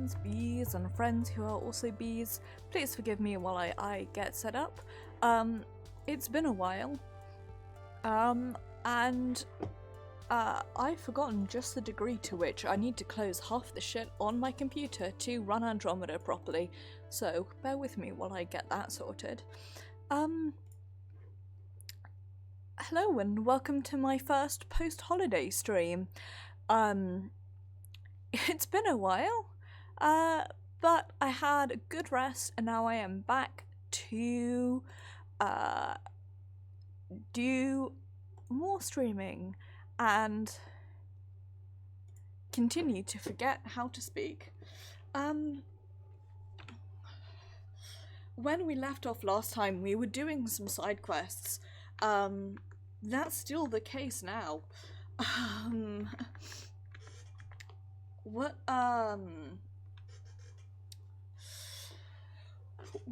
fans, bees, and friends who are also bees. Please forgive me while I get set up. It's been a while. And I've forgotten just the degree to which I need to close half the shit on my computer to run Andromeda properly, so bear with me while I get that sorted. Hello and welcome to my first post-holiday stream. It's been a while, but I had a good rest and now I am back to do more streaming and continue to forget how to speak. When we left off last time, we were doing some side quests. That's still the case now.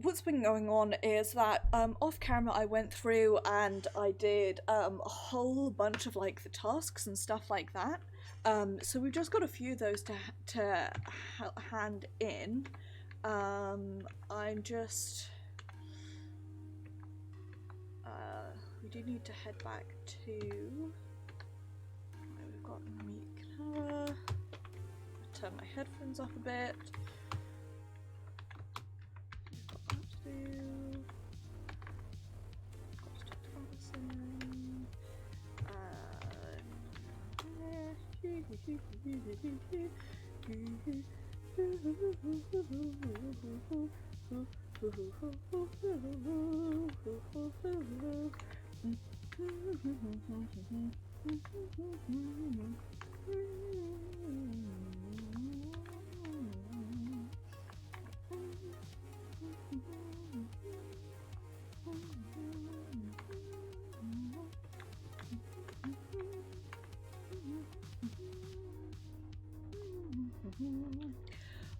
What's been going on is that off camera I went through and I did a whole bunch of like the tasks and stuff like that. So we've just got a few of those to hand in. I'm just we do need to head back to we've got meet Clara. Turn my headphones up a bit.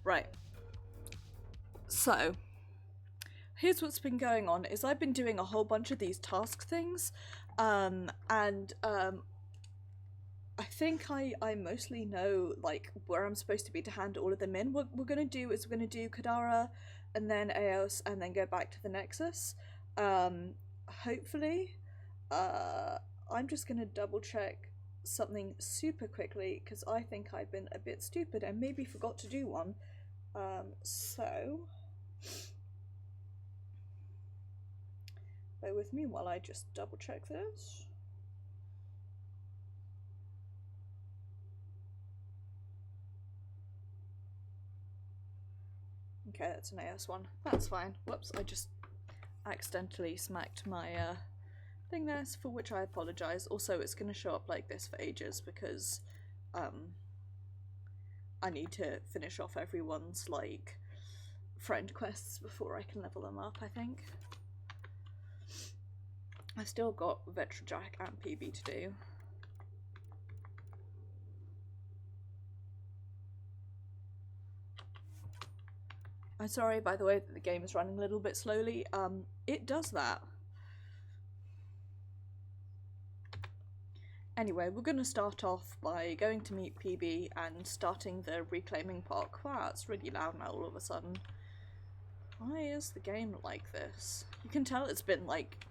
Right, so here's what's been going on is I've been doing a whole bunch of these task things, and I think I mostly know like where I'm supposed to be to hand all of them in. What we're gonna do is we're gonna do Kadara and then Eos and then go back to the Nexus. Hopefully, I'm just gonna double check something super quickly because I think I've been a bit stupid and maybe forgot to do one. So bear with me while I just double check this. Okay, that's an AS one. That's fine. Whoops, I just accidentally smacked my thing there, for which I apologise. Also, it's going to show up like this for ages because I need to finish off everyone's like friend quests before I can level them up, I think. I still got Vetrajack and PB to do. I'm sorry, by the way, that the game is running a little bit slowly. It does that. Anyway, we're going to start off by going to meet PB and starting the reclaiming park. Wow, it's really loud now all of a sudden. Why is the game like this? You can tell it's been like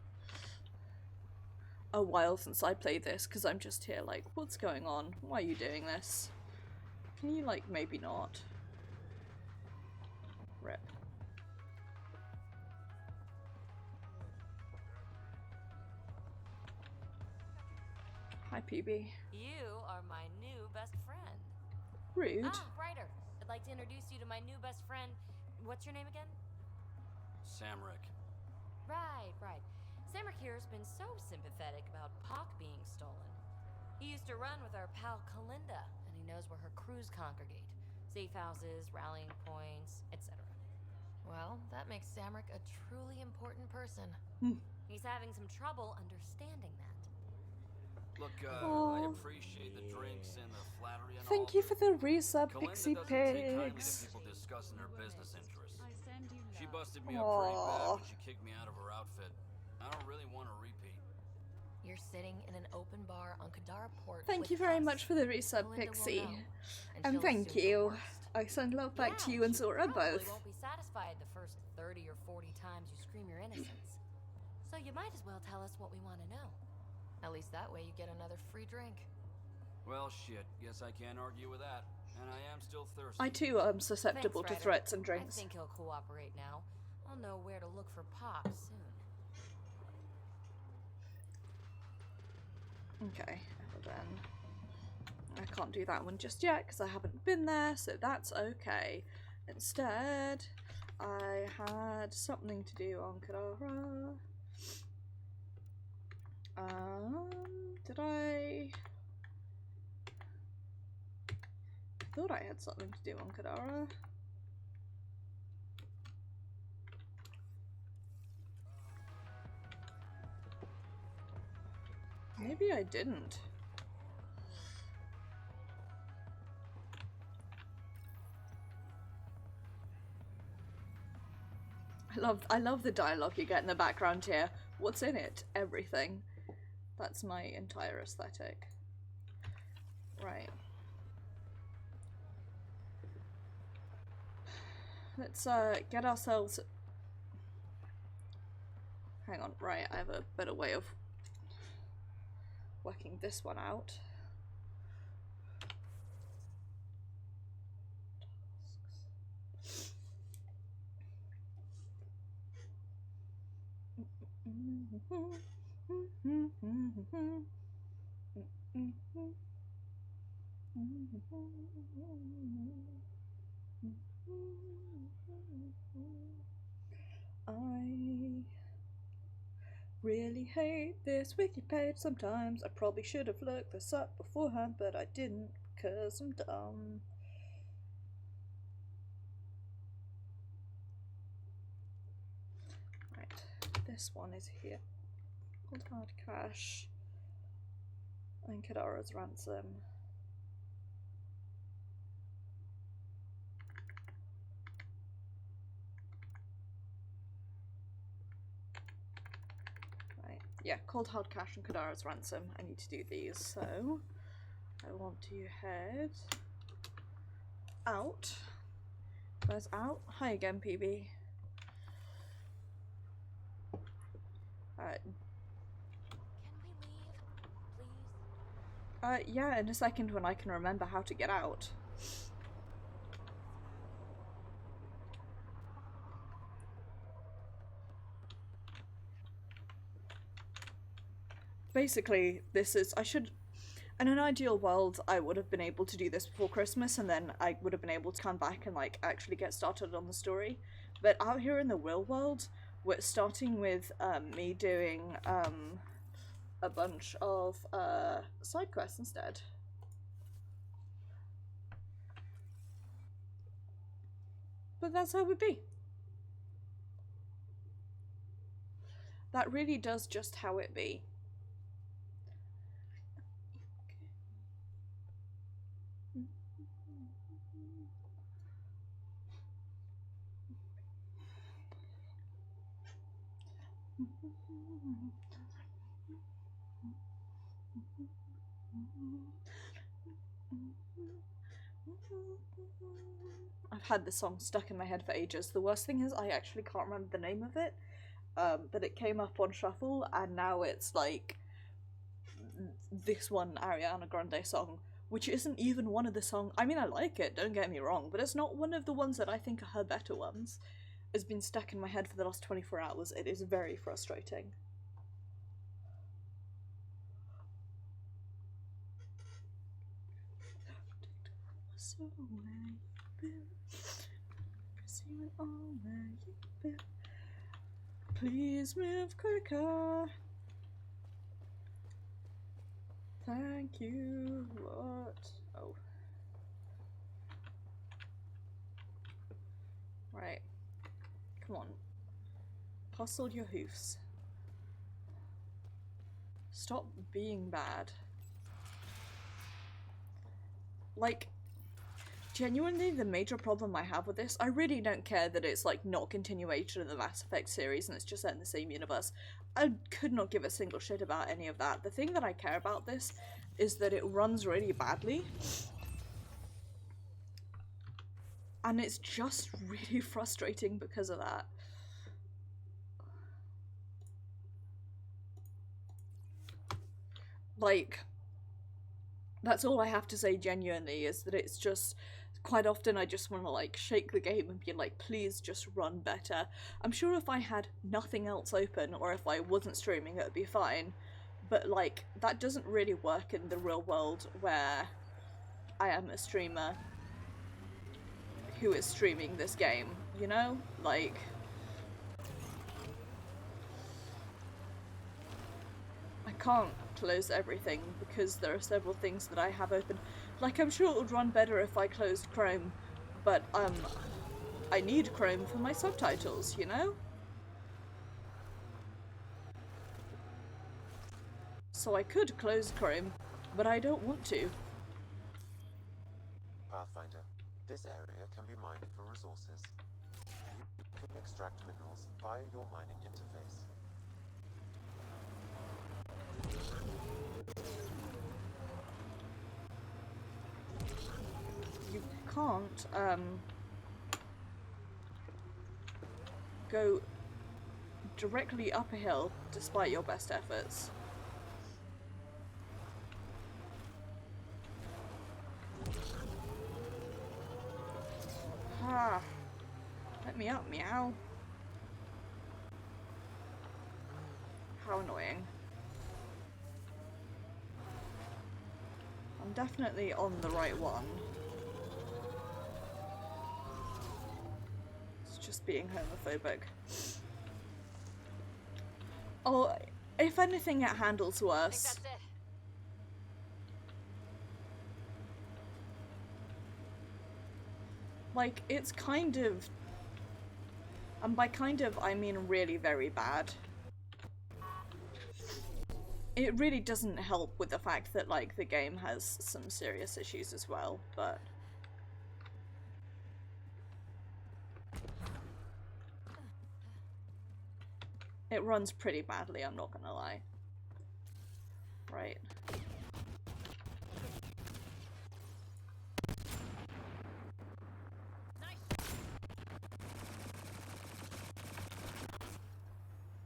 a while since I played this because I'm just here like, what's going on? Why are you doing this? Can you like maybe not? Rip. Hi, PB. You are my new best friend. Rude. Ah, Ryder. I'd like to introduce you to my new best friend. What's your name again? Samric. Right. Samric here has been so sympathetic about Pock being stolen. He used to run with our pal Kalinda, and he knows where her crews congregate. Safe houses, rallying points, etc. Well, that makes Samric a truly important person. He's having some trouble understanding that. Look, I appreciate the drinks and the flattery and Thank all. you for the resub, Kalinda Pixie doesn't take kindly to Pigs. people discussing her business interests. She busted me Aww. up pretty bad when she kicked me out of her outfit. I don't really want to repeat. You're sitting in an open bar on Kadara Port. Thank with you very us. much for the resub, Kalinda will Pixie. know, And she'll thank assume the you. worst. I send love back to you and she Zora probably both. won't be satisfied the first 30 or 40 times you scream your innocence. So you might as well tell us what we want to know. At least that way you get another free drink. Well, shit. Guess I can't argue with that. And I am still thirsty. I too am susceptible Thanks, to Ryder. threats and drinks. I think he'll cooperate now. I'll know where to look for Pop soon. Okay, then I can't do that one just yet because I haven't been there, so that's okay. Instead, I had something to do on Kadara. Did I? I thought I had something to do on Kadara. Maybe I didn't. I love the dialogue you get in the background here. What's in it? Everything. That's my entire aesthetic. Right. Let's get ourselves. Hang on, right, I have a better way of working this one out. I really hate this wiki page sometimes. I probably should have looked this up beforehand, but I didn't because I'm dumb. Right, this one is here. Cold hard cash. And Kadara's ransom. Right, yeah, cold hard cash and Kadara's ransom. I need to do these, so I want to head out. Where's out? Hi again, PB. Can we leave, please? Yeah, in a second when I can remember how to get out. Basically, this is, in an ideal world, I would have been able to do this before Christmas, and then I would have been able to come back and, like, actually get started on the story. But out here in the real world, we're starting with, me doing, a bunch of, side quests instead. But that's how it would be. That really does just how it be. I've had this song stuck in my head for ages. The worst thing is I actually can't remember the name of it, but it came up on shuffle and now it's like this one Ariana Grande song, which isn't even one of the songs. I mean, I like it, don't get me wrong, but it's not one of the ones that I think are her better ones. Has been stuck in my head for the last 24 hours. It is very frustrating. So where you been? 'Cause you went all where you been. Please move quicker. Thank you. What? Oh. Right. Come on. Hustle your hoofs. Stop being bad. Like, genuinely, the major problem I have with this, I really don't care that it's like not a continuation of the Mass Effect series and it's just set in the same universe. I could not give a single shit about any of that. The thing that I care about this is that it runs really badly. And it's just really frustrating because of that. Like, that's all I have to say genuinely, is that it's just, quite often I just want to like shake the game and be like, please just run better. I'm sure if I had nothing else open or if I wasn't streaming it would be fine, but like that doesn't really work in the real world where I am a streamer who is streaming this game, you know? Like, I can't close everything because there are several things that I have open. Like, I'm sure it would run better if I closed Chrome, but I need Chrome for my subtitles, you know? So I could close Chrome, but I don't want to. Pathfinder, this area can be mined for resources. You can extract minerals via your mining interface. You can't, go directly up a hill despite your best efforts. Ah, let me up, meow. How annoying. I'm definitely on the right one. It's just being homophobic. Oh, if anything, it handles I worse. think that's it. Like, it's kind of... And by kind of, I mean really very bad. It really doesn't help with the fact that, like, the game has some serious issues as well, but... It runs pretty badly, I'm not gonna lie. Right.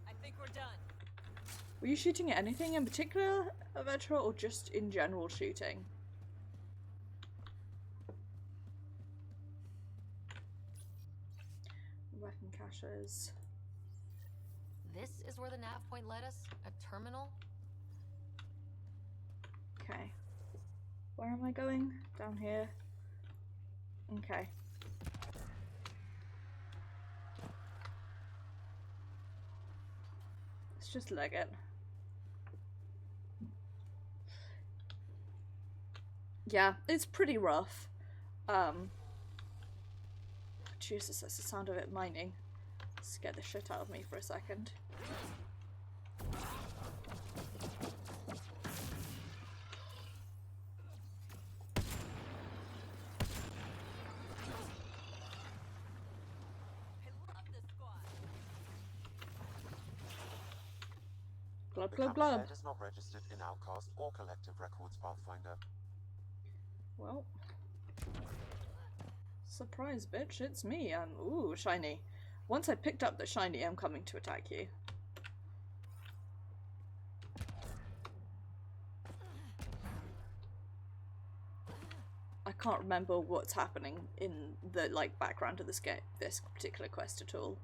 I think we're done. Were you shooting at anything in particular, Avetra, or just in general shooting? Weapon caches. This is where the nav point led us? A terminal? Okay. Where am I going? Down here. Okay. Let's just leg it. Yeah, it's pretty rough. Jesus, that's the sound of it mining. Scared the shit out of me for a second. Blub, The blub, blub. campsite is not registered in Outcast or Collective Records, Pathfinder. Well. Surprise, bitch, it's me. Ooh, shiny. Once I picked up the shiny, I'm coming to attack you. I can't remember what's happening in the, like, background of this particular quest at all.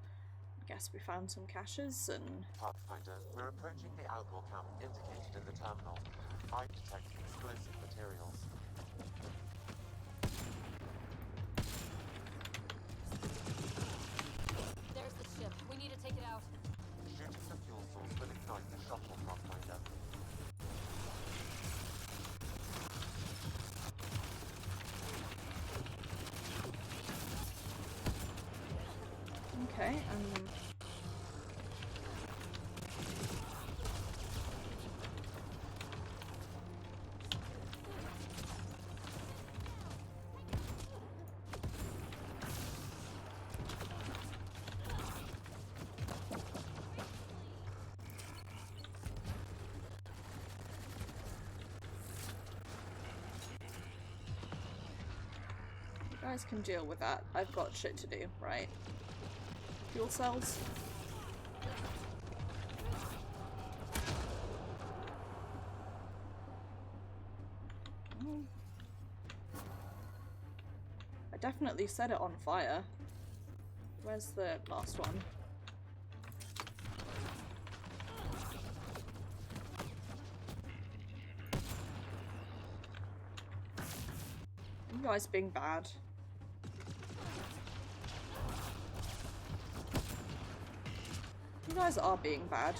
I guess we found some caches and... Pathfinder, we're approaching the outlaw camp indicated in the terminal. I detect explosive materials. There's the ship. We need to take it out. Shooting the fuel source will ignite the shuttle, Pathfinder. Okay, You guys can deal with that. I've got shit to do, right? Fuel cells. I definitely set it on fire. Where's the last one? You guys being bad. You guys are being bad.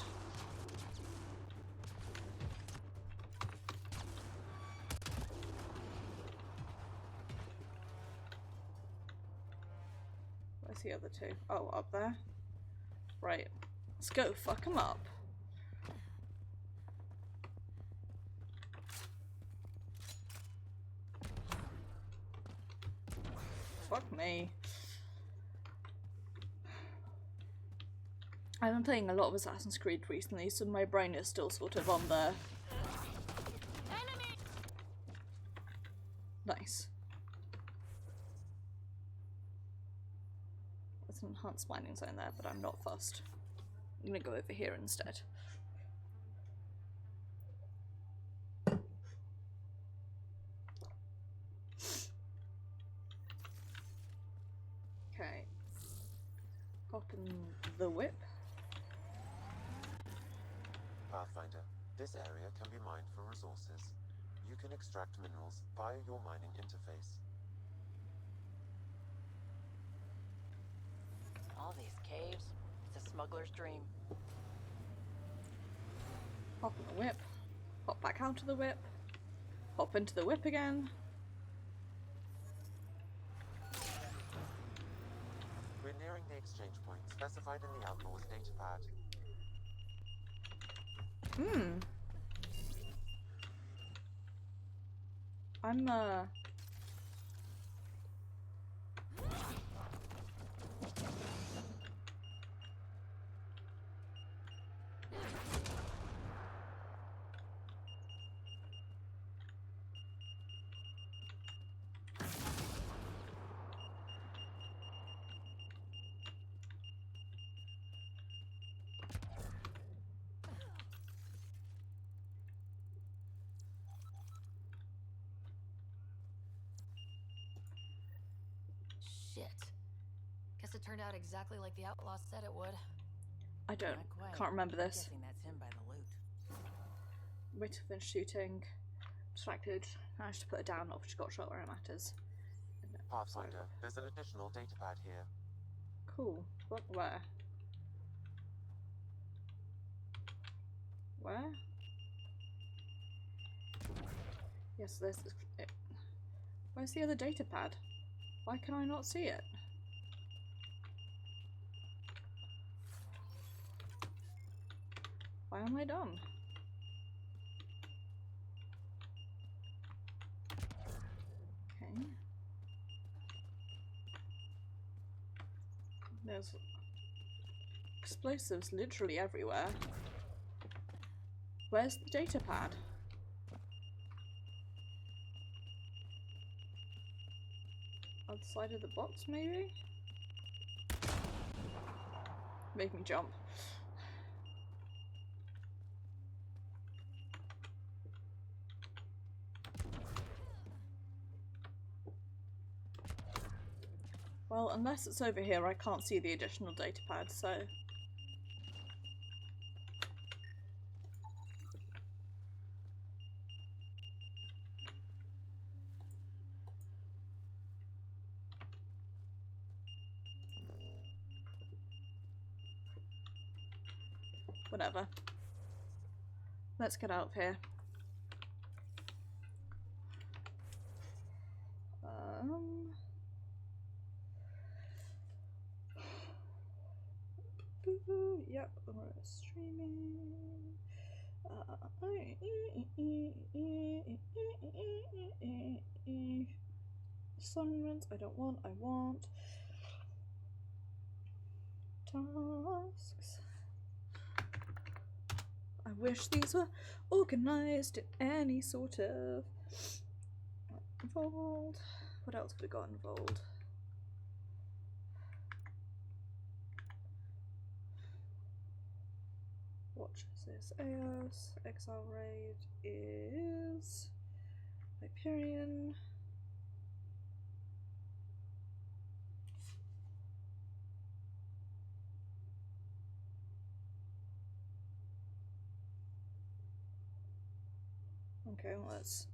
Where's the other two? Oh, up there. Right. Let's go fuck them up. Fuck me. I've been playing a lot of Assassin's Creed recently, so my brain is still sort of on the... Enemy! Nice. There's an enhanced mining zone there, but I'm not fussed. I'm gonna go over here instead. Okay. Hop in the whip. Pathfinder, this area can be mined for resources. You can extract minerals via your mining interface. All these caves, it's a smuggler's dream. Hop in the whip. Hop back out of the whip. Hop into the whip again. We're nearing the exchange point specified in the Outlaw's datapad. I'm Shit. Guess it turned out exactly like the outlaw said it would. I don't Not quite. can't remember I'm this. guessing that's him by the loot. Wait than shooting. Distracted. Managed to put it down, obviously got shot where it matters. Pathfinder, there's an additional datapad here. Cool. What? Where? Where? Yes, there's it. Where's the other data pad? Why can I not see it? Why am I dumb? Okay. There's explosives literally everywhere. Where's the data pad? Other side of the box, maybe? Make me jump. Well, unless it's over here, I can't see the additional data pad, so... Whatever. Let's get out of here. Yep, we're streaming. Assignments, I don't want, I want. Tasks. I wish these were organized in any sort of fold. What else have we got involved? Watch this. Eos. Exile Raid is Hyperion. Okay, well let's...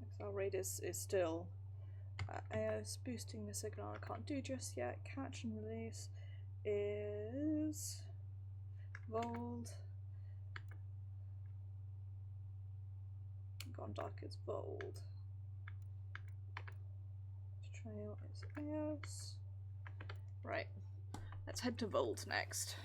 Exile Raid is still AOS boosting the signal. I can't do just yet. Catch and release is Vold. Gone Dark is Vold. Betrayal is AOS. Right, let's head to Vold next.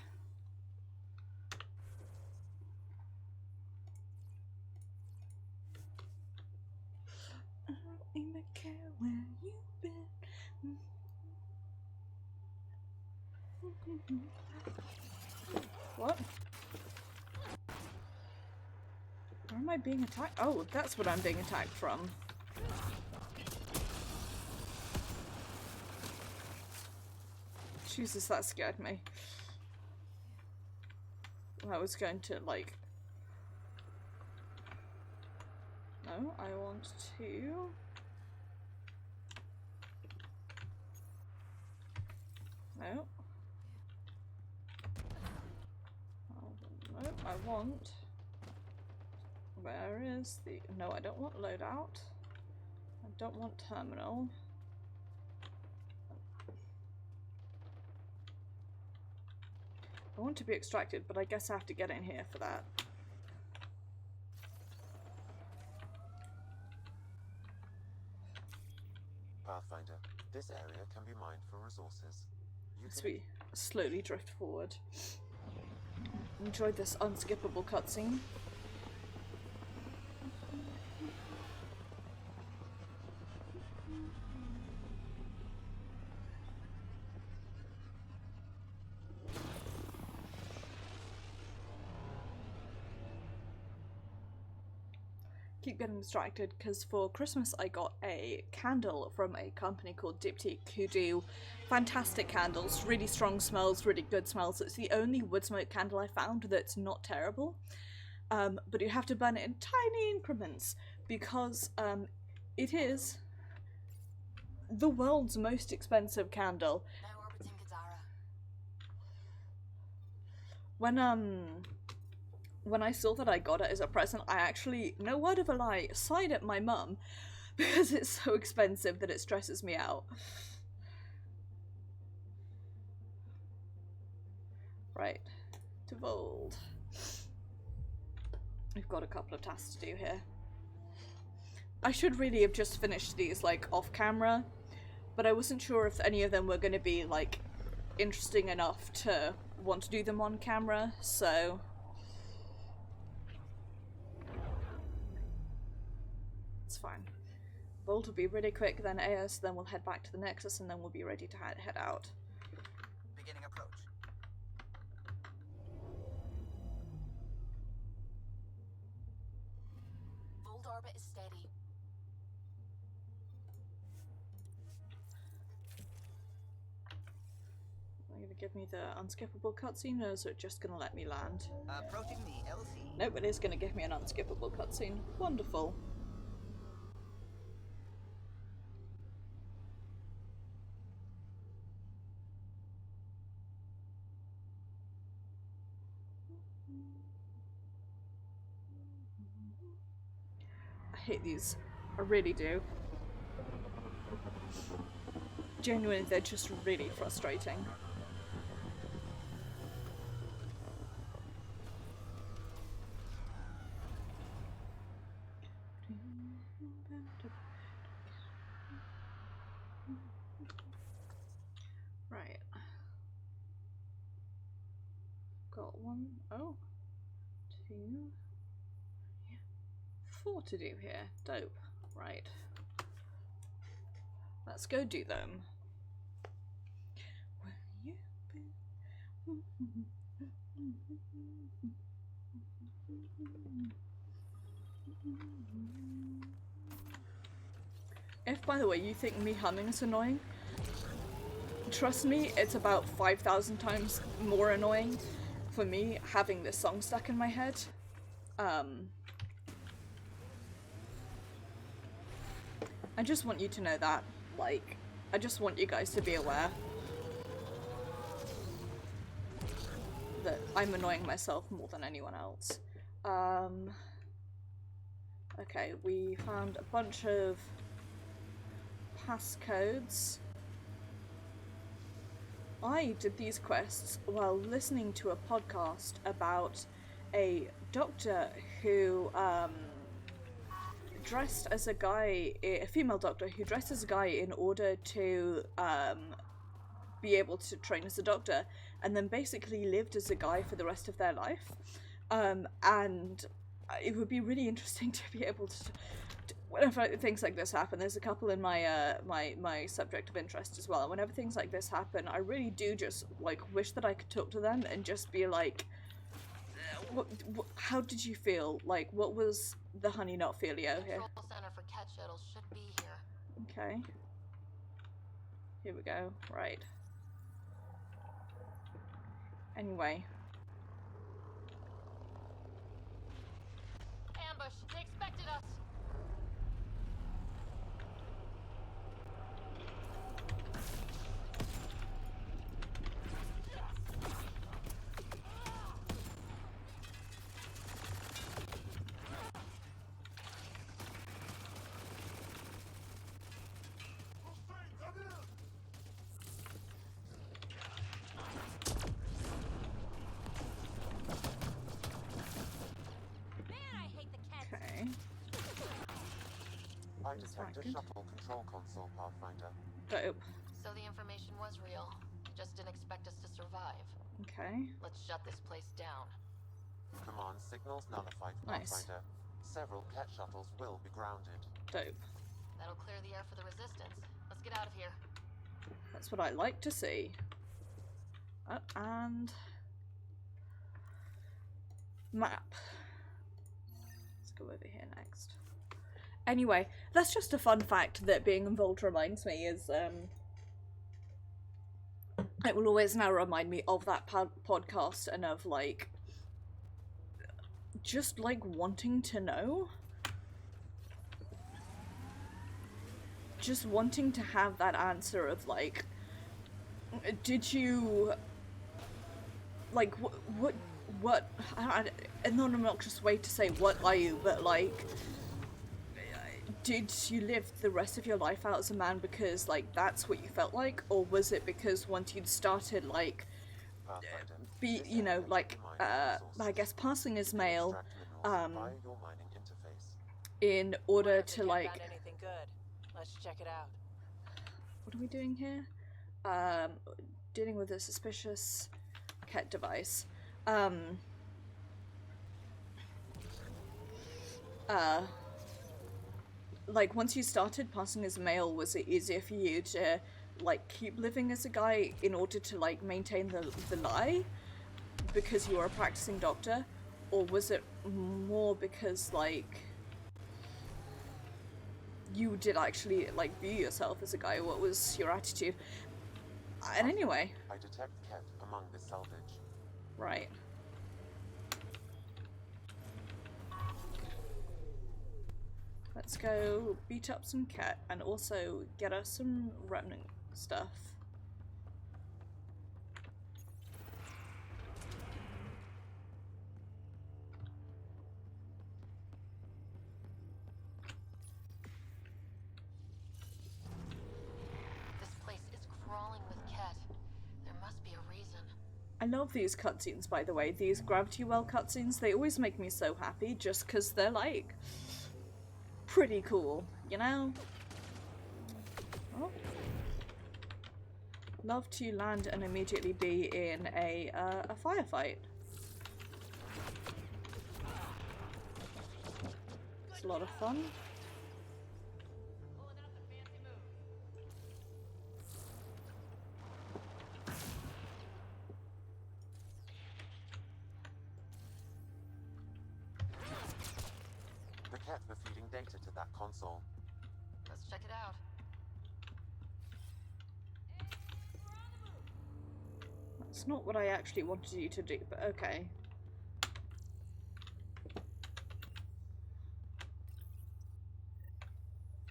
I don't even care where you've been. What? Where am I being attacked? Oh, that's what I'm being attacked from. Jesus, that scared me. I was going to, like... No, I want to... No. Oh, no, I want... Where is the... No, I don't want loadout. I don't want terminal. I want to be extracted, but I guess I have to get in here for that. Pathfinder, this area can be mined for resources. As we slowly drift forward. Enjoy this unskippable cutscene. Keep getting distracted because for Christmas I got a candle from a company called Diptyque who do fantastic candles, really strong smells, really good smells. It's the only wood smoke candle I found that's not terrible, but you have to burn it in tiny increments because it is the world's most expensive candle. Now orbiting Gadara. When I saw that I got it as a present, I actually, no word of a lie, sighed at my mum because it's so expensive that it stresses me out. Right, to Vold. We've got a couple of tasks to do here. I should really have just finished these, like, off camera, but I wasn't sure if any of them were going to be, like, interesting enough to want to do them on camera, so... It's fine. Vold will be really quick, then AOS, then we'll head back to the Nexus, and then we'll be ready to head out. Beginning approach. Vold orbit is steady. Are you gonna give me the unskippable cutscene, or is it just gonna let me land? Approaching the LC. Nope, it is gonna give me an unskippable cutscene. Wonderful. I hate these. I really do. Genuinely, they're just really frustrating. Right. Got 1, 2, 4 to do here. Dope. Right. Let's go do them. Where you been? If, by the way, you think me humming is annoying, trust me, it's about 5,000 times more annoying for me having this song stuck in my head. I just want you to know that. Like, I just want you guys to be aware that I'm annoying myself more than anyone else. Okay, we found a bunch of passcodes. I did these quests while listening to a podcast about a doctor who dressed as a guy, a female doctor who dressed as a guy in order to be able to train as a doctor, and then basically lived as a guy for the rest of their life. And it would be really interesting to be able to whenever things like this happen, there's a couple in my my subject of interest as well, and whenever things like this happen, I really do just like wish that I could talk to them and just be like, how did you feel? Like, what was the honey not feelio here? Control center for cat shuttles should be here. Okay. Here we go. Right. Anyway. Ambush! They expected us! Okay. I detect a shuttle control console, Pathfinder. Dope. So the information was real. You just didn't expect us to survive. Okay. Let's shut this place down. Command signals nullified, Nice. Pathfinder. Several cat shuttles will be grounded. Dope. That'll clear the air for the resistance. Let's get out of here. That's what I like to see. And map. Let's go over here next. Anyway, that's just a fun fact that being involved reminds me is it will always now remind me of that podcast and of like just like wanting to know, just wanting to have that answer of like, did you like what an obnoxious way to say what are you, but like, did you live the rest of your life out as a man because like that's what you felt like, or was it because once you'd started like be, you know, like I guess passing as male in order to like, anything good. Let's check it out. what are we doing here? Dealing with a suspicious cat device. Like, once you started passing as male, was it easier for you to, like, keep living as a guy in order to, like, maintain the lie? Because you were a practicing doctor? Or was it more because, like, you did actually, like, view yourself as a guy? What was your attitude? And anyway. I detect cat among the salvage. Right. Let's go beat up some cat and also get us some remnant stuff. This place is crawling with cat. There must be a reason. I love these cutscenes, by the way. These Gravity Well cutscenes, they always make me so happy just because they're like pretty cool, you know? Oh. Love to land and immediately be in a firefight. It's a lot of fun. The cat were feeding data to that console. Let's check it out. That's not what I actually wanted you to do, but okay.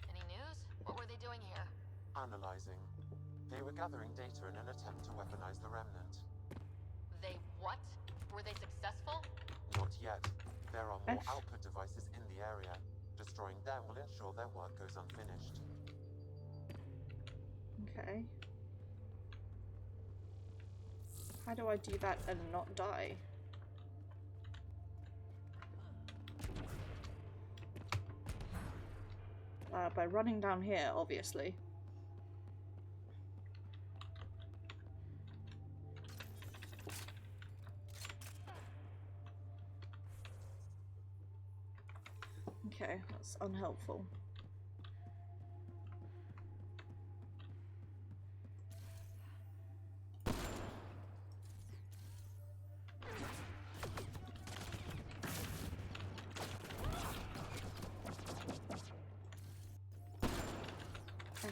Any news? What were they doing here? Analyzing. They were gathering data in an attempt to weaponize the remnant. They what? Were they successful? Not yet. There are more F. output devices in the area. Destroying them will ensure their work goes unfinished. Okay. How do I do that and not die? By running down here, obviously. Okay, that's unhelpful. F.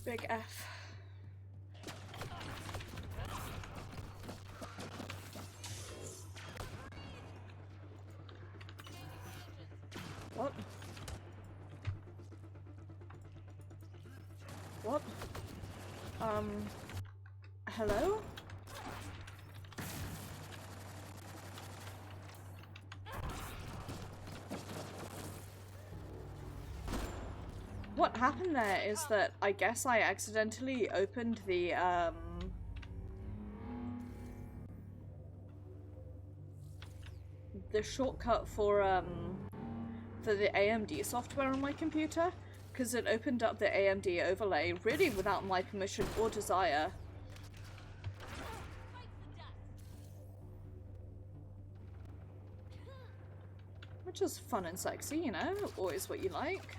Big F. What? What? Hello? What happened there is that I guess I accidentally opened the shortcut for the AMD software on my computer, because it opened up the AMD overlay really without my permission or desire. Which is fun and sexy, you know, always what you like.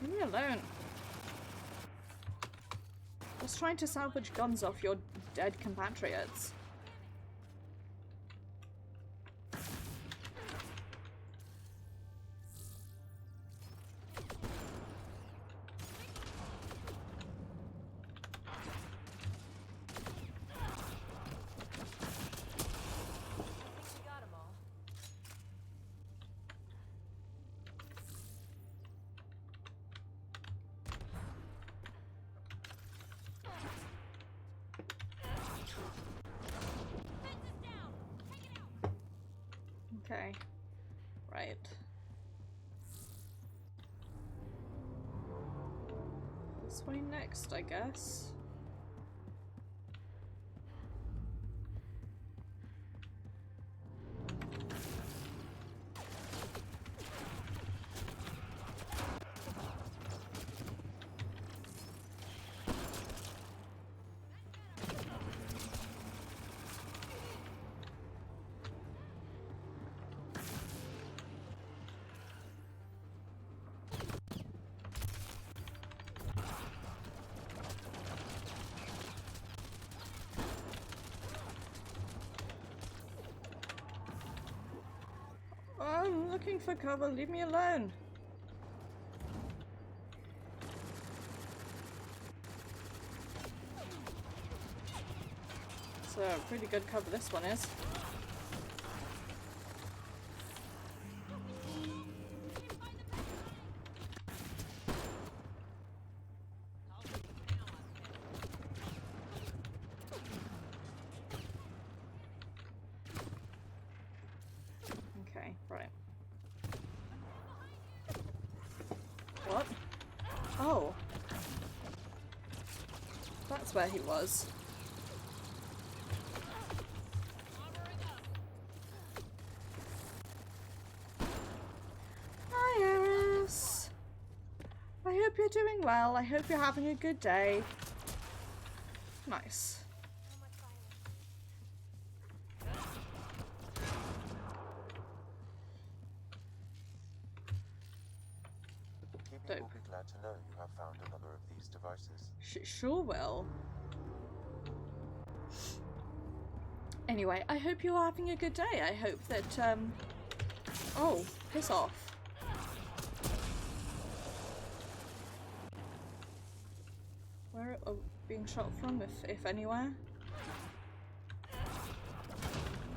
Leave me alone. Just trying to salvage guns off your dead compatriots. Got 'em all. Okay. Right. This way next, I guess. I'm looking for cover, leave me alone. It's a pretty good cover this one is. Okay, right. What? Oh. That's where he was. Hi, Eris. I hope you're doing well. I hope you're having a good day. Nice. found another of these devices. Sure will. Anyway, I hope you're having a good day. I hope that, oh, piss off. Where are we being shot from, if anywhere?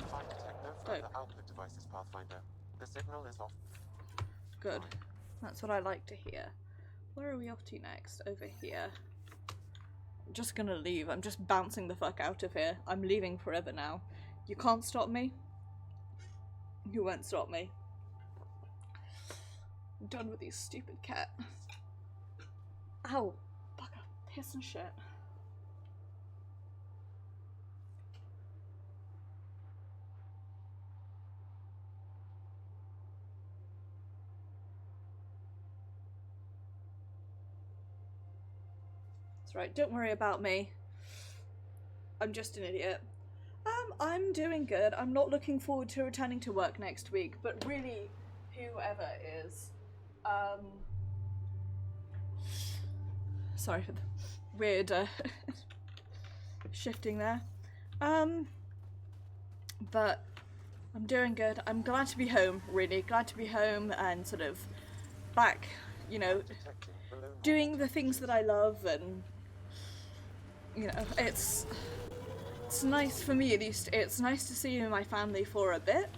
Find detect no further output devices, Pathfinder. The signal is off. Good. That's what I like to hear. Where are we off to next? Over here. I'm just gonna leave. I'm just bouncing the fuck out of here. I'm leaving forever now. You can't stop me. You won't stop me. I'm done with these stupid cat. Ow. Fuck, piss and shit. That's right, don't worry about me. I'm just an idiot. I'm doing good. I'm not looking forward to returning to work next week, but really, whoever is, sorry for the weird, shifting there. But I'm doing good. I'm glad to be home, really. Glad to be home and sort of back, you know, doing the things that I love, and, you know, it's nice for me, at least. It's nice to see my family for a bit,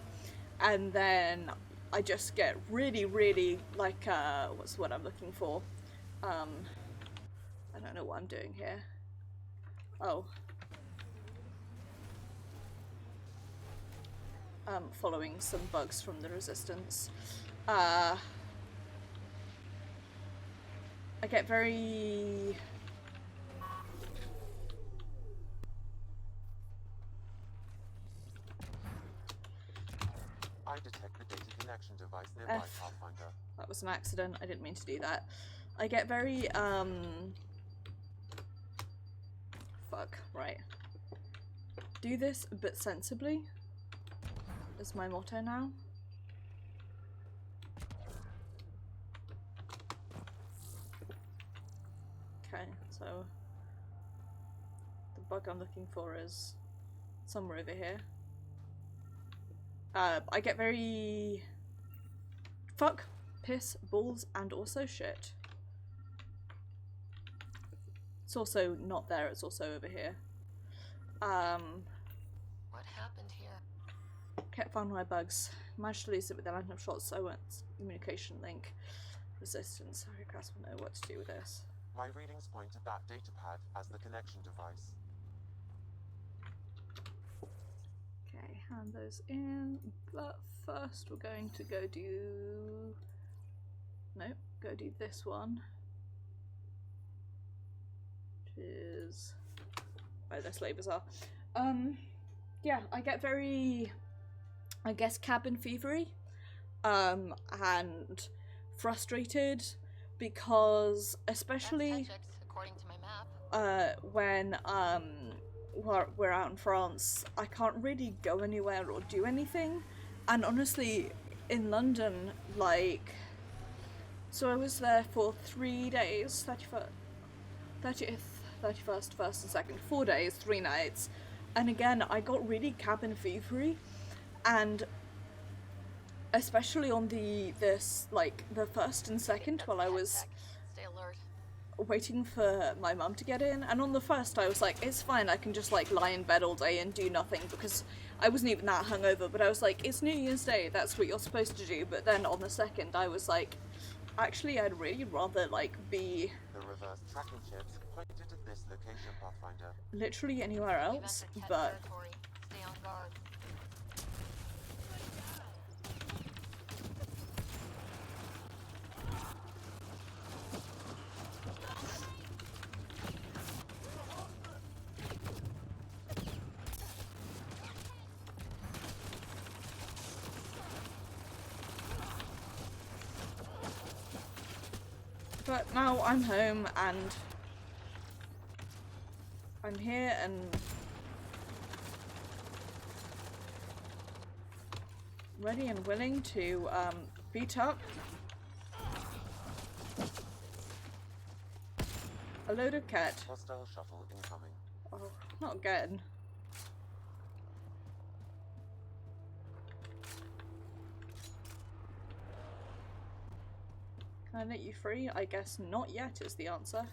and then I just get really, really, like, what's what I'm looking for? I don't know what I'm doing here. Oh. Following some bugs from the Resistance. I get very... I detect the data connection device nearby, Pathfinder. That was an accident. I didn't mean to do that. I get very, fuck, right. Do this, but sensibly, is my motto now. Okay, so the bug I'm looking for is somewhere over here. I get very... fuck, piss, balls, and also shit. It's also not there, it's also over here. What happened here? Can't find my bugs. Managed to lose it with the random shots, so I went communication link. Resistance. Sorry, Cass will know what to do with this. My readings point to that data pad as the connection device. Okay, hand those in, but first we're going to go do... Nope, go do this one. Which is... oh, that's slightly bizarre. Yeah, I get very, I guess, cabin fevery, and frustrated, because especially according to my map. when we're out in France, I can't really go anywhere or do anything, and honestly, in London, like, so I was there for 3 days, 30th, 31st, 1st and 2nd, 4 days, 3 nights, and again, I got really cabin fevery, and especially on the 1st and 2nd, while I was Stay alert. waiting for my mum to get in, and on the 1st I was like, it's fine, I can just like lie in bed all day and do nothing, because I wasn't even that hungover, but I was like, it's New Year's Day, that's what you're supposed to do. But then on the 2nd I was like, actually I'd really rather like be The reverse tracking chips pointed at this location, Pathfinder. literally anywhere else, but Territory. Stay on guard. But now I'm home and I'm here and ready and willing to beat up A loaded cat. Hostile shuttle incoming. Oh, not again. Can I let you free? I guess not yet is the answer.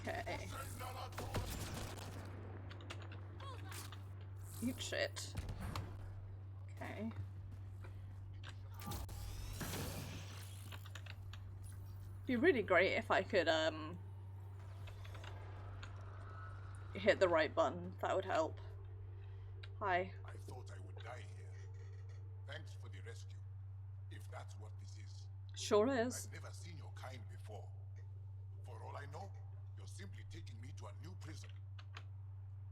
Okay. Eat shit. Okay. Be really great if I could hit the right button. That would help. Hi. I thought I would die here. Thanks for the rescue. If that's what this is. Sure is. I've never seen your kind before. For all I know, you're simply taking me to a new prison.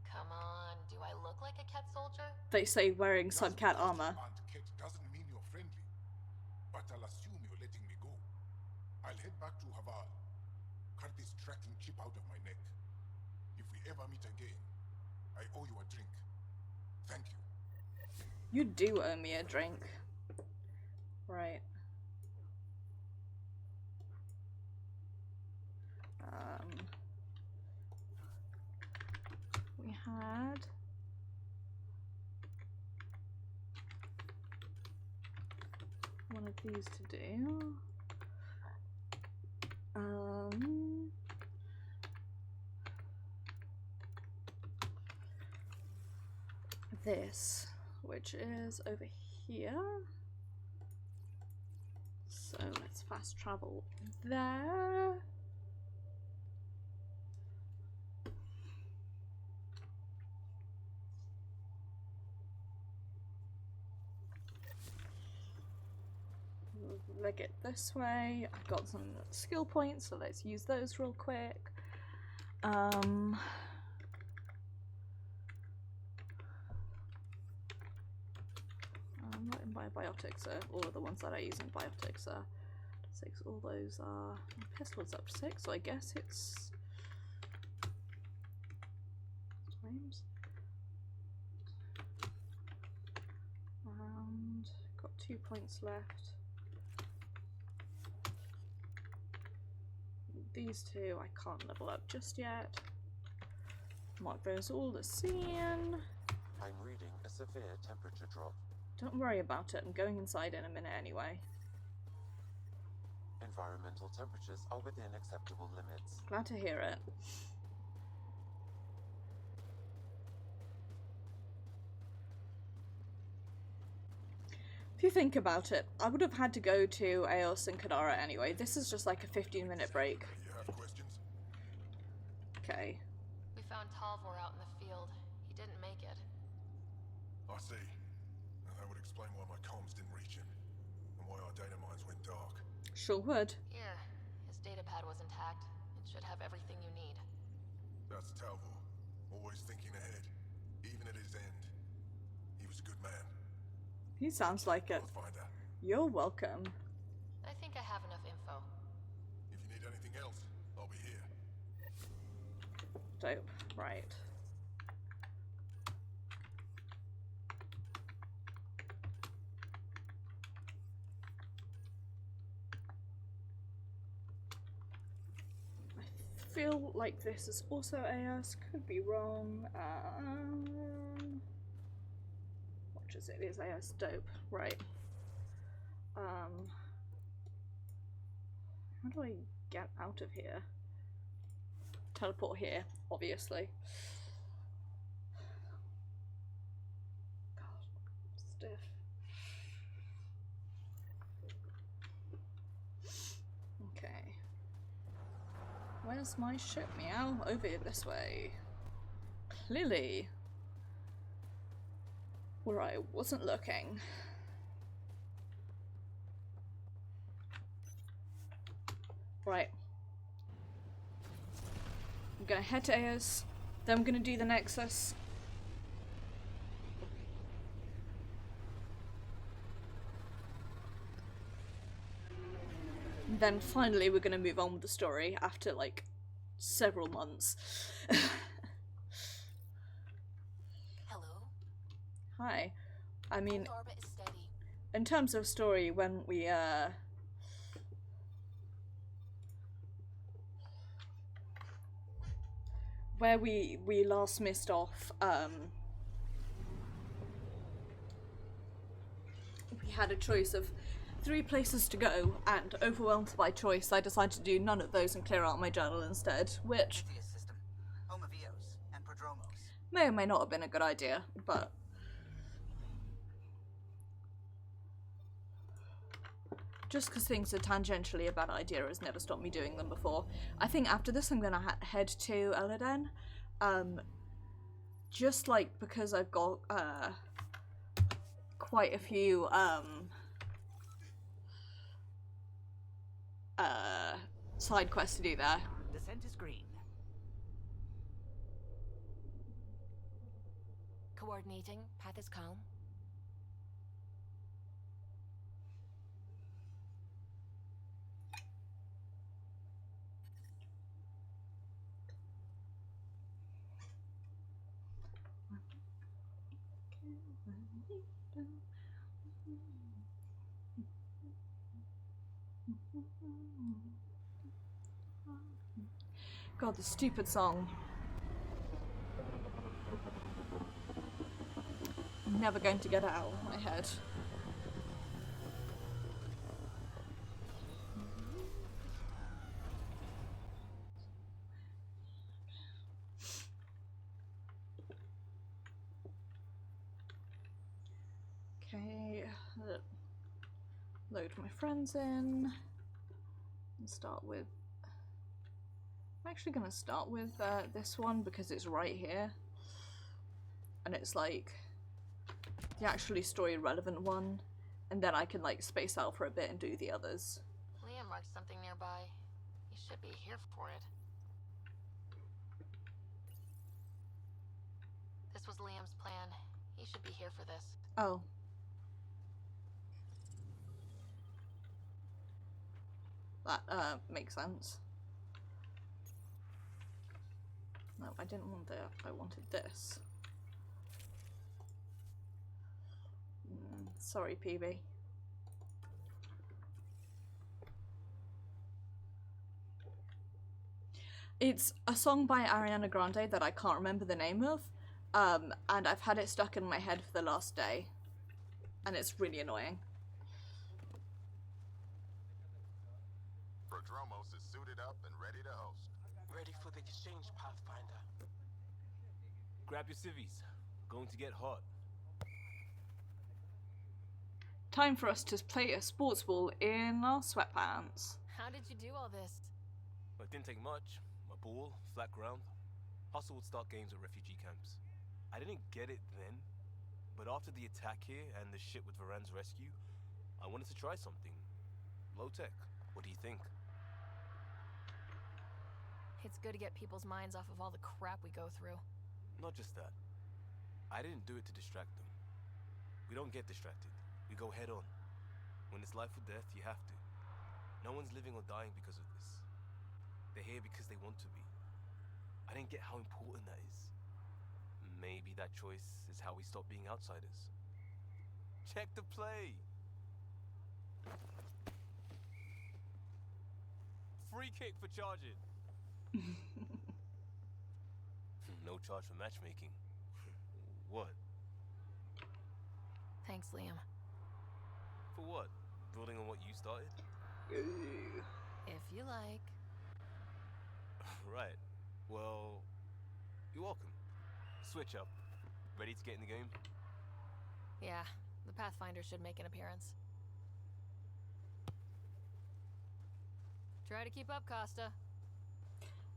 Come on, do I look like a cat soldier? They say wearing Just some cat because armor. you aren't Ket doesn't mean you're friendly. But I'll assume you're letting me go. I'll head back to Haval. Cut this tracking chip out of my neck. If we ever meet again, I owe you a drink. Thank you. You do owe me a drink. Right. We had one of these to do. This, which is over here. So let's fast travel there. Leg it this way. I've got some skill points, so let's use those real quick. I'm not in biotics, so all of the ones that I use in biotics are 6. All those are pistols up to 6, so I guess it's times. And got 2 points left. These two I can't level up just yet. Mark those all as seen. I'm reading a severe temperature drop. Don't worry about it, I'm going inside in a minute anyway. Environmental temperatures are within acceptable limits. Glad to hear it. If you think about it, I would have had to go to Eos and Kadara anyway. This is just like a 15-minute break. You have questions? Okay. We found Talvor out in the field. He didn't make it. I see. And that would explain why my comms didn't reach him, and why our data mines went dark. Sure would. Here, his datapad was intact. It should have everything you need. That's Talvor, always thinking ahead, even at his end. He was a good man. He sounds like it. I'll find out. You're welcome. I think I have enough info. If you need anything else, I'll be here. Dope. Right. I feel like this is also AS, could be wrong. What is it? It is AS. Dope. Right. How do I get out of here? Teleport here, obviously. God, stiff. Okay. Where's my ship? Meow. Over this way. Clearly. Where I wasn't looking. Right. I'm gonna head to Eos, then I'm gonna do the Nexus. then finally we're gonna move on with the story after like several months. Hello? Hi. I mean, Cold orbit is steady. in terms of story, when we where we last missed off, we had a choice of 3 places to go, and overwhelmed by choice, I decided to do none of those and clear out my journal instead, which Prometheus system, home of Eos and Prodromos. may or may not have been a good idea, but just because things are tangentially a bad idea has never stopped me doing them before. I think after this I'm gonna head to Elaaden, just like because I've got quite a few side quests to do there. Descent is green. Coordinating. Path is calm. God, the stupid song. I'm never going to get it out of my head. Okay, load my friends in and start with. I'm actually gonna start with this one because it's right here, and it's like the actually story relevant one, and then I can like space out for a bit and do the others. Liam marked something nearby. He should be here for it. This was Liam's plan. He should be here for this. Oh. That makes sense. No, I didn't want that. I wanted this. Sorry, PB. It's a song by Ariana Grande that I can't remember the name of, and I've had it stuck in my head for the last day, and it's really annoying. Prodromos is suited up and ready to host. Ready for the exchange, Pathfinder. Grab your civvies. Going to get hot. Time for us to play a sports ball in our sweatpants. How did you do all this? Well, it didn't take much. A ball, flat ground. Hustle would start games at refugee camps. I didn't get it then, but after the attack here and the shit with Varan's rescue, I wanted to try something. Low tech. What do you think? It's good to get people's minds off of all the crap we go through. Not just that. I didn't do it to distract them. We don't get distracted. We go head on. When it's life or death, you have to. No one's living or dying because of this. They're here because they want to be. I didn't get how important that is. Maybe that choice is how we stop being outsiders. Check the play! Free kick for charging! No charge for matchmaking. What? Thanks, Liam. For what? Building on what you started? If you like. Right. Well, you're welcome. Switch up. Ready to get in the game? Yeah, the Pathfinder should make an appearance. Try to keep up, Costa.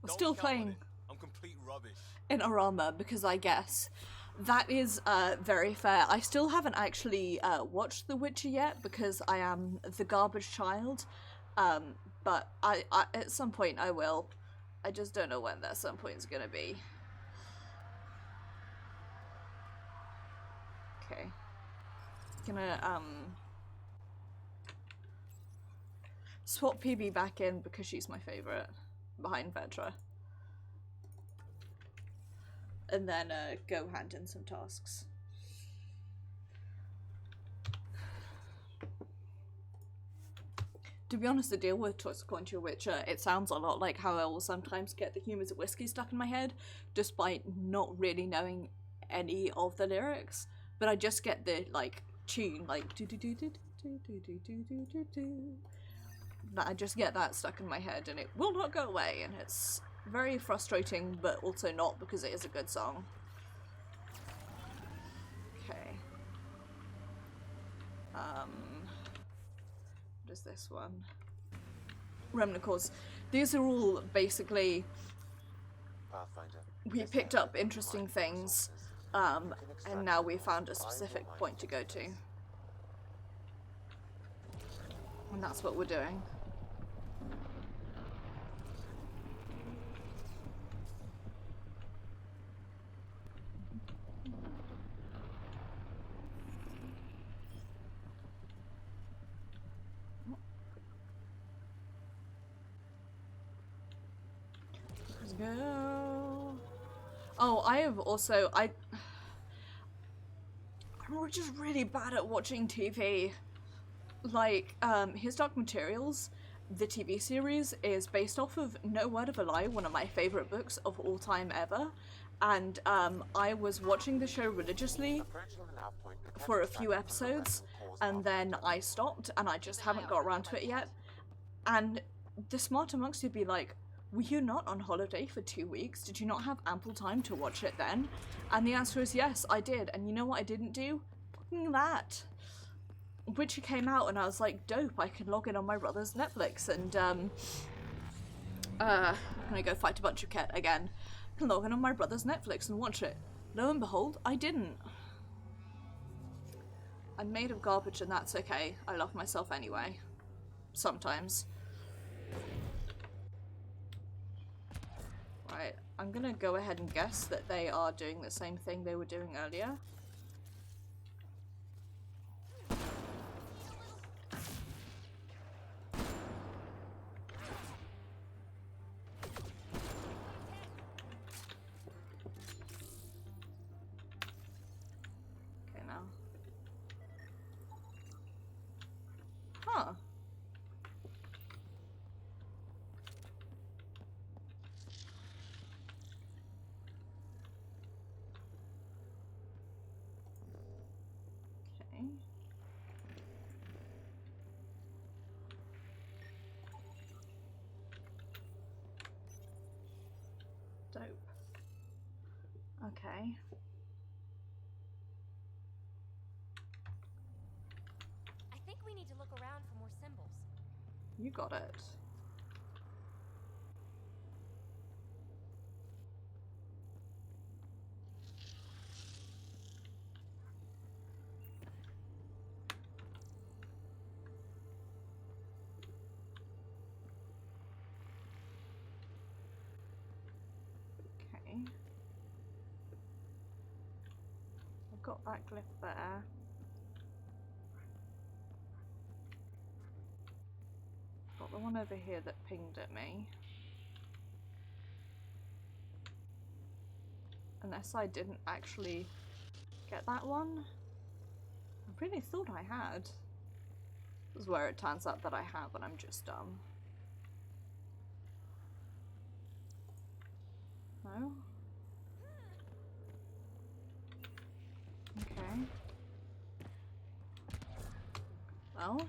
I'm Don't still count on playing it. I'm complete rubbish. in Arama because I guess that is very fair. I still haven't actually watched The Witcher yet because I am the garbage child, but I at some point I will. I just don't know when that some point is gonna be. Okay, gonna swap PB back in because she's my favourite, behind Vetra. And then go hand in some tasks. To be honest, the deal with Toxic Contra Witcher, it sounds a lot like how I will sometimes get the Humans of Whiskey stuck in my head, despite not really knowing any of the lyrics. But I just get the, like, tune, like, do do do do do do do do do do do. I just get that stuck in my head, and it will not go away, and it's very frustrating, but also not, because it is a good song. Okay. What is this one? Remnant Cores. These are all basically, we picked up interesting things, and now we found a specific point to go to. And that's what we're doing. Let's go. Oh, I have also, I'm just really bad at watching TV. Like, His Dark Materials, the TV series, is based off of No Word of a Lie, one of my favourite books of all time ever. And I was watching the show religiously for a few episodes, and then I stopped, and I just haven't got around to it yet. And the smart amongst you be like, were you not on holiday for 2 weeks? Did you not have ample time to watch it then? And the answer is yes, I did. And you know what I didn't do? Fucking that. Witcher came out and I was like, dope, I can log in on my brother's Netflix and I'm gonna go fight a bunch of Ket again. I can log in on my brother's Netflix and watch it. Lo and behold, I didn't. I'm made of garbage and that's okay. I love myself anyway. Sometimes. Right, I'm gonna go ahead and guess that they are doing the same thing they were doing earlier. Okay, now. Huh. Okay. Dope. Okay. I think we need to look around for more symbols. You got it. Okay. I've got that glyph there. Got the one over here that pinged at me. Unless I didn't actually get that one. I really thought I had. This is where it turns out that I have and I'm just dumb. No? Okay. Well.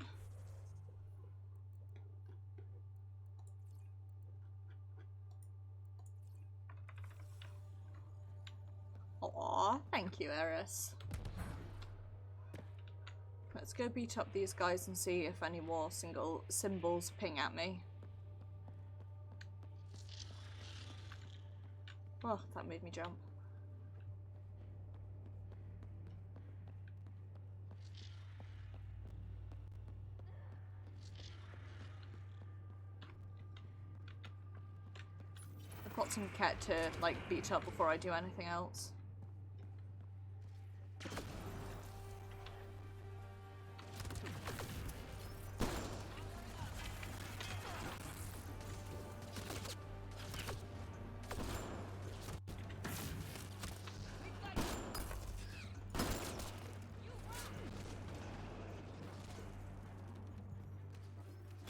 Aw, thank you, Eris. Let's go beat up these guys and see if any more single symbols ping at me. Oh, that made me jump. I've got some Ket to, like, beat up before I do anything else.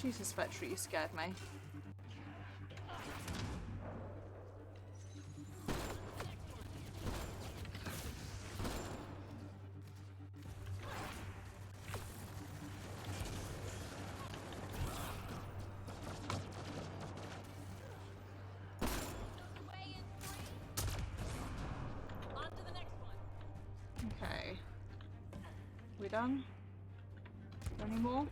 Jesus, Vetri, you scared me. Okay. We done? Any more?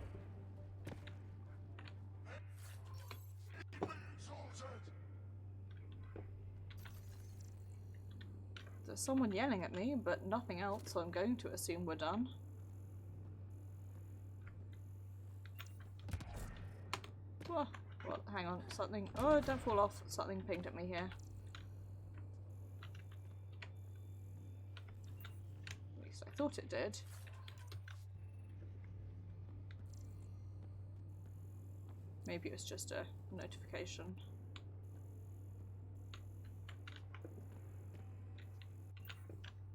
There's someone yelling at me, but nothing else, so I'm going to assume we're done. Whoa. Well, hang on. Something. Oh, don't fall off. Something pinged at me here. At least I thought it did. Maybe it was just a notification.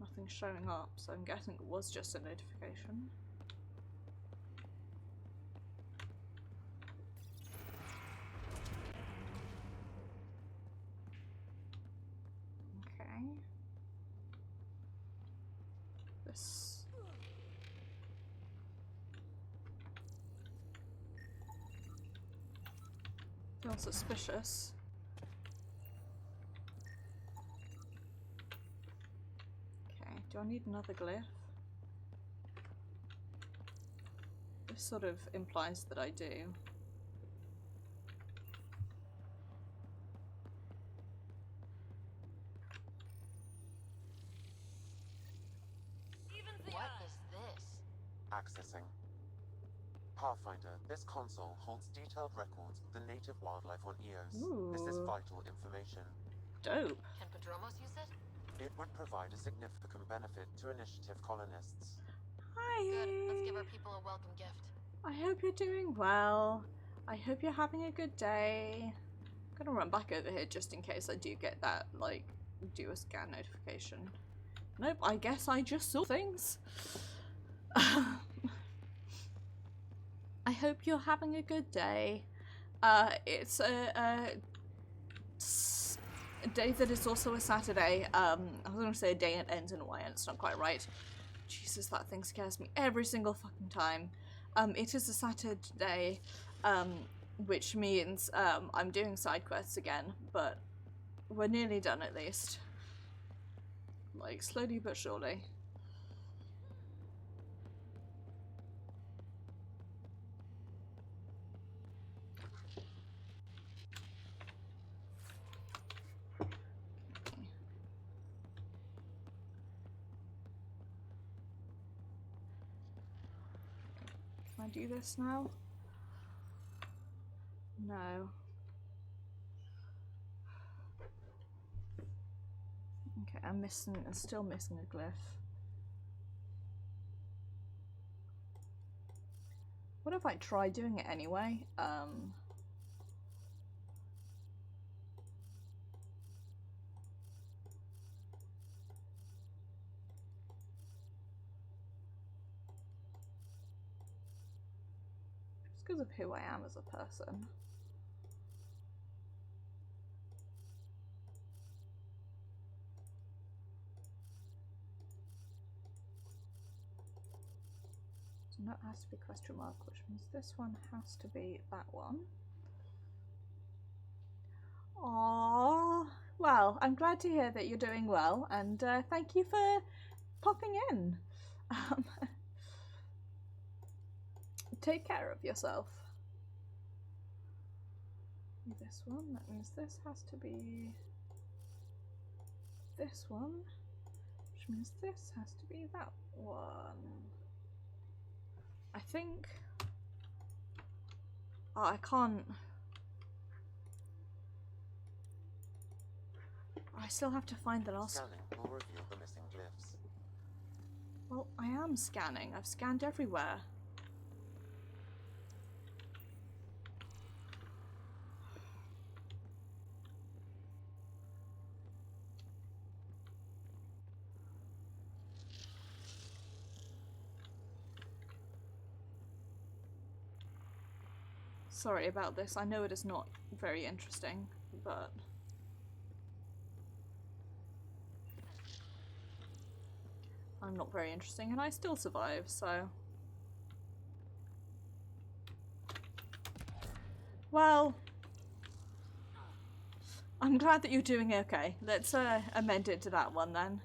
Nothing's showing up, so I'm guessing it was just a notification. Okay. This. Feels suspicious. Okay, do I need another glyph? This sort of implies that I do. What is this? Accessing. Pathfinder, this console holds detailed records of the native wildlife on Eos. This is Ooh. vital information. Dope. Can Padromos use it? It would provide a significant benefit to initiative colonists. Hi. Good. Let's give our people a welcome gift. I hope you're doing well. I hope you're having a good day. I'm gonna run back over here just in case I do get that, like, do a scan notification. Nope, I guess I just saw things. I hope you're having a good day. It's a day that is also a Saturday. I was gonna say a day that ends in Y and it's not quite right. Jesus, that thing scares me every single fucking time. It is a Saturday, which means I'm doing side quests again, but we're nearly done at least. Like, slowly but surely. Can I do this now? No. Okay, I'm still missing a glyph. What if I try doing it anyway? Just because of who I am as a person. So that has to be question mark, which means this one has to be that one. Aww. Well, I'm glad to hear that you're doing well, and thank you for popping in. Take care of yourself. This one, that means this has to be this one, which means this has to be that one. I think. Oh, I can't. I still have to find the last. Scanning will reveal the missing glyphs. Well, I am scanning. I've scanned everywhere. Sorry about this. I know it is not very interesting, but I'm not very interesting and I still survive, so. Well, I'm glad that you're doing okay. Let's amend it to that one then.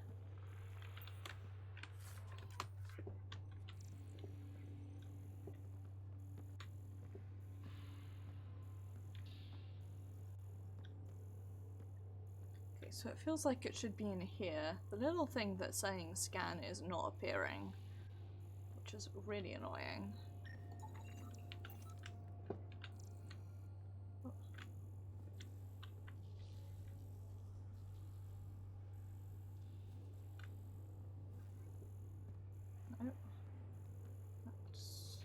Okay, so it feels like it should be in here. The little thing that's saying scan is not appearing, which is really annoying. Nope. That's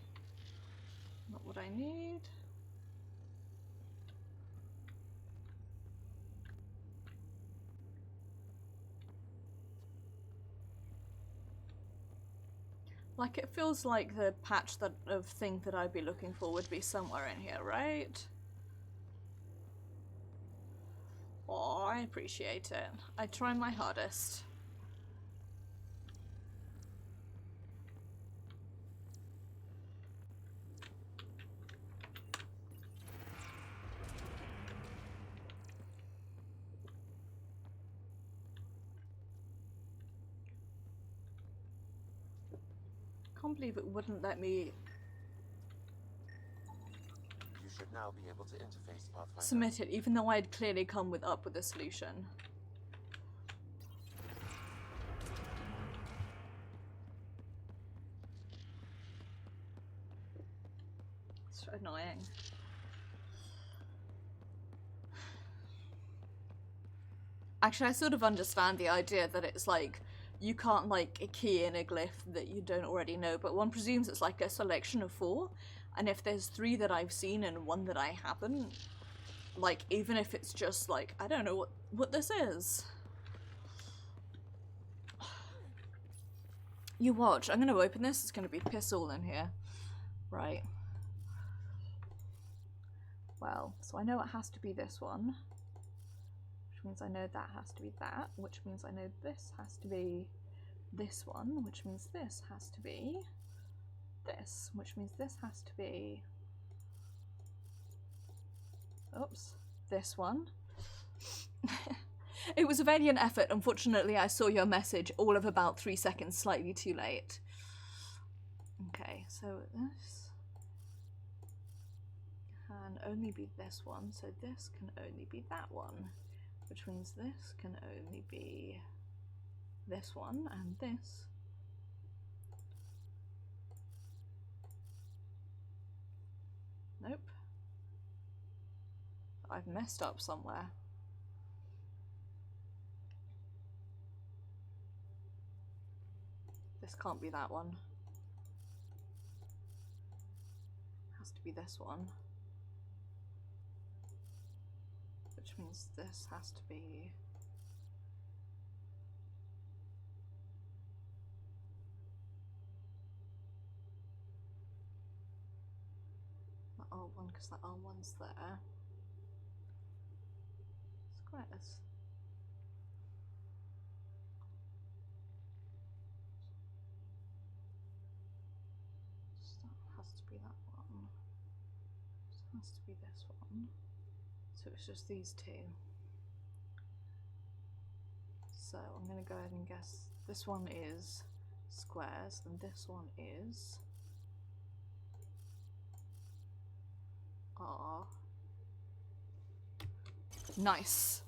not what I need. Like, it feels like the patch that of thing that I'd be looking for would be somewhere in here, right? Oh, I appreciate it. I try my hardest. Can't believe it wouldn't let me You should now be able to interface Pathfinder. submit it, even though I'd clearly come up with a solution. It's so annoying. Actually, I sort of understand the idea that it's like you can't like key in a glyph that you don't already know, but one presumes it's like a selection of 4, and if there's 3 that I've seen and 1 that I haven't, like, even if it's just like, I don't know what this is. You watch, I'm gonna open this, it's gonna be piss all in here. Right. Well, so I know it has to be this one, which means I know that has to be that, which means I know this has to be this one, which means this has to be this, which means this has to be, oops, this one. It was a valiant effort. Unfortunately, I saw your message all of about 3 seconds slightly too late. Okay, so this can only be this one, so this can only be that one, which means this can only be this one, and this nope. I've messed up somewhere. This can't be that one. It has to be this one. Which means this has to be the R1, because the R1's there. Squares. So that has to be that one. This has to be this one. So it's just these 2. So I'm going to go ahead and guess this one is squares and this one is R. Nice.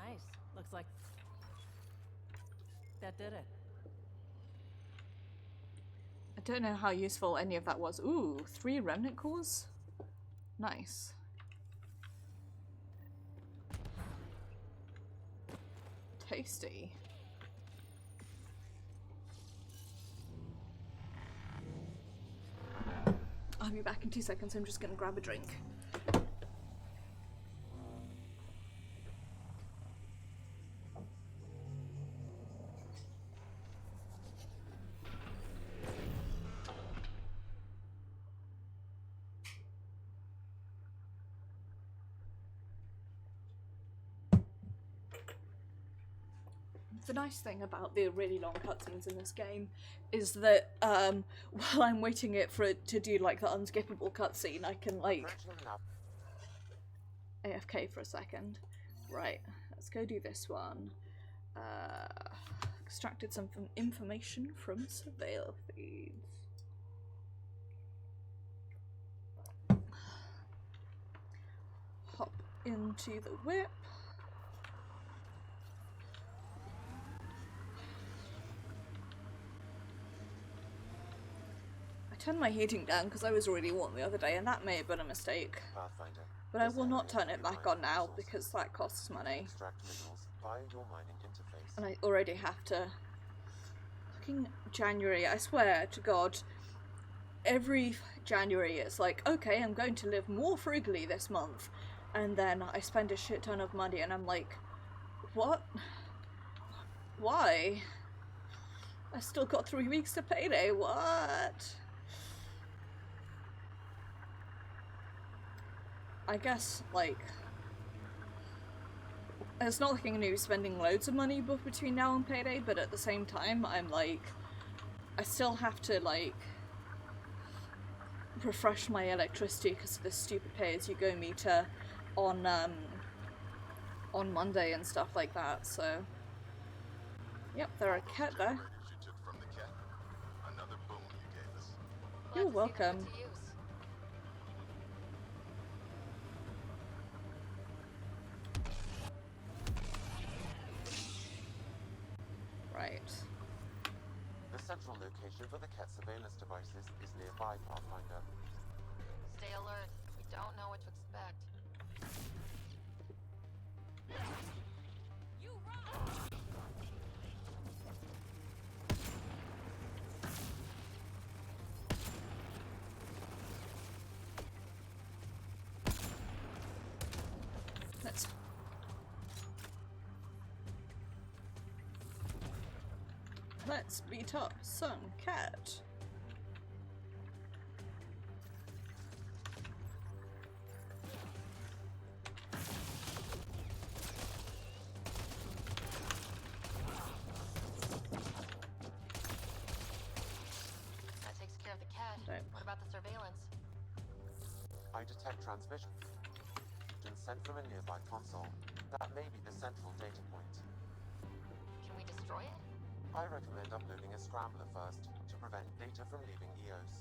Nice. Looks like that did it. I don't know how useful any of that was. Ooh, 3 remnant cores? Nice. Tasty. I'll be back in 2 seconds. I'm just gonna grab a drink. The nice thing about the really long cutscenes in this game is that while I'm waiting for it to do like the unskippable cutscene, I can like AFK for a second. Right, let's go do this one. Extracted some information from surveil feeds. Hop into the whip. I turned my heating down because I was already warm the other day, and that may have been a mistake. Pathfinder. But I will not turn it back on now because that costs money. Extract minerals via your mining interface. And I already have to. Fucking January, I swear to God, every January it's like, okay, I'm going to live more frugally this month. And then I spend a shit ton of money and I'm like, what? Why? I still got 3 weeks to payday, what? I guess, like, it's not like I'm going to be spending loads of money between now and payday, but at the same time, I'm like, I still have to, like, refresh my electricity because of this stupid pay-as-you-go meter on Monday and stuff like that, so. Yep, there are a cat there. You're welcome. Right. The central location for the cat surveillance devices is nearby, Pathfinder. Stay alert. We don't know what to expect. You run! Let's beat up some cat. That takes care of the cat. What about the surveillance? I detect transmission sent from a nearby console. That may be the central data point. Can we destroy it? I recommend uploading a scrambler first to prevent data from leaving EOS.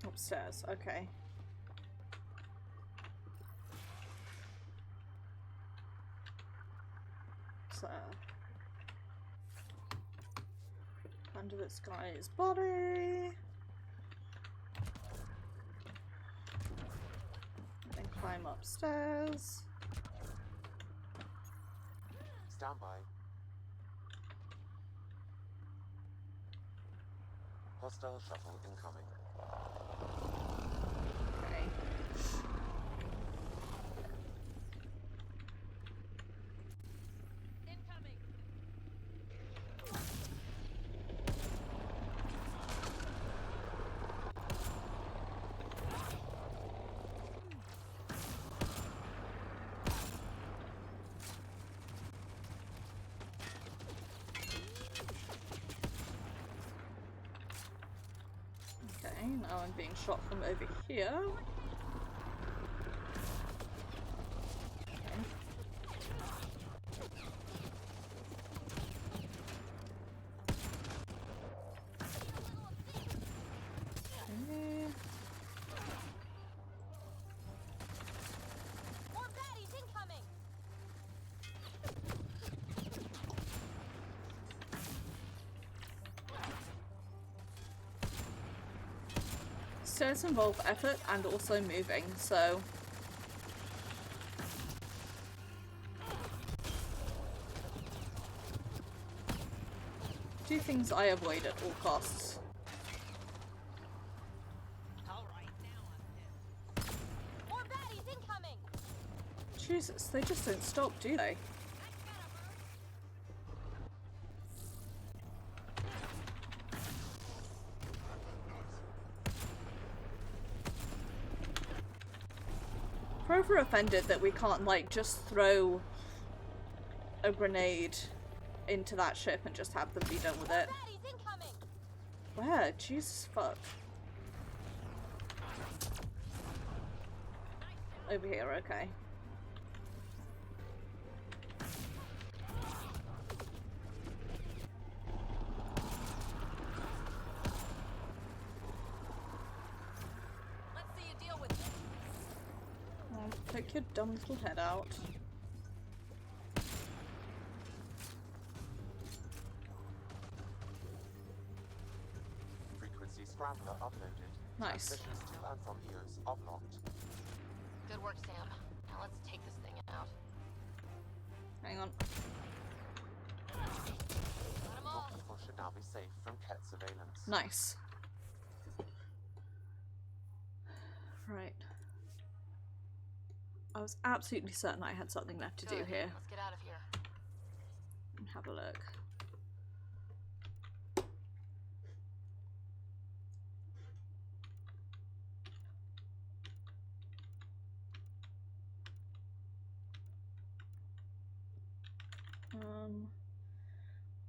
Upstairs, okay. So, under this guy's body. Then climb upstairs. Stand by. Hostile shuttle incoming. Okay. Incoming. Okay, now I'm being shot from over here. Okay. More baddies incoming. Stairs involve effort and also moving, so do things I avoid at all costs. More baddies incoming. Jesus, they just don't stop, do they? Forever offended that we can't, like, just throw a grenade into that ship and just have them be done with it. Where? Jesus fuck. Over here, okay. Let's see you deal with it. Well, poke your dumb little head out. Frequency scrambler uploaded. Nice. Transmissions to and from Eos are blocked. Good work, Sam. Now let's take this thing out. Hang on. Got 'em Your all. people should now be safe from Ket surveillance. Nice. Right. I was absolutely certain I had something left to do Good. here. Let's get out of here. Have a look.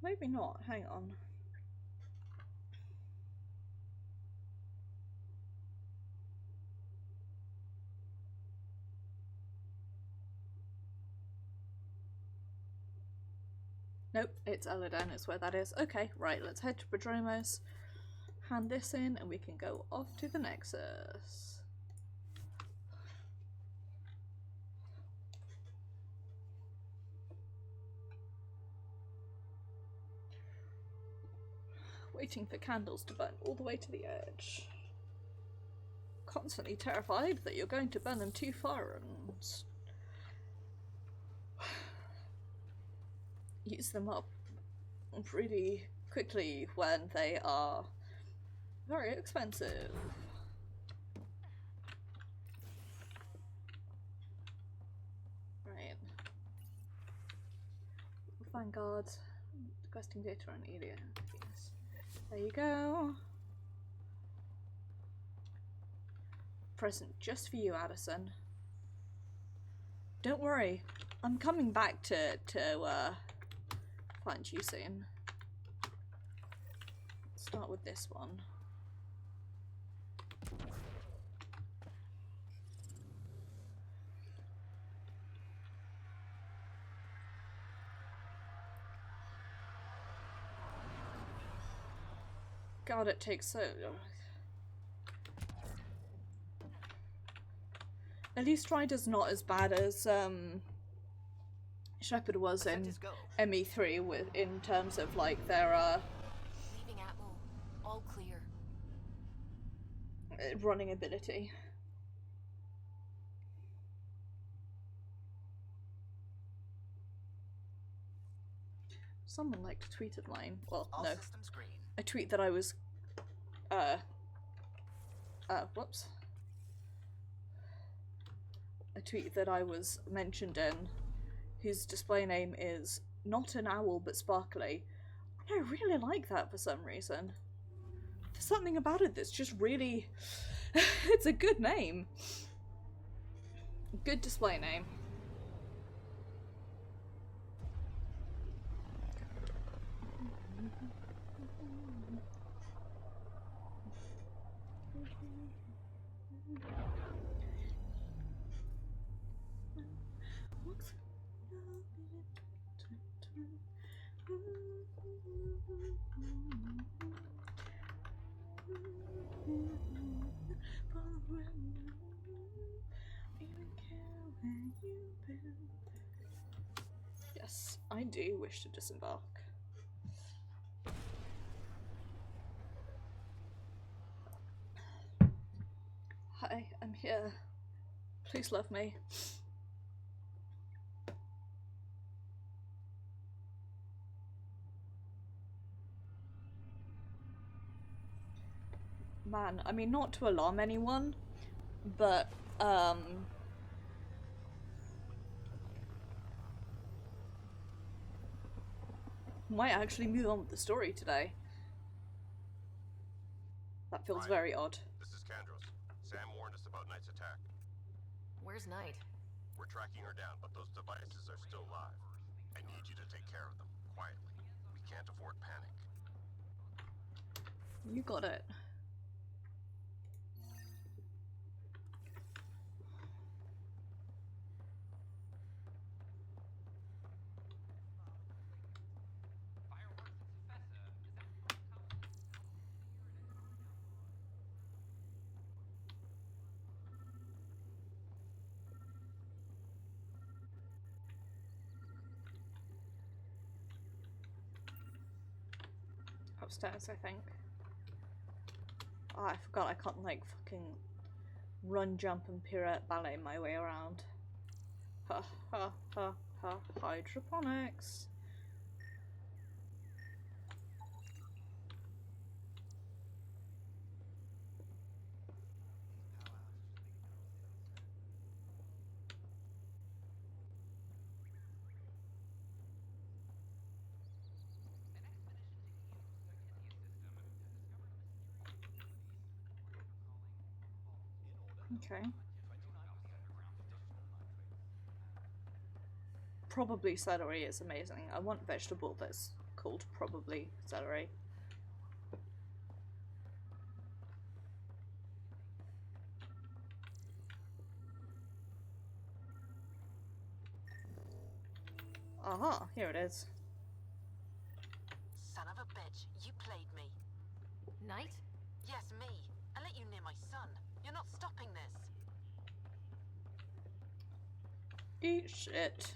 Maybe not. Hang on. Nope, it's Elaaden, it's where that is. Okay, right, let's head to Prodromos, hand this in, and we can go off to the Nexus. Waiting for candles to burn all the way to the edge. Constantly terrified that you're going to burn them too far and use them up really quickly when they are very expensive. Right. Vanguard. Requesting data on Elaaden. Yes. There you go. Present just for you, Addison. Don't worry, I'm coming back to find you soon. Let's start with this one. God, it takes so long. At least Ryder's not as bad as Shepard was in ME3 with in terms of like their Leaving Atmo. All clear. running ability. Someone liked a tweet of mine. Well, All no. systems green. A tweet that I was whoops. A tweet that I was mentioned in, whose display name is not an owl but sparkly. And I really like that for some reason. There's something about it that's just really it's a good name. Good display name. Yes, I do wish to disembark. Hi, I'm here. Please love me. Man, I mean, not to alarm anyone, but, might actually move on with the story today. That feels very odd. This is Kandros. Sam warned us about Knight's attack. Where's Knight? We're tracking her down, but those devices are still live. I need you to take care of them, quietly. We can't afford panic. You got it. Upstairs, I think. Oh, I forgot I can't, like, fucking run, jump, and pirouette ballet my way around. Ha ha ha ha. Hydroponics. Okay. Probably celery is amazing. I want vegetable that's called probably celery. Aha, here it is. Son of a bitch, you played me. Knight? Yes, me. I let you near my son. You're not stopping this. Eat shit.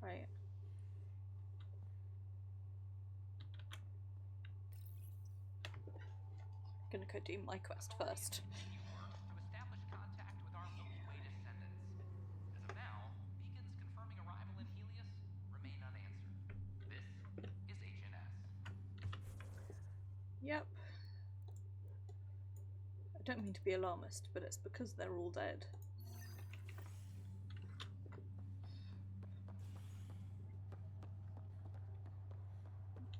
Right. Gonna go do my quest first. Yep. I don't mean to be alarmist, but it's because they're all dead.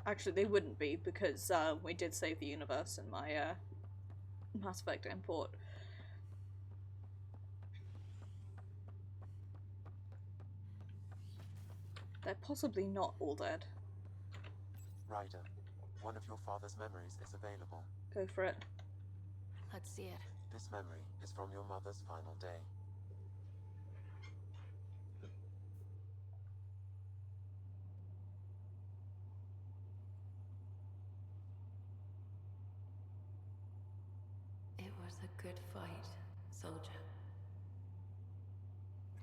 Actually, they wouldn't be, because we did save the universe in my Mass Effect import. They're possibly not all dead. Ryder, one of your father's memories is available. Go for it. Let's see it. This memory is from your mother's final day. It was a good fight, soldier.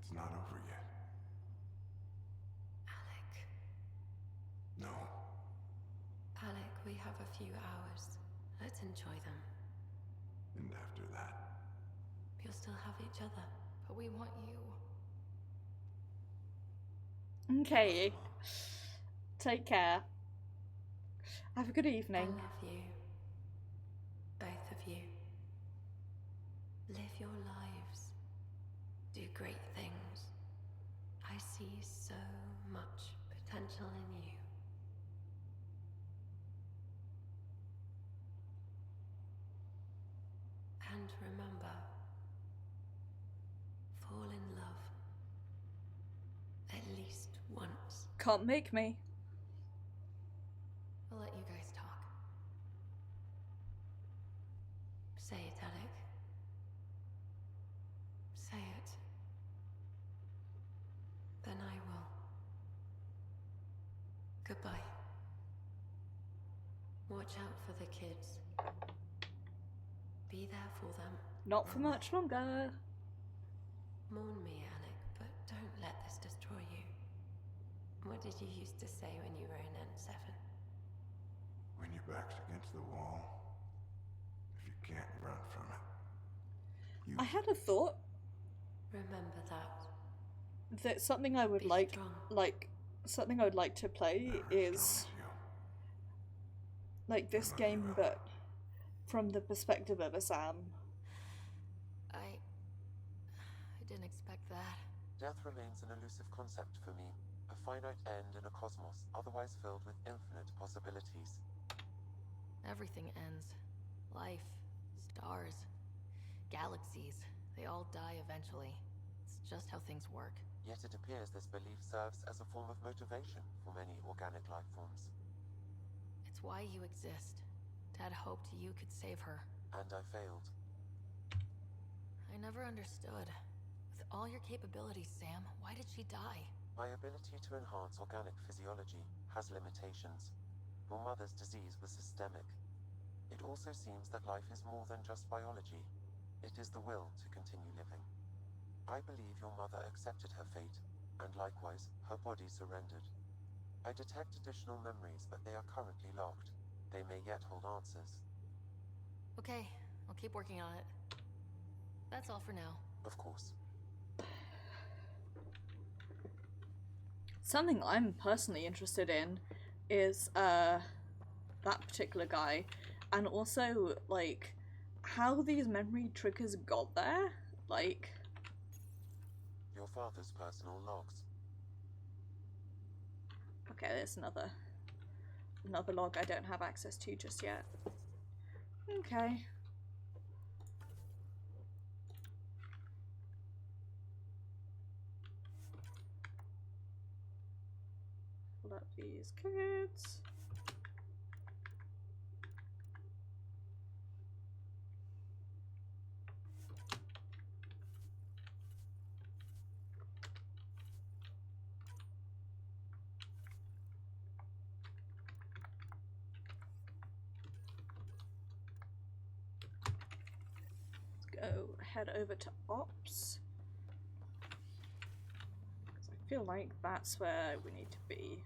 It's not over yet. Alec. No. Alec, we have a few hours. Let's enjoy them. And after that, You'll still have each other, but we want you. Okay. Take care. Have a good I evening. love you. Both of you. Live your lives. Do great things. I see so much potential in you. And remember, fall in love. At least once. Can't make me. I'll let you guys talk. Say it, Alec. Say it. Then I will. Goodbye. Watch out for the kids. Be there for them. Not for much longer. Mourn me, Alec, but don't let this destroy you. What did you used to say when you were in N7? when your back's against the wall, if you can't run from it, you... I had a thought Remember that something I would Be like, strong. something I would like to play is like this game, but from the perspective of a Sam. I didn't expect that. Death remains an elusive concept for me. A finite end in a cosmos otherwise filled with infinite possibilities. Everything ends. Life, stars, galaxies, they all die eventually. It's just how things work. Yet it appears this belief serves as a form of motivation for many organic life forms. It's why you exist. Dad hoped you could save her. And I failed. I never understood. With all your capabilities, Sam, why did she die? My ability to enhance organic physiology has limitations. Your mother's disease was systemic. It also seems that life is more than just biology. It is the will to continue living. I believe your mother accepted her fate, and likewise, her body surrendered. I detect additional memories, but they are currently locked. They may yet hold answers. Okay, I'll keep working on it. That's all for now. Of course. Something I'm personally interested in is that particular guy, and also like how these memory triggers got there. Like, your father's personal logs. Okay, there's another log I don't have access to just yet. Okay. Pull up these codes. Go head over to ops, because I feel like that's where we need to be.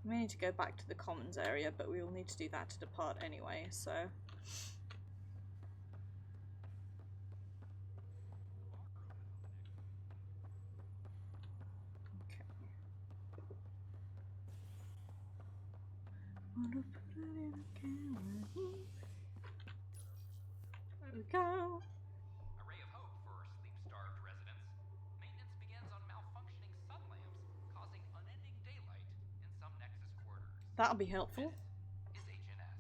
We need to go back to the commons area, but we will need to do that to depart anyway, so okay. Wanna put it in a camera. There we go. A ray of hope for sleep-starved residents. Maintenance begins on malfunctioning sun lamps, causing unending daylight in some Nexus quarters. That'll be helpful. This is HNS.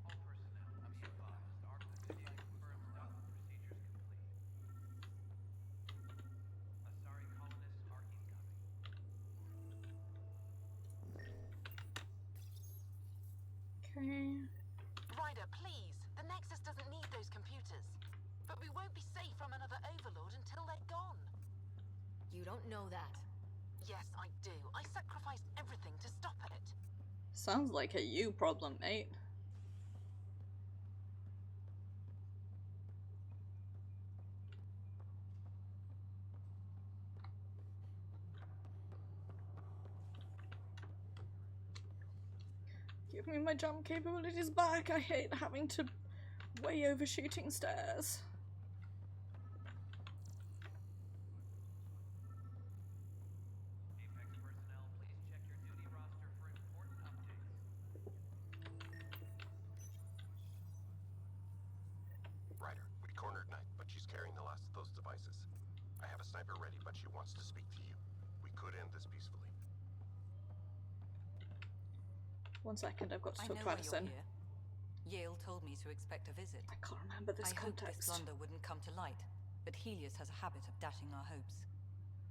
All personnel, be advised. Our position confirms dock procedures complete. Asari colonists are incoming. Okay. Ryder, please. The Nexus doesn't need those computers. But we won't be safe from another overlord until they're gone. You don't know that. Yes, I do. I sacrificed everything to stop it. Sounds like a you problem, mate. Give me my jump capabilities back. I hate having to way overshooting stairs. Apex personnel, please check your duty roster for important updates. Ryder, we cornered Knight, but she's carrying the last of those devices. I have a sniper ready, but she wants to speak to you. We could end this peacefully. 1 second, I've got to I talk know to why Addison. you're here. Yale told me to expect a visit. I can't remember this I hoped this context. blunder wouldn't come to light, but Helios has a habit of dashing our hopes.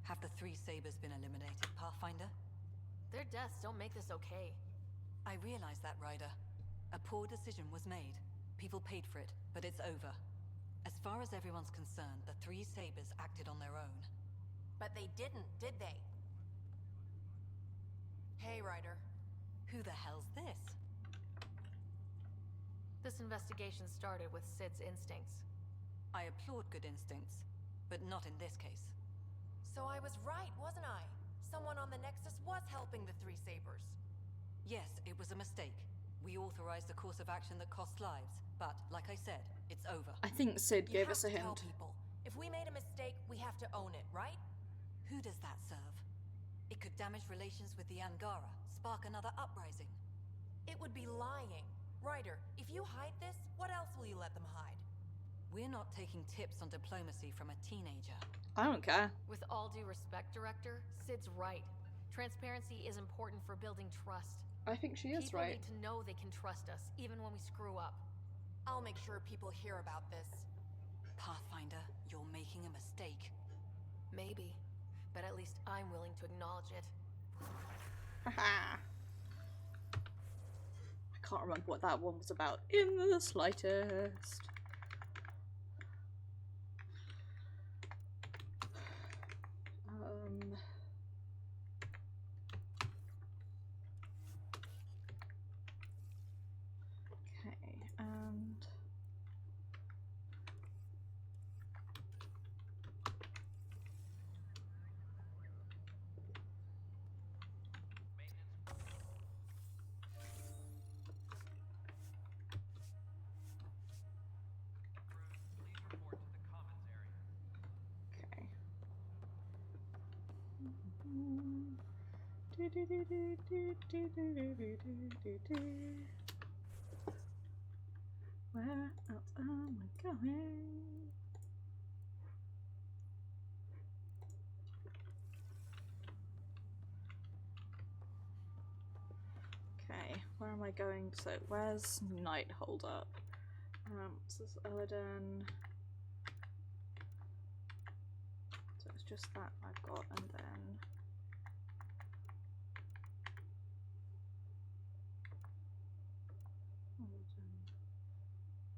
Have the 3 Sabers been eliminated, Pathfinder? Their deaths don't make this okay. I realize that, Ryder. A poor decision was made. People paid for it, but it's over. As far as everyone's concerned, the 3 Sabers acted on their own. But they didn't, did they? Hey, Ryder. Who the hell's this? This investigation started with Sid's instincts. I applaud good instincts, but not in this case. So I was right, wasn't I? Someone on the Nexus was helping the 3 Sabers. Yes, it was a mistake. We authorized a course of action that cost lives, but, like I said, it's over. I think Sid You gave us a have to tell hint. people. If we made a mistake, we have to own it, right? Who does that serve? It could damage relations with the Angara, spark another uprising. It would be lying. Ryder, if you hide this, what else will you let them hide? We're not taking tips on diplomacy from a teenager. I don't care. With all due respect, Director, Sid's right. Transparency is important for building trust. I think she is People right. need to know they can trust us, even when we screw up. I'll make sure people hear about this. Pathfinder, you're making a mistake. Maybe, but at least I'm willing to acknowledge it. Haha. I can't remember what that one was about in the slightest. Okay, and okay. Where else am I going? Okay, where am I going? So where's Night Hold Up? This is Elaaden. So it's just that I've got, and then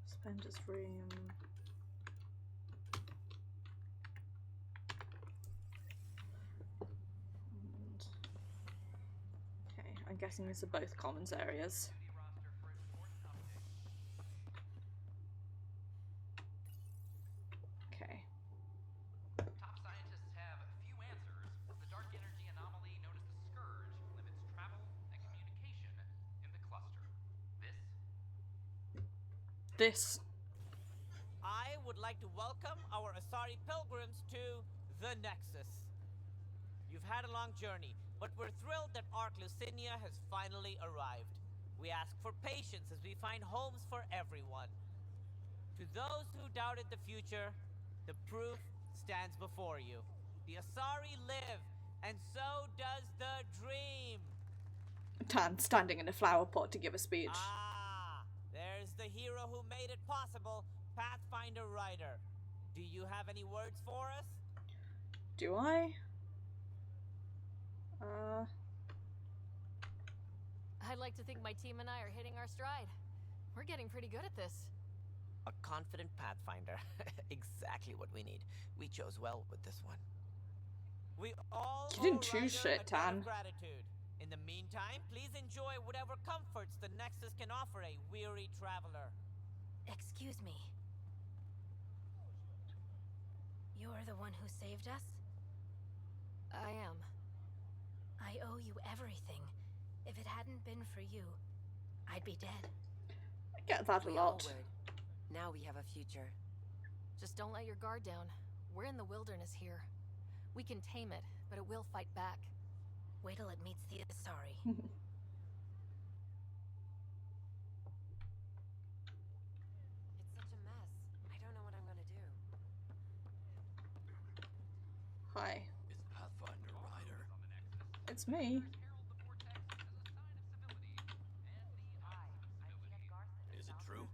Spender's room. And okay, I'm guessing these are both commons areas. Okay. Top scientists have few answers. The dark energy anomaly known as the Scourge limits travel and communication in the cluster. This. I would like to welcome our Asari pilgrims to the Nexus. You've had a long journey, but we're thrilled that Ark Lucinia has finally arrived. We ask for patience as we find homes for everyone. To those who doubted the future, the proof stands before you. The Asari live, and so does the dream. Tan standing in a flower pot to give a speech. Ah, there's the hero who made it possible, Pathfinder Ryder. Do you have any words for us? Do I? I'd like to think my team and I are hitting our stride. We're getting pretty good at this. A confident Pathfinder. Exactly what we need. We chose well with this one. We all You didn't choose Ryder shit, a debt Tan. of gratitude. In the meantime, please enjoy whatever comforts the Nexus can offer a weary traveler. Excuse me. You're the one who saved us? I am. I owe you everything. If it hadn't been for you, I'd be dead. I get that a We all lot. would. Now we have a future. Just don't let your guard down. We're in the wilderness here. We can tame it, but it will fight back. Wait till it meets the Asari. It's such a mess. I don't know what I'm gonna do. Hi. Is Pathfinder Ryder? It's me. Is it true?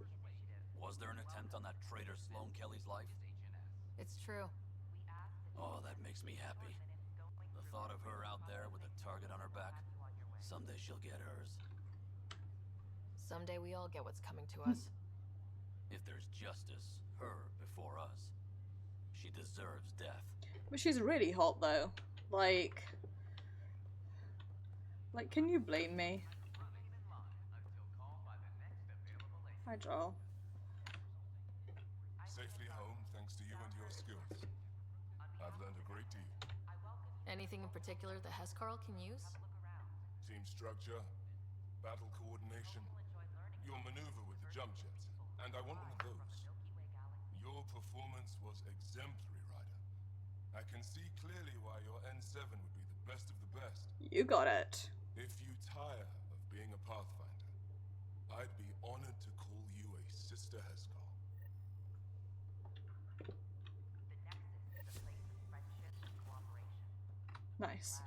Was there an attempt on that traitor Sloane Kelly's life? It's true. Oh, that makes me happy. The thought of her out there with a target on her back. Someday she'll get hers. Someday we all get what's coming to us. If there's justice, her before us. She deserves death. But she's really hot though. Like, can you blame me? Hi, Joel. Safely home thanks to you and your skills. I've learned a great deal. Anything in particular the Hescarl can use? Team structure, battle coordination, your maneuver with the jump jets, and I want one of those. Your performance was exemplary, Ryder. I can see clearly why your N7 would be the best of the best. You got it. If you tire of being a Pathfinder, I'd be honored to call you a Sister Hescarl. Nice.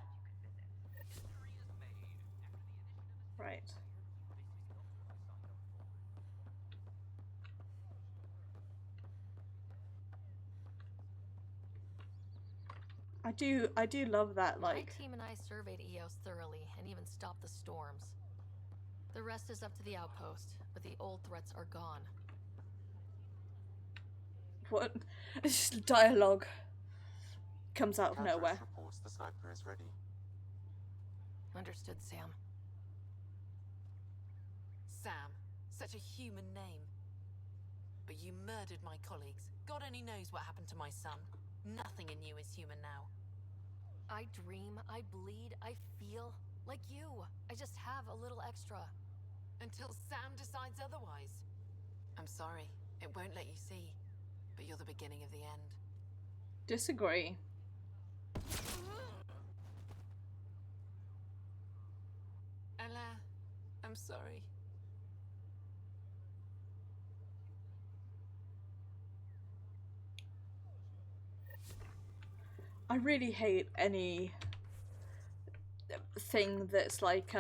Right. I do love that, like... My team and I surveyed EOS thoroughly and even stopped the storms. The rest is up to the outpost, but the old threats are gone. What? Dialogue comes out of nowhere. Reports the sniper is ready. Understood, Sam. Sam, such a human name. But you murdered my colleagues. God only knows what happened to my son. Nothing in you is human now. I dream, I bleed, I feel like you. I just have a little extra. Until Sam decides otherwise. I'm sorry, it won't let you see. But you're the beginning of the end. Disagree. Ella, I'm sorry. I really hate any thing that's like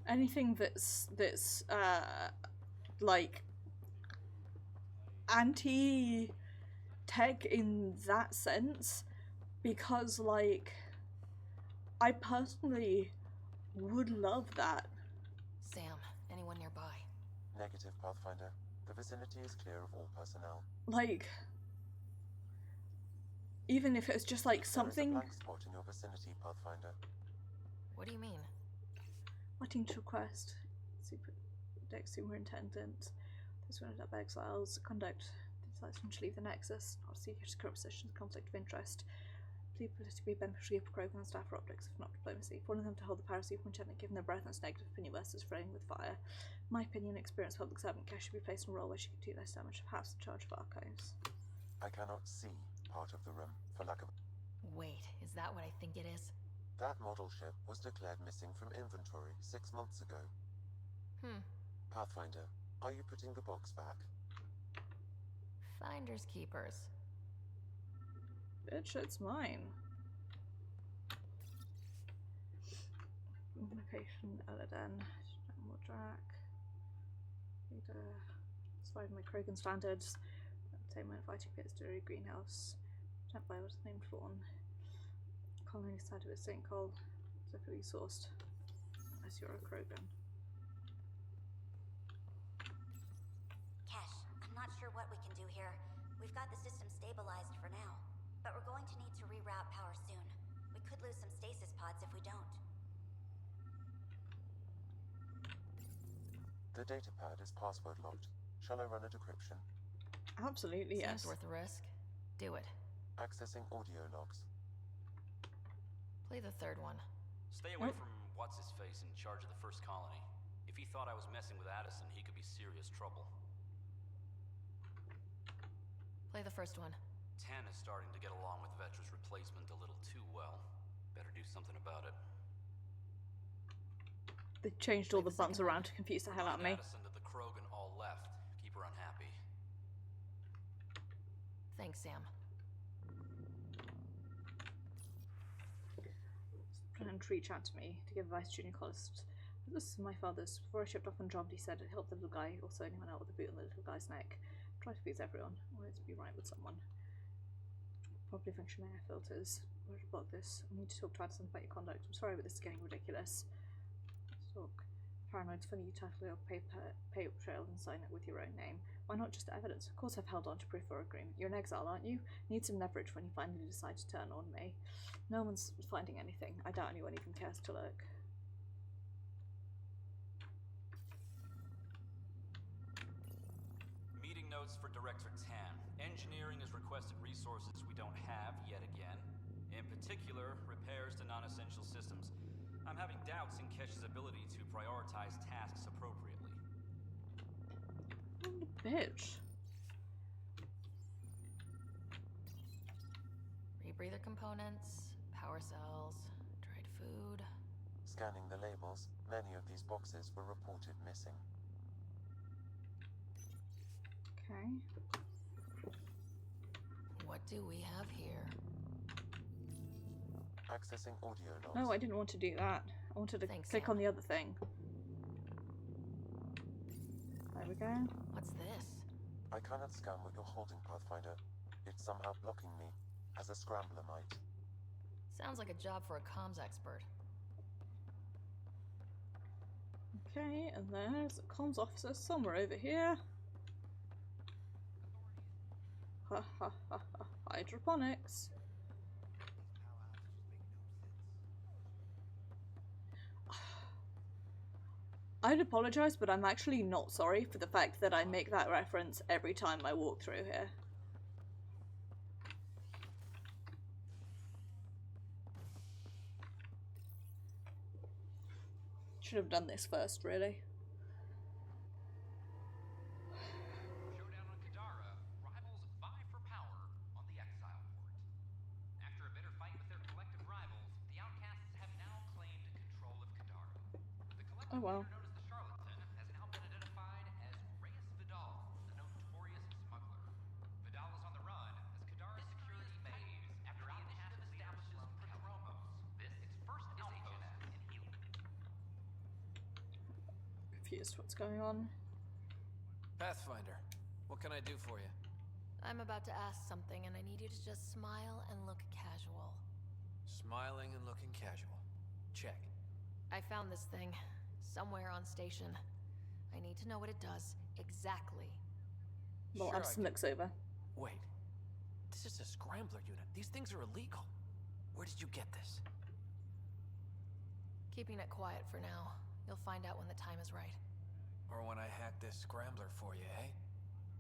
anything that's like anti-tech in that sense, because like I personally would love that. Sam, anyone nearby? Negative, Pathfinder. The vicinity is clear of all personnel. Like, even if it's just like something. There is a blank spot in your vicinity, Pathfinder. What do you mean? Waiting to request Dex Superintendent. This one up exiles. Conduct decides to leave the Nexus. Not seek his current position, conflict of interest. Please politically beneficial for Krogan and staff for optics, if not diplomacy. For one of them to hold the power of superintendent, given their breath and negative opinion versus spraying with fire. My opinion, experienced public servant Cash should be placed in a role where she could do less damage, perhaps in charge of archives. I cannot see part of the room for lack of. Wait, is that what I think it is? That model ship was declared missing from inventory 6 months ago. Pathfinder, are you putting the box back? Finders keepers. Bitch, it's mine. Location, Elaaden. More Drac. Surviving my Krogan standards. Take my inviting pits to a greenhouse. Sent by what's named Fawn. Colony side of a sinkhole. Separately sourced. Unless you're a Krogan. Cash, I'm not sure what we can do here. We've got the system stabilized for now. But we're going to need to reroute power soon. We could lose some stasis pods if we don't. The datapad is password locked. Shall I run a decryption? Absolutely, yes. Seems worth the risk. Do it. Accessing audio logs. Play the third one. Stay away from what's-his-face in charge of the first colony. If he thought I was messing with Addison, he could be serious trouble. Play the first one. 10 is starting to get along with Vetra's replacement a little too well. Better do something about it. They changed all the buttons around to confuse the hell out of me. Addison to the Krogan all left. Keep her unhappy. Thanks, Sam. Trying to reach out to me to give advice to junior colonists. This is my father's. Before I shipped off on Andromeda, he said it helped the little guy, also anyone out with a boot on the little guy's neck. Try to please everyone. I wanted to be right with someone. Properly functioning air filters. Where to block this? I need to talk to Addison about your conduct. I'm sorry, but this is getting ridiculous. Let's talk. Paranoid's funny you title your paper trail and sign it with your own name. Why not just evidence? Of course I've held on to proof or agreement. You're in exile, aren't you? Need some leverage when you finally decide to turn on me. No one's finding anything. I doubt anyone even cares to look. Meeting notes for Director Tan. Engineering has requested resources we don't have yet again. In particular, repairs to non-essential systems. I'm having doubts in Kesh's ability to prioritize tasks appropriately. What a bitch. Rebreather components, power cells, dried food. Scanning the labels, many of these boxes were reported missing. Okay. What do we have here? Accessing audio logs. No, I didn't want to do that. I wanted to click on the other thing. There we go. What's this? I cannot scan what you're holding, Pathfinder. It's somehow blocking me, as a scrambler might. Sounds like a job for a comms expert. Okay, and there's a comms officer somewhere over here. Ha ha ha ha. Hydroponics. I'd apologise, but I'm actually not sorry for the fact that I make that reference every time I walk through here. Should have done this first, really. Showdown on Kadara. Rivals vie for power on the Exile Port. After a bitter fight with their collective rivals, the Outcasts have now claimed control of Kadara. The collective leader known as the Charlatan has now been identified as Reyes Vidal, the notorious smuggler. Vidal is on the run as Kadara's security caves after he initiative establishes Prodromos. This its first outpost in Helium. Confused what's going on. Pathfinder, what can I do for you? I'm about to ask something, and I need you to just smile and look casual. Smiling and looking casual. Check. I found this thing somewhere on station. I need to know what it does exactly. Well, Abson looks over. Wait. This is a scrambler unit. These things are illegal. Where did you get this? Keeping it quiet for now. You'll find out when the time is right. Or when I hack this scrambler for you, eh?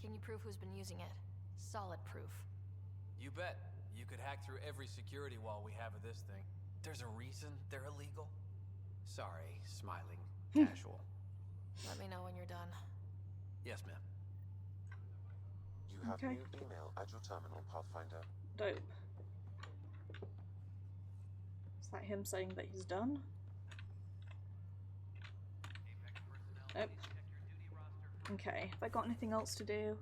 Can you prove who's been using it? Solid proof. You bet. You could hack through every security wall we have of this thing. There's a reason they're illegal. Sorry, smiling, casual. Let me know when you're done. Yes, ma'am. You have new email at your terminal, Pathfinder. Dope. Is that him saying that he's done? Nope. Okay, have I got anything else to do?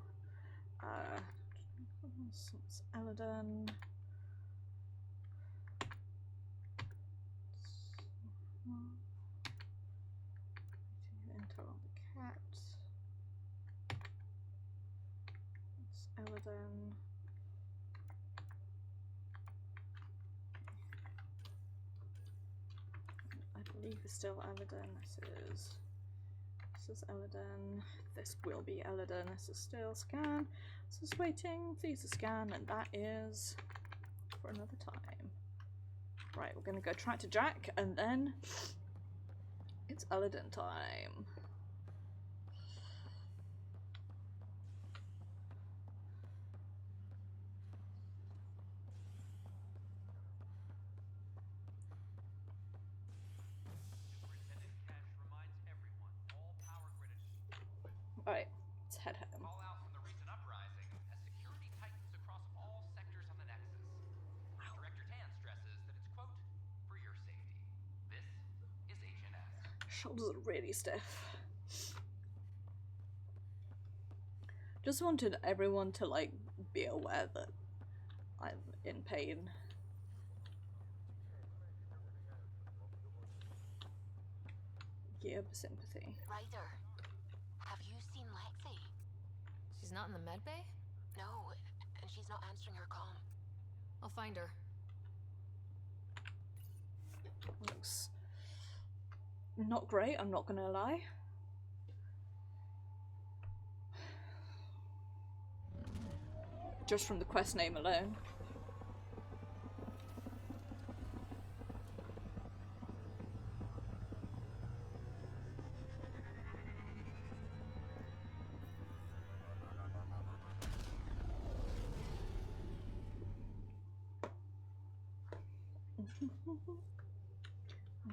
It's Elaaden. Enter on the cat. It's Elaaden. I believe it's still Elaaden. This is Elaaden. This will be Elaaden. This is still scan. This is waiting. Please scan, and that is for another time. Right, we're gonna go track to Jack, and then it's Elaaden time. Alright, let's head home. Call out from the recent uprising as security tightens across all sectors on the Nexus. Director Tan stresses that it's, quote, for your safety. This is Agent S. Shoulders are really stiff. Just wanted everyone to, like, be aware that I'm in pain. Give sympathy. Ryder, have you seen Lexi? She's not in the med bay? No, and she's not answering her comm. I'll find her. Looks not great, I'm not gonna lie. Just from the quest name alone.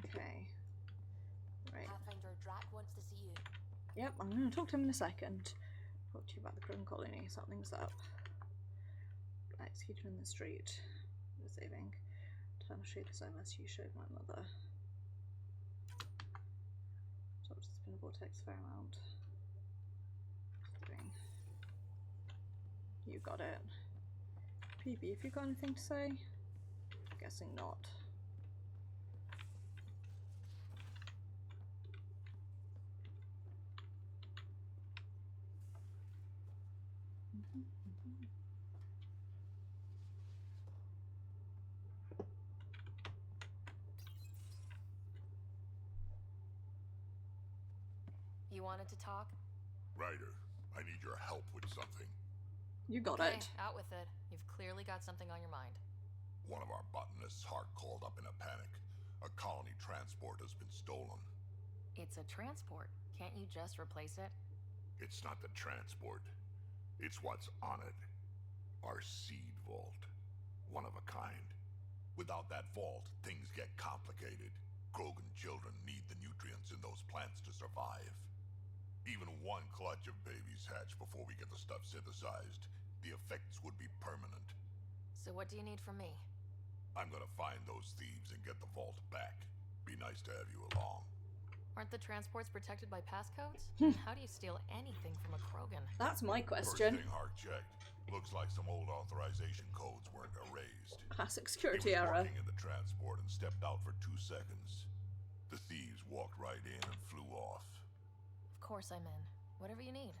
Okay. Right. Pathfinder Drac wants to see you. Yep, I'm going to talk to him in a second. Talk to you about the Krone colony, set things up. Executed in the street. Receiving. Turn to shoot the SMS you showed my mother. Talk to the spin vortex fair amount. You got it. Phoebe, have you got anything to say? Guessing not. You wanted to talk? Ryder, I need your help with something. You got Okay, it. out with it. You've clearly got something on your mind. One of our botanists' heart called up in a panic. A colony transport has been stolen. It's a transport. Can't you just replace it? It's not the transport. It's what's on it. Our seed vault. One of a kind. Without that vault, things get complicated. Krogan children need the nutrients in those plants to survive. Even one clutch of babies hatch before we get the stuff synthesized. The effects would be permanent. So what do you need from me? I'm gonna find those thieves and get the vault back. Be nice to have you along. Aren't the transports protected by passcodes? How do you steal anything from a Krogan? That's my First question. thing Hark checked. Looks like some old authorization codes weren't erased. Classic security He was error. working in the transport and stepped out for 2 seconds. The thieves walked right in and flew off. Of course I'm in. Whatever you need.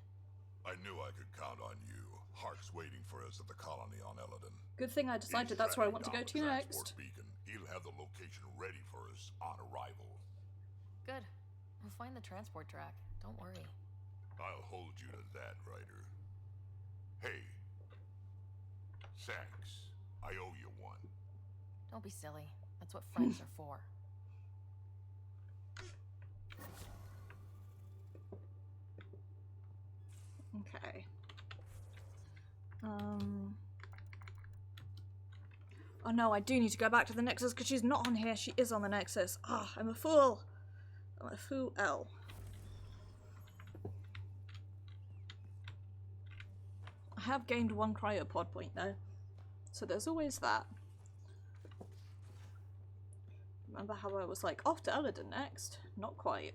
I knew I could count on you. Hark's waiting for us at the colony on Elaaden. Good thing I decided that's where I want to go to next. Beacon. He'll have the location ready for us on arrival. Good. We'll find the transport track. Don't worry. I'll hold you to that, Ryder. Hey. Thanks. I owe you one. Don't be silly. That's what friends are for. Okay. Oh no, I do need to go back to the Nexus because she's not on here. She is on the Nexus. Ah, I'm a fool. I'm a fool. L. I have gained 1 cryopod point though, so there's always that. Remember how I was like, off to Elaaden next? Not quite.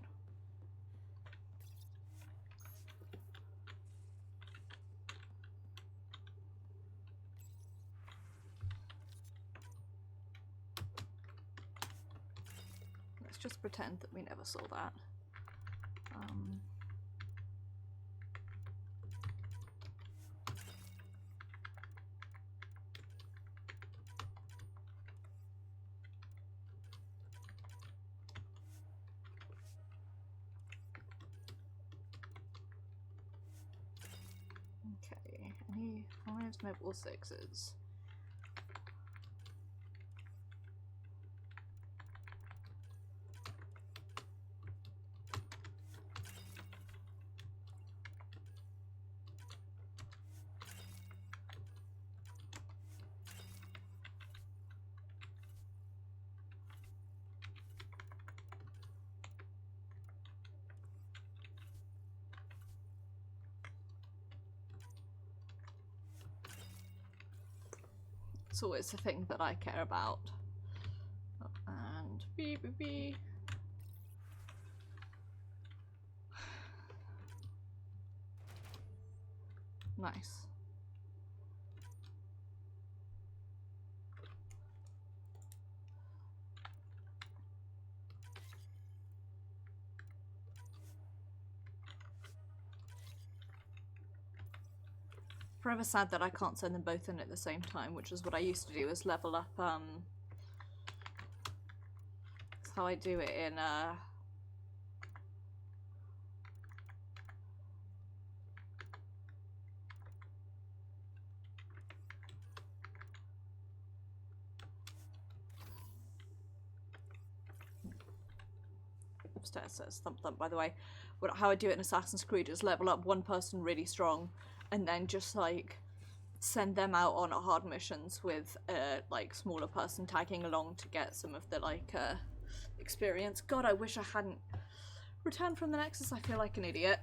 Let's just pretend that we never saw that. Okay, any 5s, maybe or 6s. It's always the thing that I care about. Oh, and B. Nice. Forever sad that I can't send them both in at the same time, which is what I used to do, is level up, that's how I do it in, upstairs says thump thump, by the way. How I do it in Assassin's Creed is level up one person really strong and then just like send them out on hard missions with like smaller person tagging along to get some of the like experience. God, I wish I hadn't returned from the Nexus. I feel like an idiot.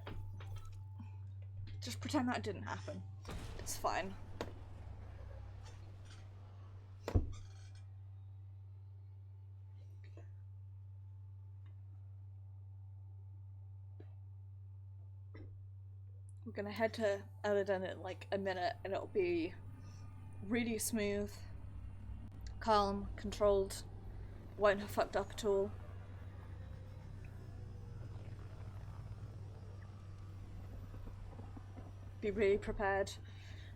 Just pretend that didn't happen. It's fine. We're gonna head to Elaaden in like a minute and it'll be really smooth, calm, controlled, won't have fucked up at all. Be really prepared.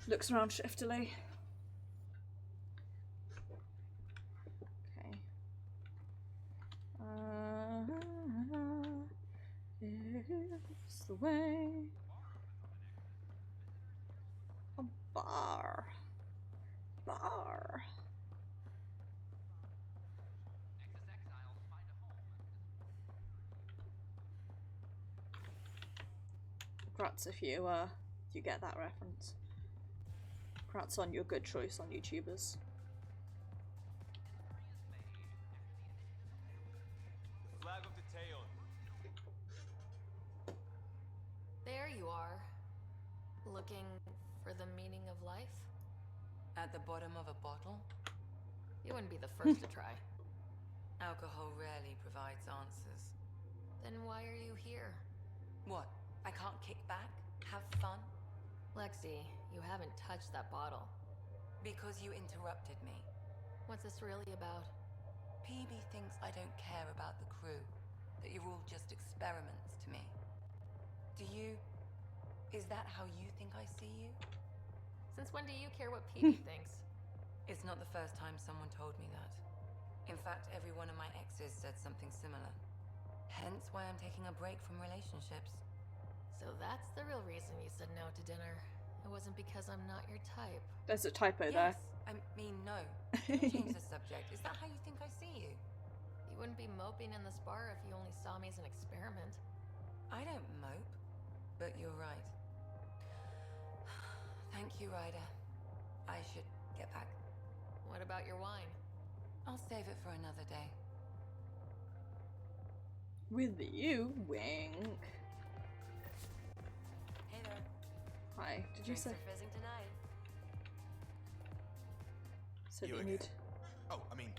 Looks around shiftily. Okay. Here's the way. A bar. Bar. Congrats if you get that reference. Congrats on your good choice on YouTubers. Flag of the Taon. There you are. Looking for the meaning of life? At the bottom of a bottle? You wouldn't be the first to try. Alcohol rarely provides answers. Then why are you here? What? I can't kick back? Have fun? Lexi, you haven't touched that bottle. Because you interrupted me. What's this really about? PB thinks I don't care about the crew. That you're all just experiments to me. Do you... Is that how you think I see you? Since when do you care what PB thinks? It's not the first time someone told me that. In fact, every one of my exes said something similar. Hence why I'm taking a break from relationships. So that's the real reason you said no to dinner. It wasn't because I'm not your type. There's a typo there. Yes, I mean no. Don't change the subject. Is that how you think I see you? You wouldn't be moping in this bar if you only saw me as an experiment. I don't mope, but you're right. Thank you, Ryder. I should get back. What about your wine? I'll save it for another day. With you, wink. Hey there. Hi, did you Drinks say? are fizzing tonight. So You you again? need. Oh, I mean,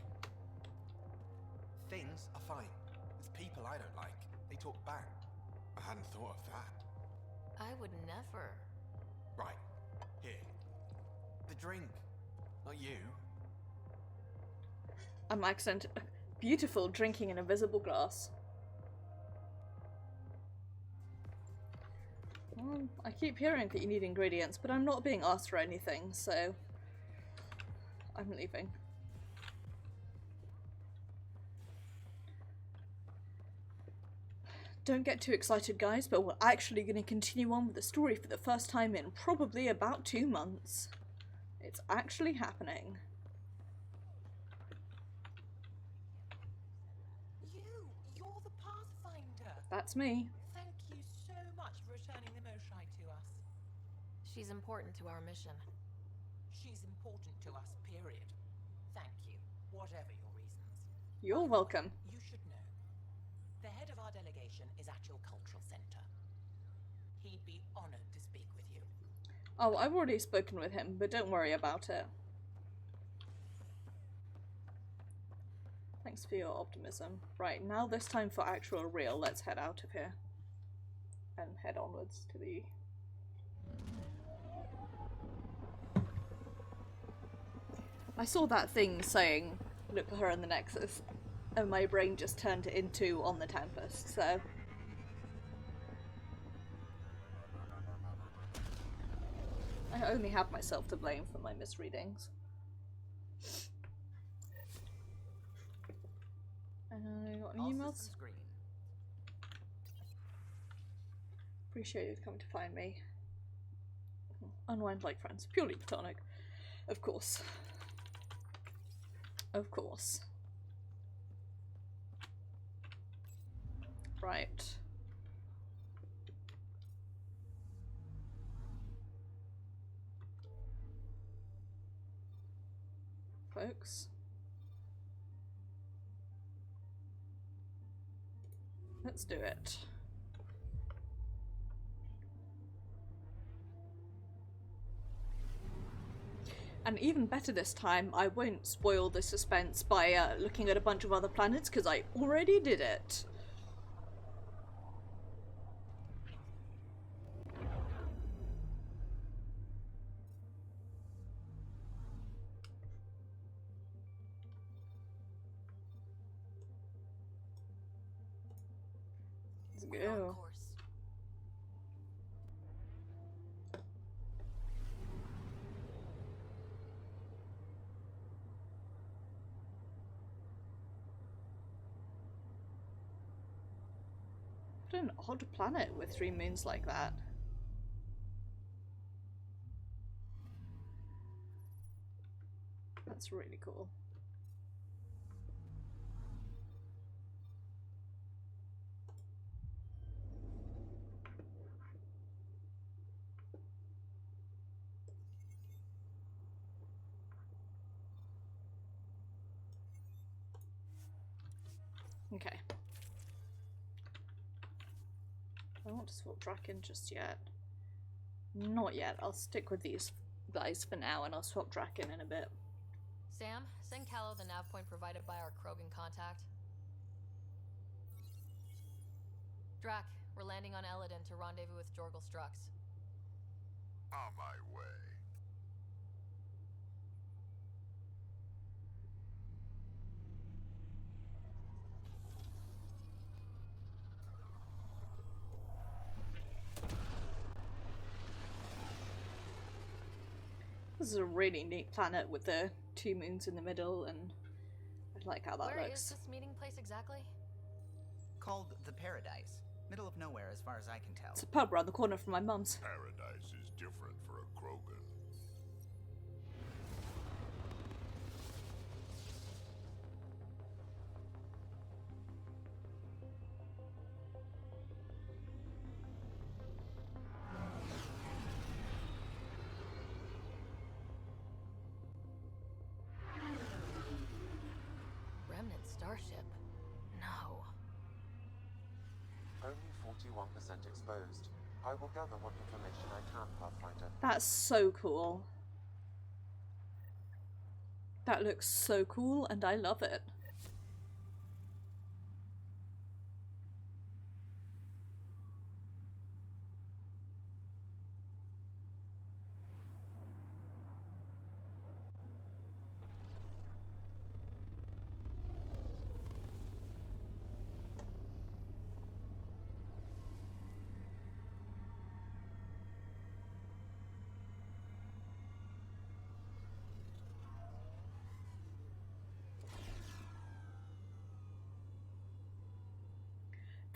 things are fine. It's people I don't like. They talk back. I hadn't thought of that. I would never. Right. Here. The drink. Not you. I'm accent. Beautiful drinking in a visible glass. I keep hearing that you need ingredients, but I'm not being asked for anything, so I'm leaving. Don't get too excited, guys, but we're actually going to continue on with the story for the first time in probably about 2 months. It's actually happening. You're the Pathfinder. That's me. Thank you so much for returning the Moshai to us. She's important to our mission. She's important to us, period. Thank you, whatever your reasons. You're welcome. You should know. The head of our delegation is at your cultural center. He'd be honored to speak with you. Oh, I've already spoken with him, but don't worry about it. Thanks for your optimism. Right, now this time for actual real, let's head out of here. And head onwards to the... I saw that thing saying, look for her in the Nexus, and my brain just turned it into on the Tempest, so... I only have myself to blame for my misreadings. Got any emails? Appreciate you coming to find me. Unwind like friends. Purely platonic. Of course. Of course. Right. Folks. Let's do it. And even better this time, I won't spoil the suspense by looking at a bunch of other planets, because I already did it. Let's We're on go. course. What an odd planet with 3 moons like that. That's really cool. Okay. I don't want to swap Draken just yet. Not yet. I'll stick with these guys for now and I'll swap Draken in a bit. Sam, send Callow the nav point provided by our Krogan contact. Drac, we're landing on Elaaden to rendezvous with Jorgal Strux. On my way. This is a really neat planet with the 2 moons in the middle, and I like how that Where looks. is this meeting place exactly? Called the Paradise. Middle of nowhere as far as I can tell. It's a pub around the corner from my mum's. Paradise is different for a Krogan. Remnant starship? No. Only 41% exposed. I will gather what information I can, Pathfinder. That's so cool. That looks so cool and I love it.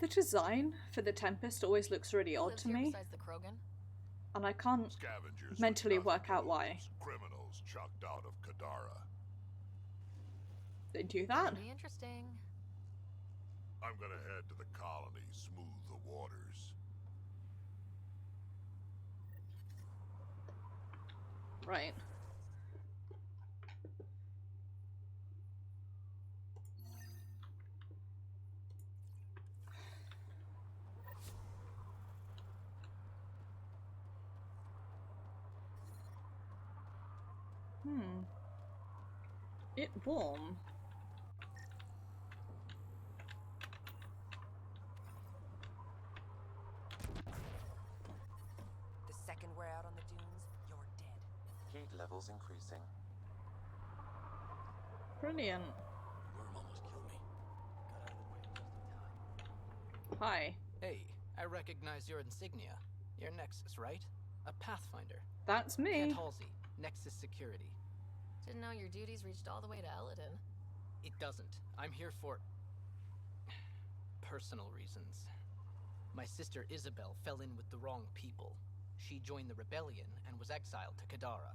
The design for the Tempest always looks really Who odd lives to here me, besides the Krogan? and I can't Scavengers mentally with work out why nothing but criminals chucked out of Kadara. they do that. Be interesting. I'm gonna head to the colony, smooth the waters. Right. It warm. The second we're out on the dunes, you're dead. Heat levels increasing. Brilliant. Worm almost killed me. Got out of the way just in time. Hi. Hey, I recognize your insignia. You're Nexus, right? A Pathfinder. That's me. Kent Halsey, Nexus Security. Didn't know your duties reached all the way to Elaaden. It doesn't. I'm here for personal reasons. My sister Isabel fell in with the wrong people. She joined the rebellion and was exiled to Kadara.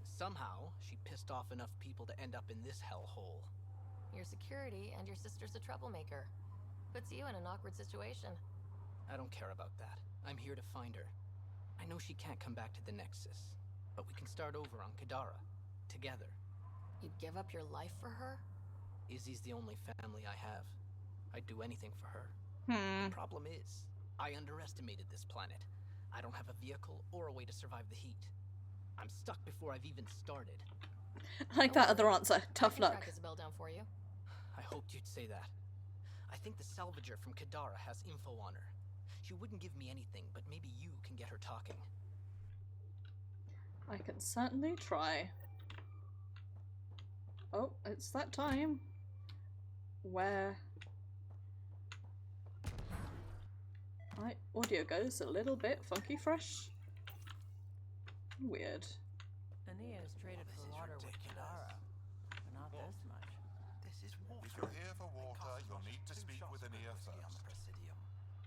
Somehow, she pissed off enough people to end up in this hellhole. Your security and your sister's a troublemaker. Puts you in an awkward situation. I don't care about that. I'm here to find her. I know she can't come back to the Nexus, but we can start over on Kadara. Together. You'd give up your life for her? Izzy's the only family I have. I'd do anything for her. The problem is, I underestimated this planet. I don't have a vehicle or a way to survive the heat. I'm stuck before I've even started. I like that other answer. Tough I can luck. track Isabel down for you. I hoped you'd say that. I think the salvager from Kadara has info on her. She wouldn't give me anything, but maybe you can get her talking. I can certainly try. Oh, it's that time. Where? My audio goes a little bit funky fresh. Weird. Anea is traded for water with Kadara, but not this much. This is water. If you're here for water, you'll need to speak with Anea first.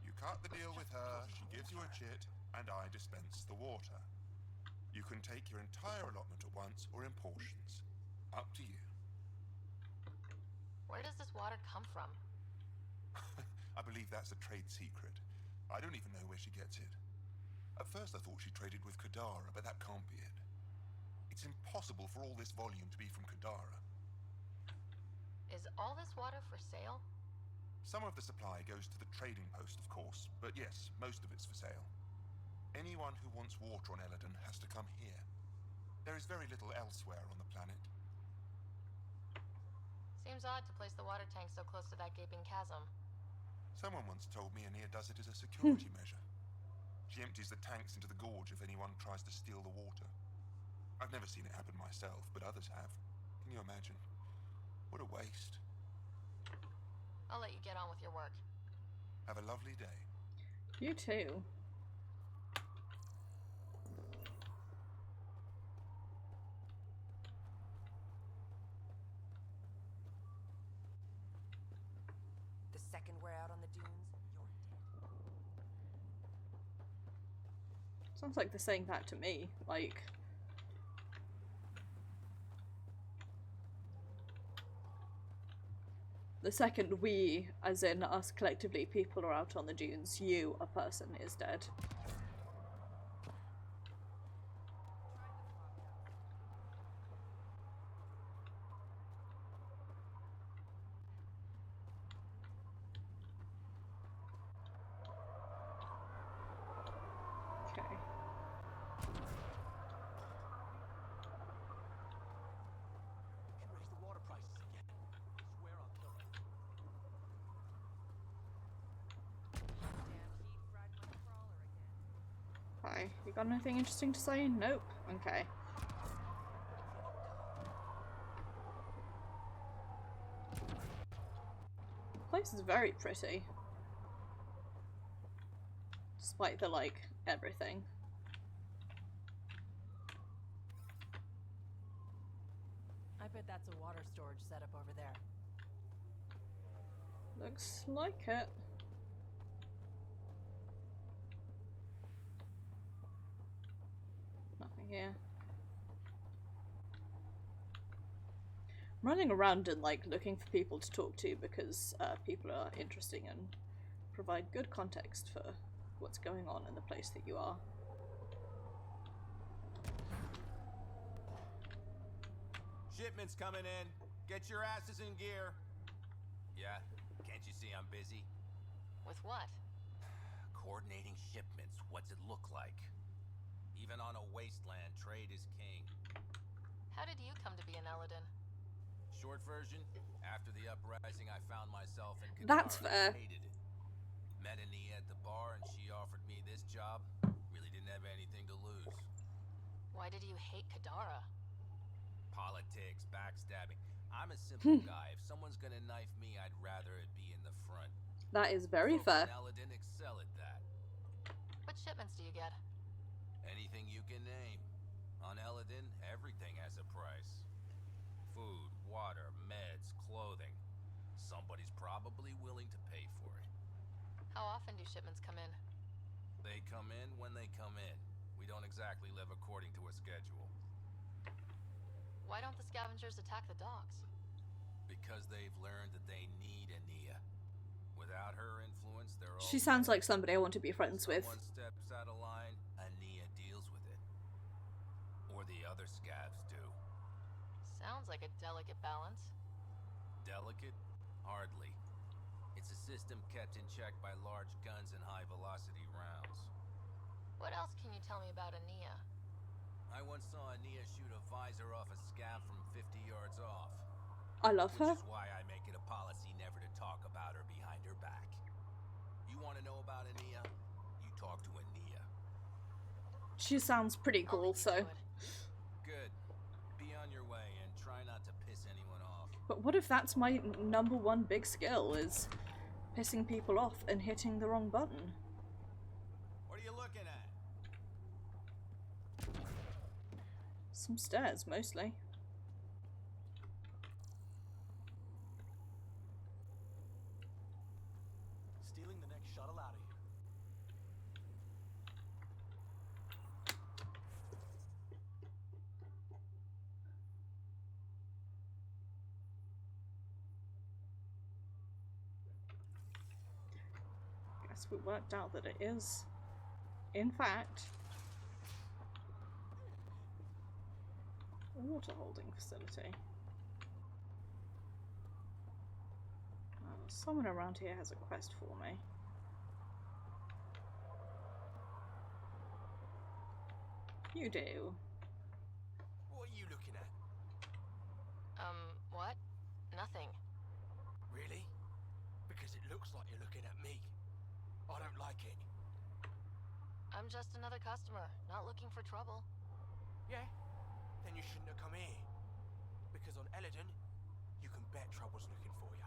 You cut the deal with her, she gives you a chit, and I dispense the water. You can take your entire allotment at once or in portions. Up to you. Where does this water come from? I believe that's a trade secret. I don't even know where she gets it. At first I thought she traded with Kadara, but that can't be it. It's impossible for all this volume to be from Kadara. Is all this water for sale? Some of the supply goes to the trading post, of course, but yes, most of it's for sale. Anyone who wants water on Elaaden has to come here. There is very little elsewhere on the planet. Seems odd to place the water tank so close to that gaping chasm. Someone once told me Anea does it as a security measure. She empties the tanks into the gorge if anyone tries to steal the water. I've never seen it happen myself, but others have. Can you imagine? What a waste. I'll let you get on with your work. Have a lovely day. You too. The second we're out on the dunes, you're dead. Sounds like they're saying that to me. Like, the second we, as in us collectively, people are out on the dunes, you, a person, is dead. Okay. Raise the water prices again. Swear I'll kill her. Hi, you got anything interesting to say? Nope. Okay. The place is very pretty. Despite the, like, everything. I bet that's a water storage setup over there. Looks like it. Nothing here. I'm running around and like looking for people to talk to because people are interesting and provide good context for what's going on in the place that you are. Shipment's coming in. Get your asses in gear. Yeah, can't you see I'm busy? With what? Coordinating shipments. What's it look like? Even on a wasteland, trade is king. How did you come to be in Elaaden? Short version, after the uprising, I found myself in Qatar. That's fair. Hated it. Met Anea at the bar and she offered me this job. Really didn't have anything to lose. Why did you hate Kadara? Politics, backstabbing. I'm a simple guy. If someone's gonna knife me, I'd rather it be in the front. That is very Folks fair. in Elaaden excel at that. What shipments do you get? Anything you can name. On Elaaden, everything has a price. Food, water, meds, clothing. Somebody's probably willing to pay for it. How often do shipments come in? They come in when they come in. We don't exactly live according to a schedule. Why don't the scavengers attack the docks? Because they've learned that they need Anea. Without her influence, they're all... She sounds like somebody I want to be friends with. Someone steps out of line, Anea deals with it. Or the other scavs do. Sounds like a delicate balance. Delicate? Hardly. It's a system kept in check by large guns and high-velocity rounds. What else can you tell me about Anea? I once saw Anea shoot a visor off a scav from 50 yards off. I love her. Which is why I make it a policy never to talk about her behind her back. You want to know about Anea? You talk to Anea. She sounds pretty cool, so. Good. Be on your way and try not to piss anyone off. But what if that's my number one big skill, is pissing people off and hitting the wrong button? What are you looking at? Some stairs, mostly. Stealing the next shuttle out of here. Guess we worked out that it is, in fact, a water holding facility. Someone around here has a quest for me. You do. What are you looking at? What? Nothing. Really? Because it looks like you're looking at me. I don't like it. I'm just another customer, not looking for trouble. Yeah? Then you shouldn't have come here. Because on Elaaden, you can bet trouble's looking for you.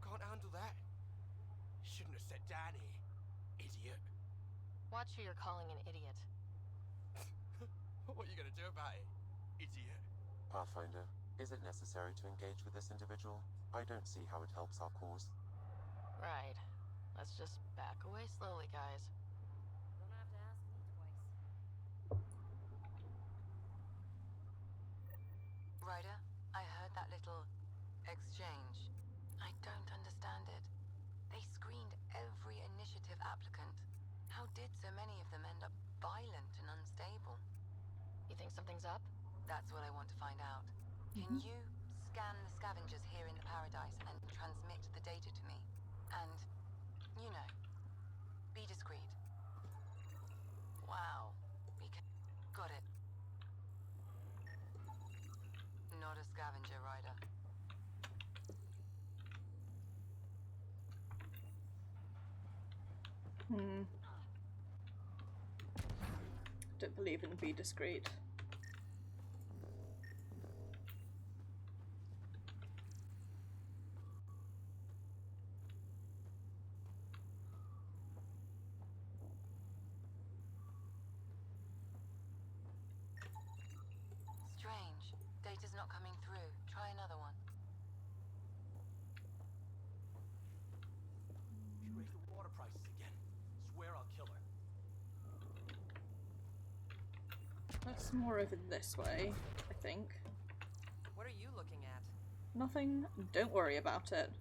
Can't handle that? Shouldn't have sat down here, idiot. Watch who you're calling an idiot. What are you gonna do about it, idiot? Pathfinder, is it necessary to engage with this individual? I don't see how it helps our cause. Right. Let's just back away slowly, guys. Don't have to ask me twice. Ryder, I heard that little exchange. I don't understand it. They screened every initiative applicant. How did so many of them end up violent and unstable? You think something's up? That's what I want to find out. Can you scan the scavengers here in the Paradise and transmit the data to me? And, you know, be discreet. Wow. Got it. Not a scavenger, Ryder. Don't believe in be discreet. Strange. Data's not coming through. Try another one. She raised the water prices again. Swear I'll kill her. That's more over this way, I think. What are you looking at? Nothing. Don't worry about it.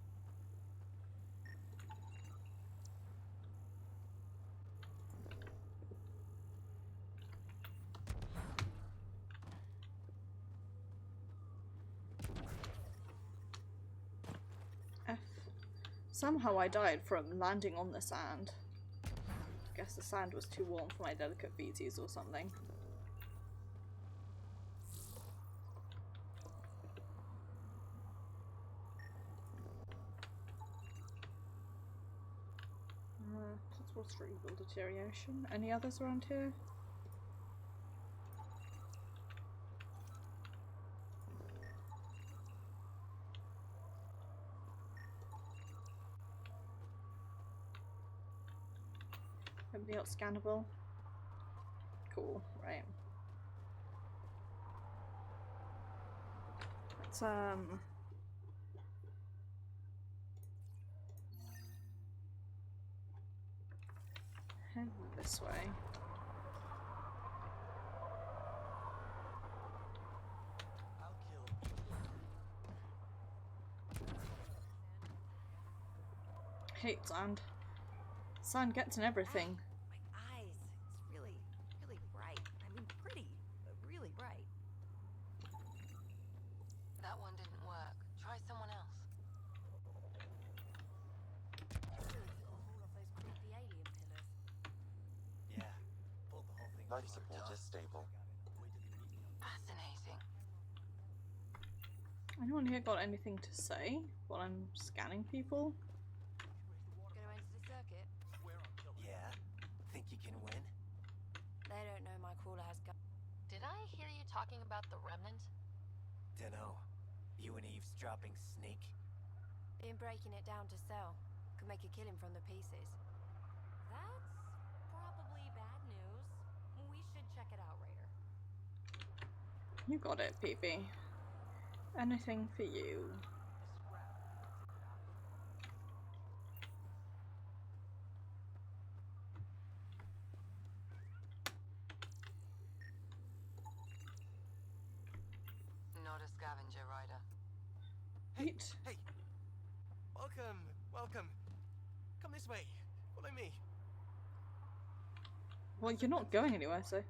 F. Somehow I died from landing on the sand. I guess the sand was too warm for my delicate feeties or something. What's rebuild deterioration? Any others around here? Nobody else scannable? Cool, right. Let's head this way. I'll kill. Hate sand. Sand gets in everything. My eyes. It's really, really bright. I mean, pretty, but really bright. That one didn't work. Try someone else. Yeah, pulled the whole thing. Life support is stable. Fascinating. Anyone here got anything to say while I'm scanning people? Gonna enter the circuit? Yeah? Think you can win? They don't know my crawler has gun. Did I hear you talking about the Remnant? Dunno. You an eavesdropping sneak? Been breaking it down to sell. Could make a killing from the pieces. That's probably You got it, Peepee. Anything for you. Not a scavenger rider. Hey, hey! Welcome, welcome. Come this way. Follow me. Well, you're not going anywhere, so.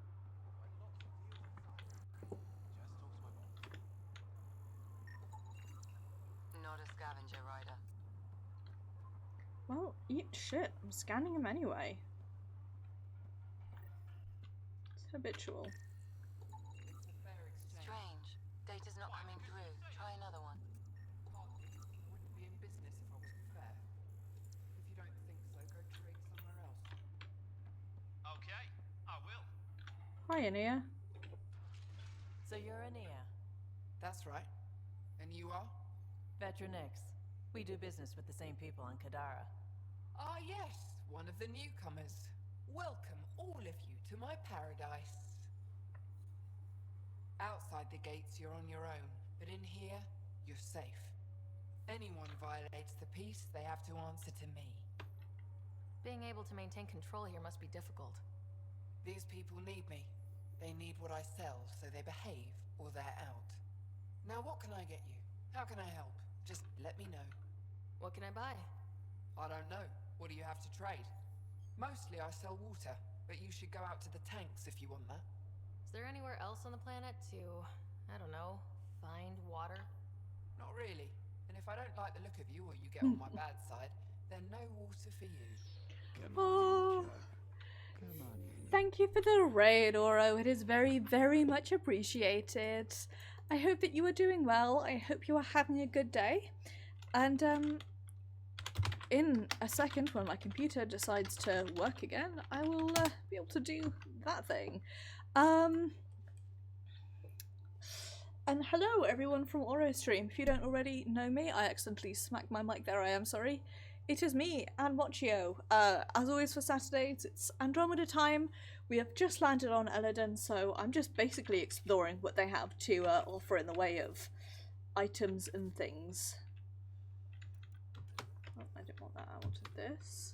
Not a scavenger rider. Well, eat shit. I'm scanning him anyway. It's habitual. Strange. Data's not coming through. Try another one. Wouldn't be in business if I wasn't fair. If you don't think so, go trade somewhere else. Okay, I will. Hi, Ania. So you're Ania. That's right. And you are? Veteranix. We do business with the same people on Kadara. Ah, yes, one of the newcomers. Welcome, all of you, to my paradise. Outside the gates, you're on your own, but in here, you're safe. Anyone violates the peace, they have to answer to me. Being able to maintain control here must be difficult. These people need me. They need what I sell, so they behave, or they're out. Now what can I get you? How can I help? Just let me know. What can I buy? I don't know. What do you have to trade? Mostly I sell water, but you should go out to the tanks if you want that. Is there anywhere else on the planet to, I don't know, find water? Not really. And if I don't like the look of you or you get on my bad side, then no water for you. Oh, thank you for the raid, Oro. It is very, very much appreciated. I hope that you are doing well. I hope you are having a good day. And in a second, when my computer decides to work again, I will be able to do that thing. And hello everyone from AuroStream. If you don't already know me, I accidentally smacked my mic there, I am sorry. It is me, Anmochio. As always for Saturdays, it's Andromeda time. We have just landed on Elaaden, so I'm just basically exploring what they have to offer in the way of items and things. Oh, I don't want that, I wanted this.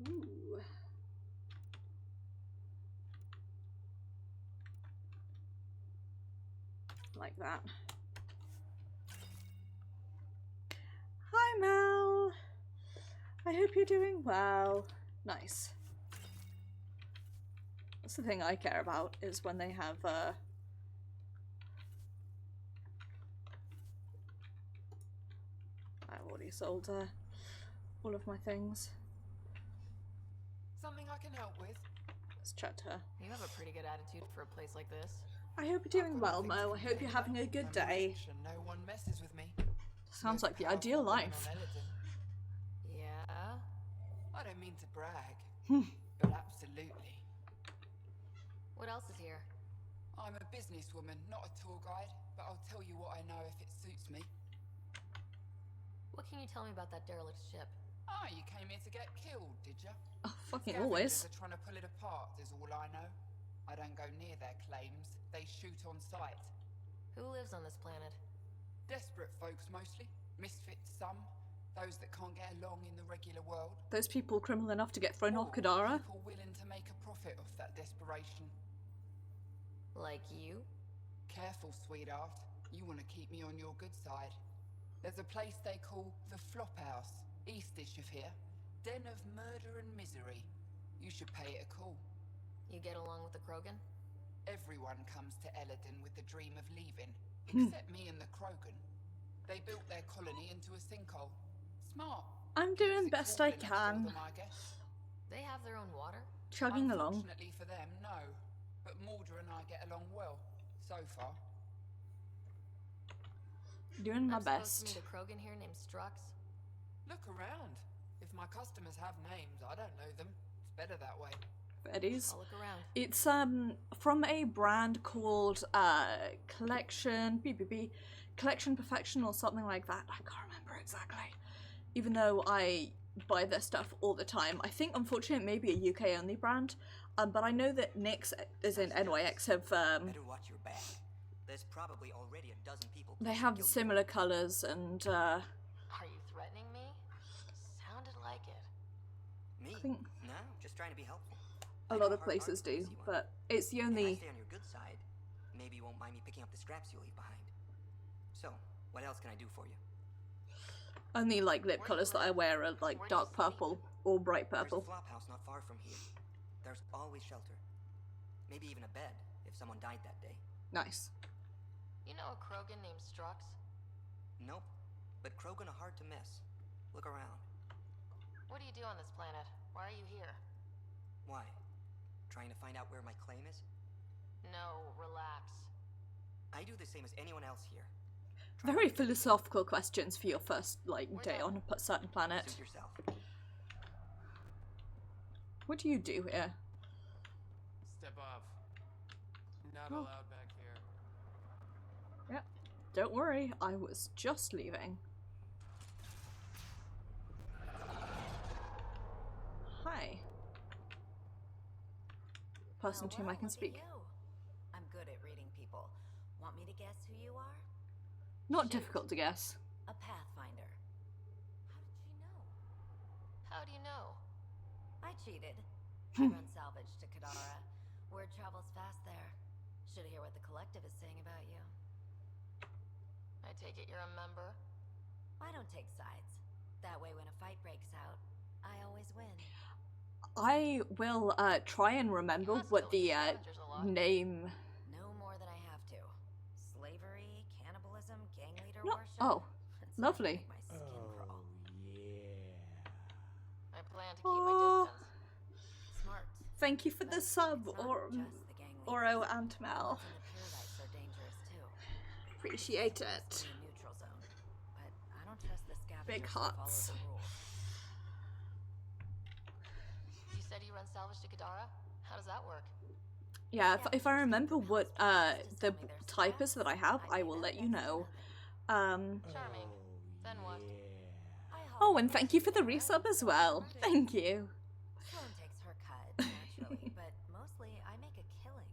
Ooh. Like that. Hi Mel! I hope you're doing well. Nice. That's the thing I care about, is when they have I've already sold all of my things. Something I can help with? Let's chat to her. You have a pretty good attitude for a place like this. I hope you're doing well, Mo. I hope you're having a good day. No one messes with me. Sounds like the ideal life. Yeah? I don't mean to brag, Hmm. but absolutely. What else is here? I'm a businesswoman, not a tour guide, but I'll tell you what I know if it suits me. What can you tell me about that derelict ship? Ah, you came here to get killed, did you? Oh, fucking Scavengers always. are trying to pull it apart, is all I know. I don't go near their claims. They shoot on sight. Who lives on this planet? Desperate folks, mostly. Misfits, some. Those that can't get along in the regular world. Those people criminal enough to get thrown off Or Kadara. people willing to make a profit off that desperation. Like you? Careful, sweetheart. You want to keep me on your good side. There's a place they call the Flop House, eastish of here. Den of murder and misery. You should pay it a call. You get along with the Krogan? Everyone comes to Elaaden with the dream of leaving, except me and the Krogan. They built their colony into a sinkhole. Smart. I'm doing best I can. Them, I guess. They have their own water? Chugging along. Unfortunately for them, no. But Mordra and I get along well, so far. Doing my I'm best. supposed to meet a Krogan here named Strux? Look around. If my customers have names, I don't know them. It's better that way. Betty's. I'll look around. It's from a brand called Collection Collection Perfection or something like that. I can't remember exactly. Even though I buy their stuff all the time. I think, unfortunately, it may be a UK only brand, but I know that NYX, as in NYX, have Better watch your back. There's probably already a dozen people. they have similar colours and. Are you threatening me? Sounded like it. Me? I think No, just trying to be helpful. a lot of places do, but it's the If I only. stay on your good side, maybe you won't mind me picking up the scraps you leave behind. So, what else can I do for you? Only like lip colours that I wear are like dark purple or bright purple. There's a flop house not far from here. There's always shelter. Maybe even a bed if someone died that day. Nice. You know a Krogan named Strux? Nope, but Krogan are hard to miss. Look around. What do you do on this planet? Why are you here? Why? Trying to find out where my claim is? No, relax. I do the same as anyone else here. Very philosophical questions for your first like day on a certain planet. Suit yourself. What do you do here? Step off. Not allowed back here. Yep. Don't worry, I was just leaving. Hi. Person to whom I can speak. I'm good at reading people. Want me to guess who you are? Not difficult to guess. A pathfinder. How do you know? I cheated. I run salvage to Kadara. Word travels fast there. Should hear what the collective is saying about you. I take it you're a member? I don't take sides. That way when a fight breaks out, I always win. I will try and remember what the name. No more than I have to. Slavery, cannibalism, gang leader No. worship. Oh, lovely. My skin crawl. I plan to keep my distance. Smart. Thank you for the sub, Oro and Mel. Paradise are dangerous too. Appreciate it. Neutral zone. But I don't trust the scavengers Big to follow hearts. the rules. You said you run salvage to Kadara? How does that work? Yeah, if I remember what the type is that I have, I will let you know. Charming. Then what? Oh, and thank you for the resub as well. Thank you. Sloan takes her cut, naturally, but mostly I make a killing.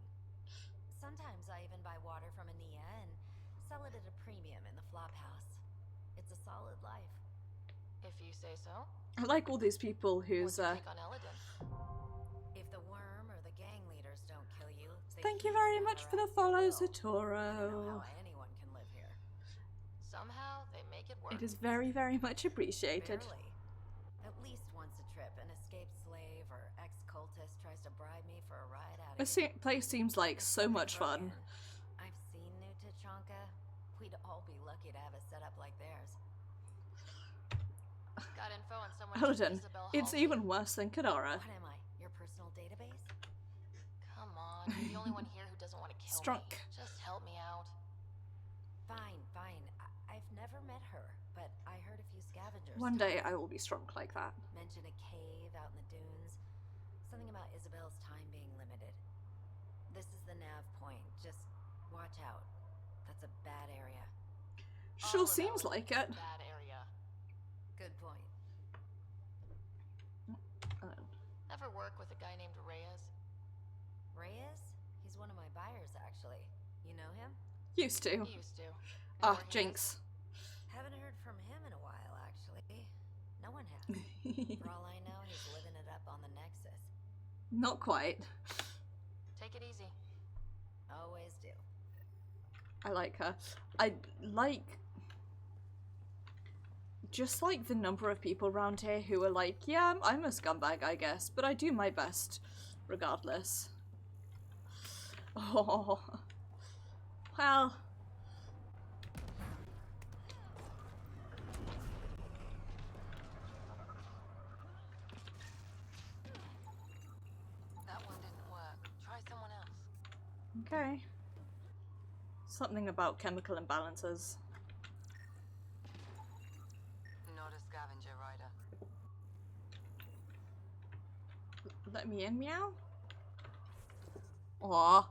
Sometimes I even buy water from Ania and sell it at a premium in the flop house. It's a solid life. If you say so. I like all these people whose Take on Elaaden. If the worm or the gang leaders don't kill you, they Thank you keep very you much for under the follow, wraps. I don't know Zatoro. how anyone can live here. Somehow they make it work. It is very, very much appreciated. Barely. At least once a trip, an escaped slave or ex-cultist tries to bribe me for a ride out of This place seems like so much fun. I've seen New Tachanka. We'd all be lucky to have a setup like theirs. Got info on someone Elaaden, named Isabel it's Halsey? even worse than Kadara. What am I? Your personal database? Come on, you're the only one here who doesn't want to kill Strunk. me. Just help me out. Fine, fine. I've never met her, but I heard a few scavengers. One day talk. I will be strunk like that. Mention a cave out in the dunes. Something about Isabel's time being limited. This is the nav point. Just watch out. That's a bad area. Sure seems like it. Bad area. Good point. Ever work with a guy named Reyes? Reyes? He's one of my buyers, actually. You know him? Used to. Used to. Ah, Jinx. Haven't heard from him in a while, actually. No one has. For all I know, he's living it up on the Nexus. Not quite. Take it easy. Always do. I like her. I like... just like the number of people around here who are like, yeah, I'm a scumbag, I guess, but I do my best regardless. Oh. Well... That one didn't work. Try someone else. okay. Something about chemical imbalances. Not a scavenger rider. Let me in, meow? Aw.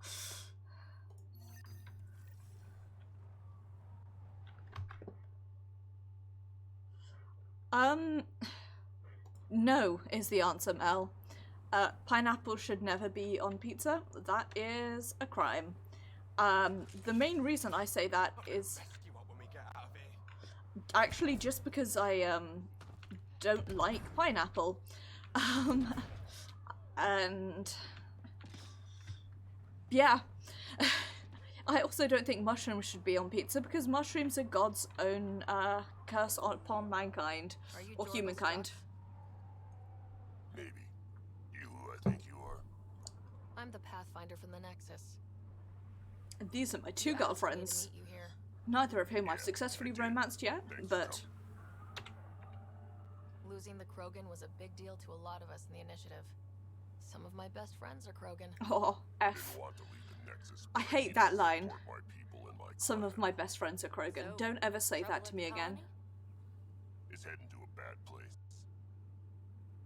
No is the answer, Mel. Pineapple should never be on pizza. That is a crime. The main reason I say that is actually just because I don't like pineapple. And yeah. I also don't think mushrooms should be on pizza because mushrooms are God's own curse upon mankind or humankind. Maybe. You who I think you are. I'm the Pathfinder from the Nexus. And these are my two girlfriends, neither of whom I've successfully romanced yet, but... Losing the Krogan was a big deal to a lot of us in the initiative. Some of my best friends are Krogan. Oh, F. I hate that line. Some of my best friends are Krogan. Don't ever say that to me again. It's heading to a bad place.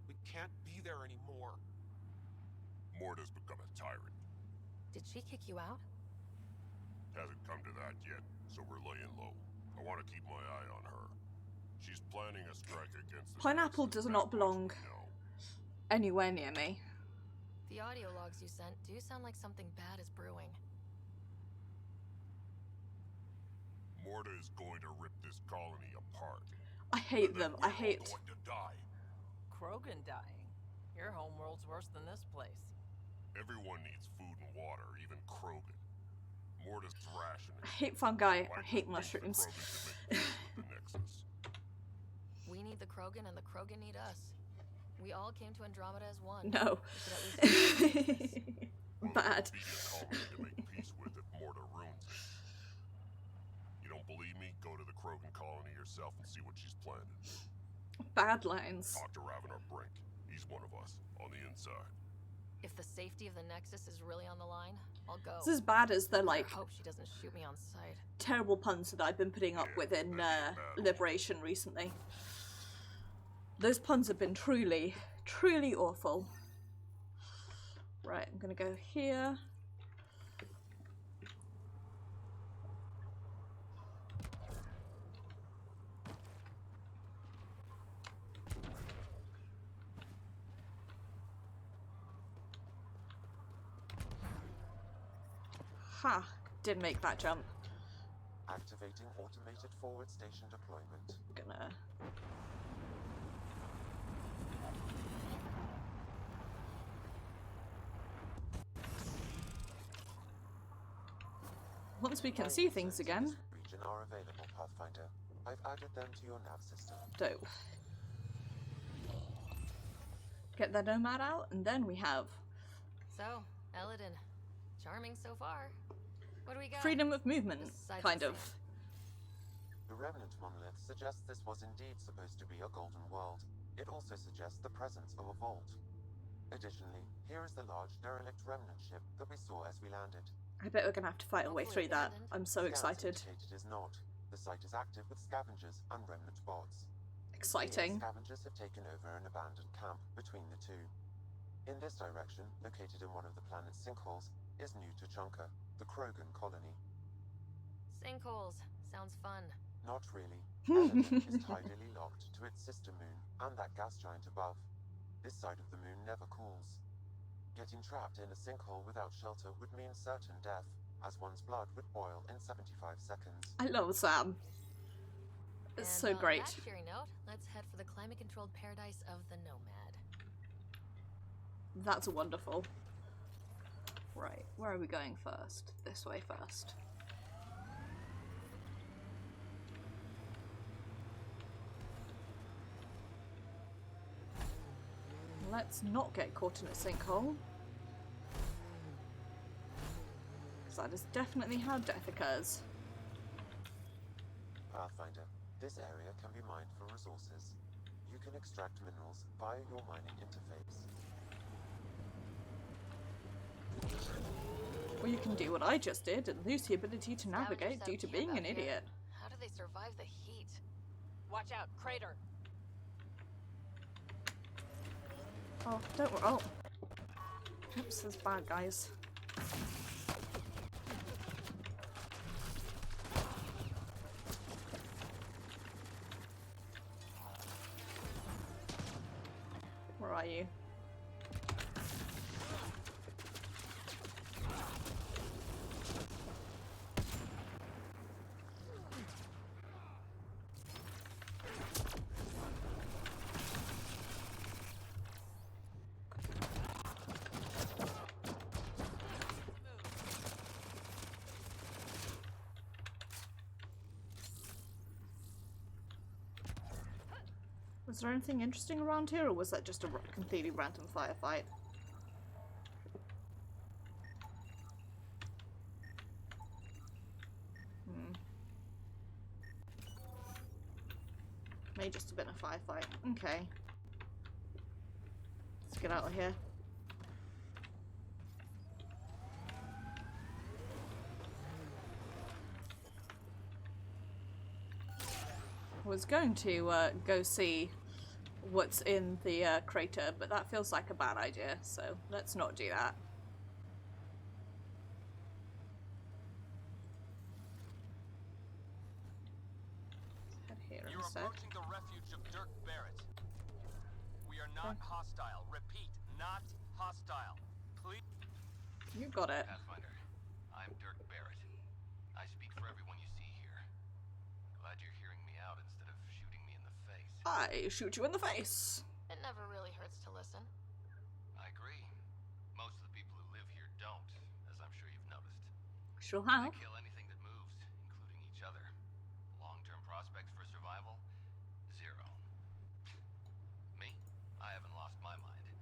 We can't be there anymore. Morta's become a tyrant. Did she kick you out? Hasn't come to that yet, so we're laying low. I want to keep my eye on her. She's planning a strike against the Pineapple does not belong anywhere near me. The audio logs you sent do sound like something bad is brewing. Morta is going to rip this colony apart. I hate them. I hate... Going to die. Krogan dying? Your homeworld's worse than this place. Everyone needs food and water, even Krogan. Morta's thrashing it. I hate fungi. I hate mushrooms. The Nexus. We need the Krogan and the Krogan need us. We all came to Andromeda as one. No. Bad. To make peace with if Morta ruins it. You don't believe me? Go to the Krogan colony yourself and see what she's planning. Bad lines. Talk to Ravenar Brink. He's one of us, on the inside. If the safety of the Nexus is really on the line, I'll go. It's as bad as the, like, I hope she doesn't shoot me on sight. terrible puns that I've been putting up with in Liberation recently. Those puns have been truly, truly awful. Right, I'm gonna go here. Ha! Didn't make that jump. Activating automated forward station deployment. Gonna... Once we can see things again. Region are available, Pathfinder. I've added them to your nav system. Dope. Get the nomad out, and then we have... So, Elaaden. Charming so far. What do we got? Freedom of movement, kind of. The Remnant monolith suggests this was indeed supposed to be a golden world. It also suggests the presence of a vault. Additionally, here is the large derelict remnant ship that we saw as we landed. I bet we're gonna have to fight our way through that. I'm so excited. It is not. The site is active with scavengers and remnant bots. Exciting. Here, scavengers have taken over an abandoned camp between the two. In this direction, located in one of the planet's sinkholes, is New Tuchanka, the Krogan colony. Sinkholes. Sounds fun. Not really. Elaaden is tidally locked to its sister moon and that gas giant above. This side of the moon never cools. Getting trapped in a sinkhole without shelter would mean certain death, as one's blood would boil in 75 seconds. I love Sam. It's so great. On that cheery note, let's head for the climate-controlled paradise of the Nomad. That's wonderful. Right, where are we going first? This way first. Let's not get caught in a sinkhole. Because that is definitely how death occurs. Pathfinder, this area can be mined for resources. You can extract minerals via your mining interface. Or you can do what I just did and lose the ability to navigate due to being an idiot. How do they survive the heat? Watch out, crater! Oh, don't worry. Oh. Oops, there's bad guys. are you? Was there anything interesting around here, or was that just a completely random firefight? May just have been a firefight. Okay. Let's get out of here. I was going to go see what's in the crater, but that feels like a bad idea, so let's not do that. Head here You're instead. approaching the refuge of Dirk Barrett. We are not hostile. Repeat, not hostile. Please. You got it. Pathfinder, I'm Dirk Barrett. I speak for everyone you see here. Glad you're hearing me out instead of shooting me in the face. I shoot you in the face. It never really hurts to listen. I agree. Most of the people who live here don't, as I'm sure you've noticed. Sure have. They kill anything that moves, including each other. Long-term prospects for survival? Zero. Me? I haven't lost my mind.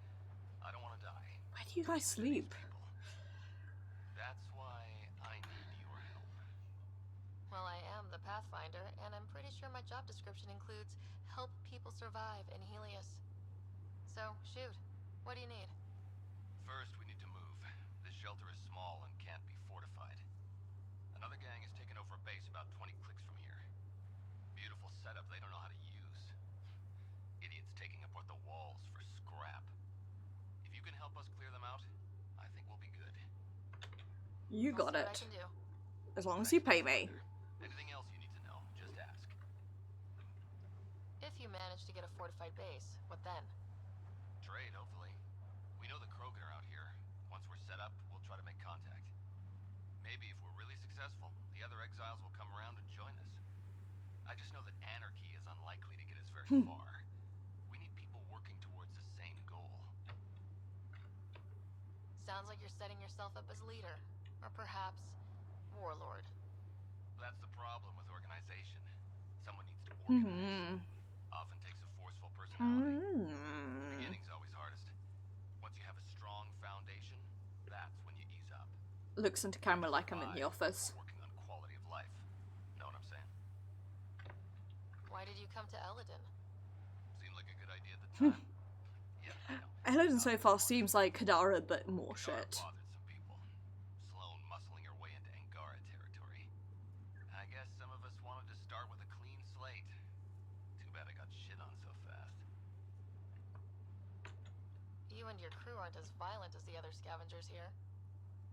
I don't want to die. Where do you guys sleep? That's why I need your help. Well, I am the Pathfinder, and I'm pretty sure my job description includes help people survive in Helios. So, shoot. What do you need? First, we need to move. This shelter is small and can't be fortified. Another gang has taken over a base about 20 clicks from here. Beautiful setup they don't know how to use. Idiots taking apart the walls for scrap. If you can help us clear them out, I think we'll be good. You got I'll see it. what I can do. As long as you pay me. Anything else you need to know, just ask. If you manage to get a fortified base, what then? Trade, hopefully. We know the Krogan are out here. Once we're set up, we'll try to make contact. Maybe if we're really successful, the other exiles will come around and join us. I just know that anarchy is unlikely to get us very far. We need people working towards the same goal. Sounds like you're setting yourself up as leader. Or perhaps, warlord. That's the problem with organization. Someone needs to organize. Often takes a forceful personality. The beginning's always hardest. Once you have a strong foundation, that's when you ease up. Looks into camera like I'm in the office. Working on quality of life. Know what I'm saying? Why did you come to Elaaden? Seemed like a good idea at the time. Yeah, I know. Elaaden so far seems like Kadara, but more shit. Bothered some people. Sloan muscling her way into Angara territory. I guess some of us wanted to start with a clean slate. Too bad I got shit on so fast. You and your crew aren't as violent as the other scavengers here.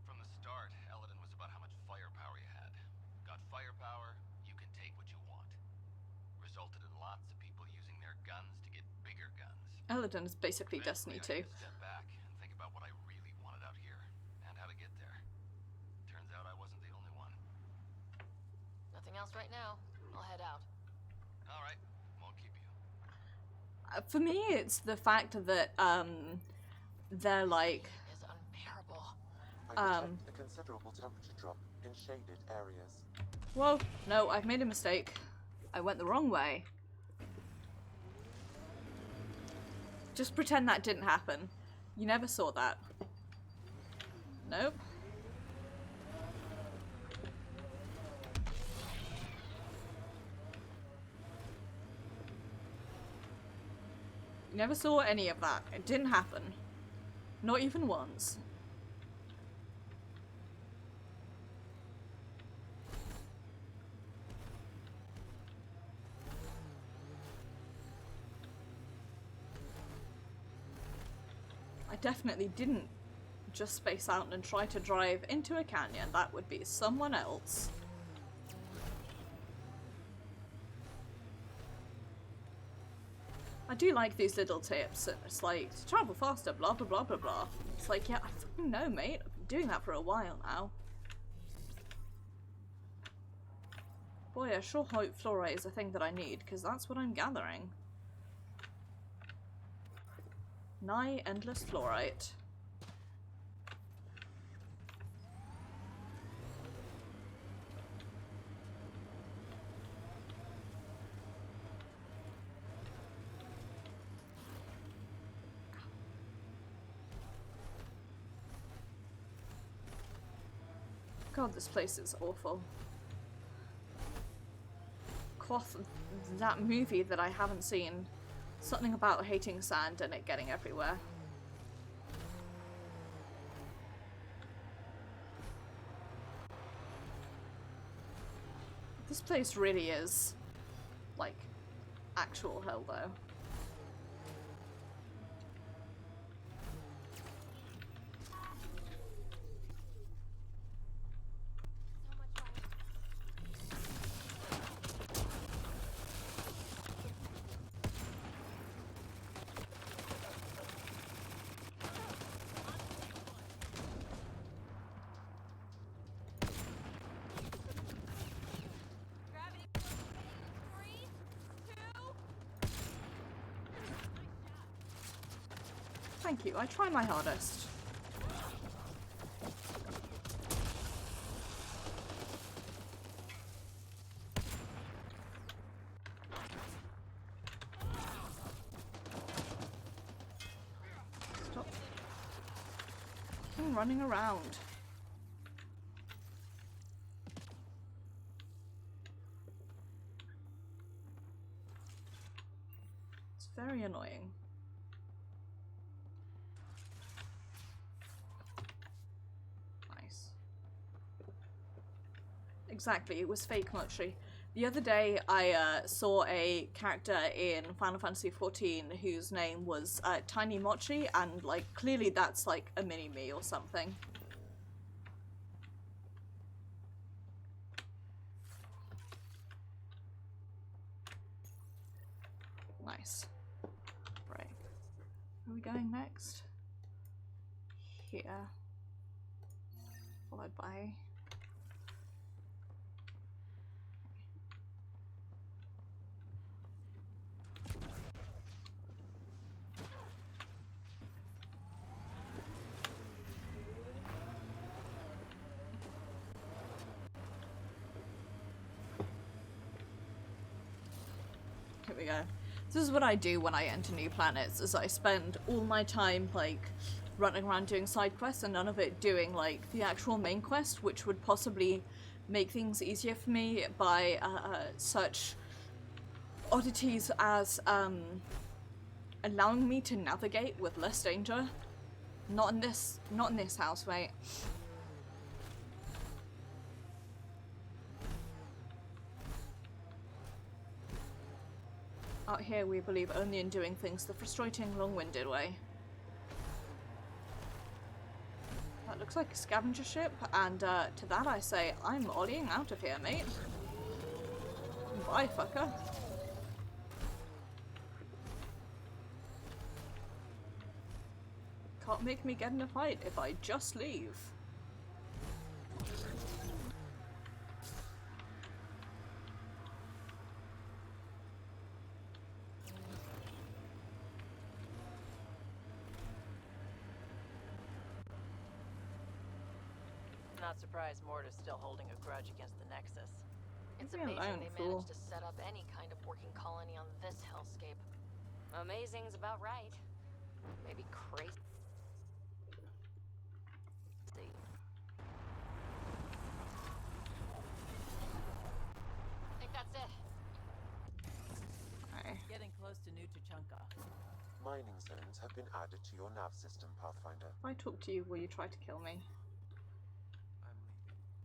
From the start, Elaaden was about how much firepower you had. Got firepower, you can take what you want. Resulted in lots of people using their guns to get bigger guns. Elaaden is basically Destiny 2. Step back and think about what I really wanted out here and how to get there. Turns out I wasn't the only one. Nothing else right now. I'll head out. All right, won't keep you. For me, it's the fact that they're like It's unbearable. I detect a considerable temperature drop in shaded areas. Whoa, no, I've made a mistake. I went the wrong way. Just pretend that didn't happen. You never saw that. Nope. You never saw any of that. It didn't happen. Not even once. I definitely didn't just space out and try to drive into a canyon. That would be someone else. I do like these little tips, and it's like, to travel faster, blah blah blah blah blah. It's like, yeah, I fucking know, mate. I've been doing that for a while now. Boy, I sure hope fluorite is a thing that I need, because that's what I'm gathering. Nigh endless fluorite. God, this place is awful. Quoth, that movie that I haven't seen. Something about hating sand and it getting everywhere. This place really is, like, actual hell though. Thank you, I try my hardest. Stop. I'm running around. It's very annoying. Exactly, it was fake mochi. The other day I saw a character in Final Fantasy XIV whose name was Tiny Mochi, and like clearly that's like a mini-me or something. Nice. Right. Where are we going next? Here. Followed by... Here we go. This is what I do when I enter new planets, is I spend all my time, like, running around doing side quests and none of it doing, like, the actual main quest, which would possibly make things easier for me by such oddities as allowing me to navigate with less danger. Not in this house, mate. Out here we believe only in doing things the frustrating, long-winded way. That looks like a scavenger ship, and to that I say, I'm ollieing out of here, mate. Bye, fucker. Can't make me get in a fight if I just leave. Not surprised Morta's still holding a grudge against the Nexus. It's Leave me amazing alone, they fool. managed to set up any kind of working colony on this hellscape. Amazing's about right. Maybe crazy. I think that's it. Okay. Getting close to New Tuchanka. Mining zones have been added to your nav system, Pathfinder. If I talk to you, will you try to kill me?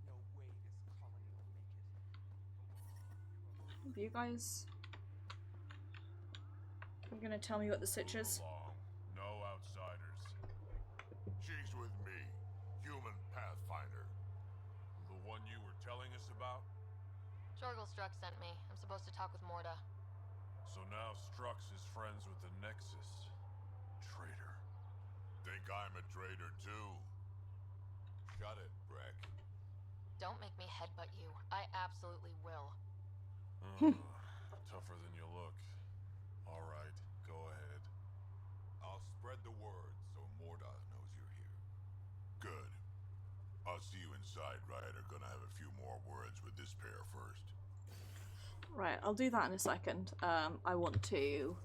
No way this colony will make it. You guys... You're gonna tell me what the sitch is? No outsiders. She's with me, human Pathfinder. The one you were telling us about? Jorgelstruck sent me. I'm supposed to talk with Morta. So now Strux is friends with the Nexus. Traitor. Think I'm a traitor too? Shut it, Breck. Don't make me headbutt you. I absolutely will. Tougher than you look. Alright, go ahead. I'll spread the word so Morda knows you're here. Good. I'll see you inside, right? I'm gonna have a few more words with this pair first. Right, I'll do that in a second. I want to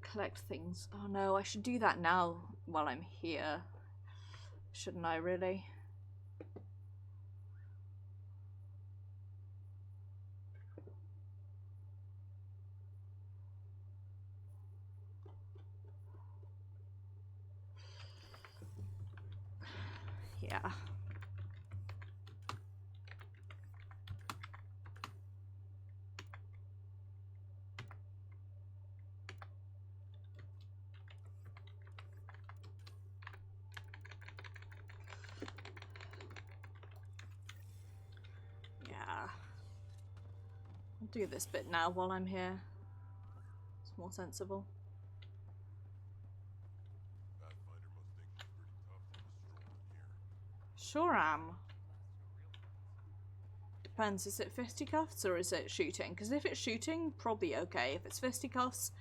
collect things. Oh no, I should do that now while I'm here. Shouldn't I really? Yeah. Yeah. I'll do this bit now while I'm here. It's more sensible. Sure am. Depends, is it fisticuffs or is it shooting? Because if it's shooting, probably okay. If it's fisticuffs,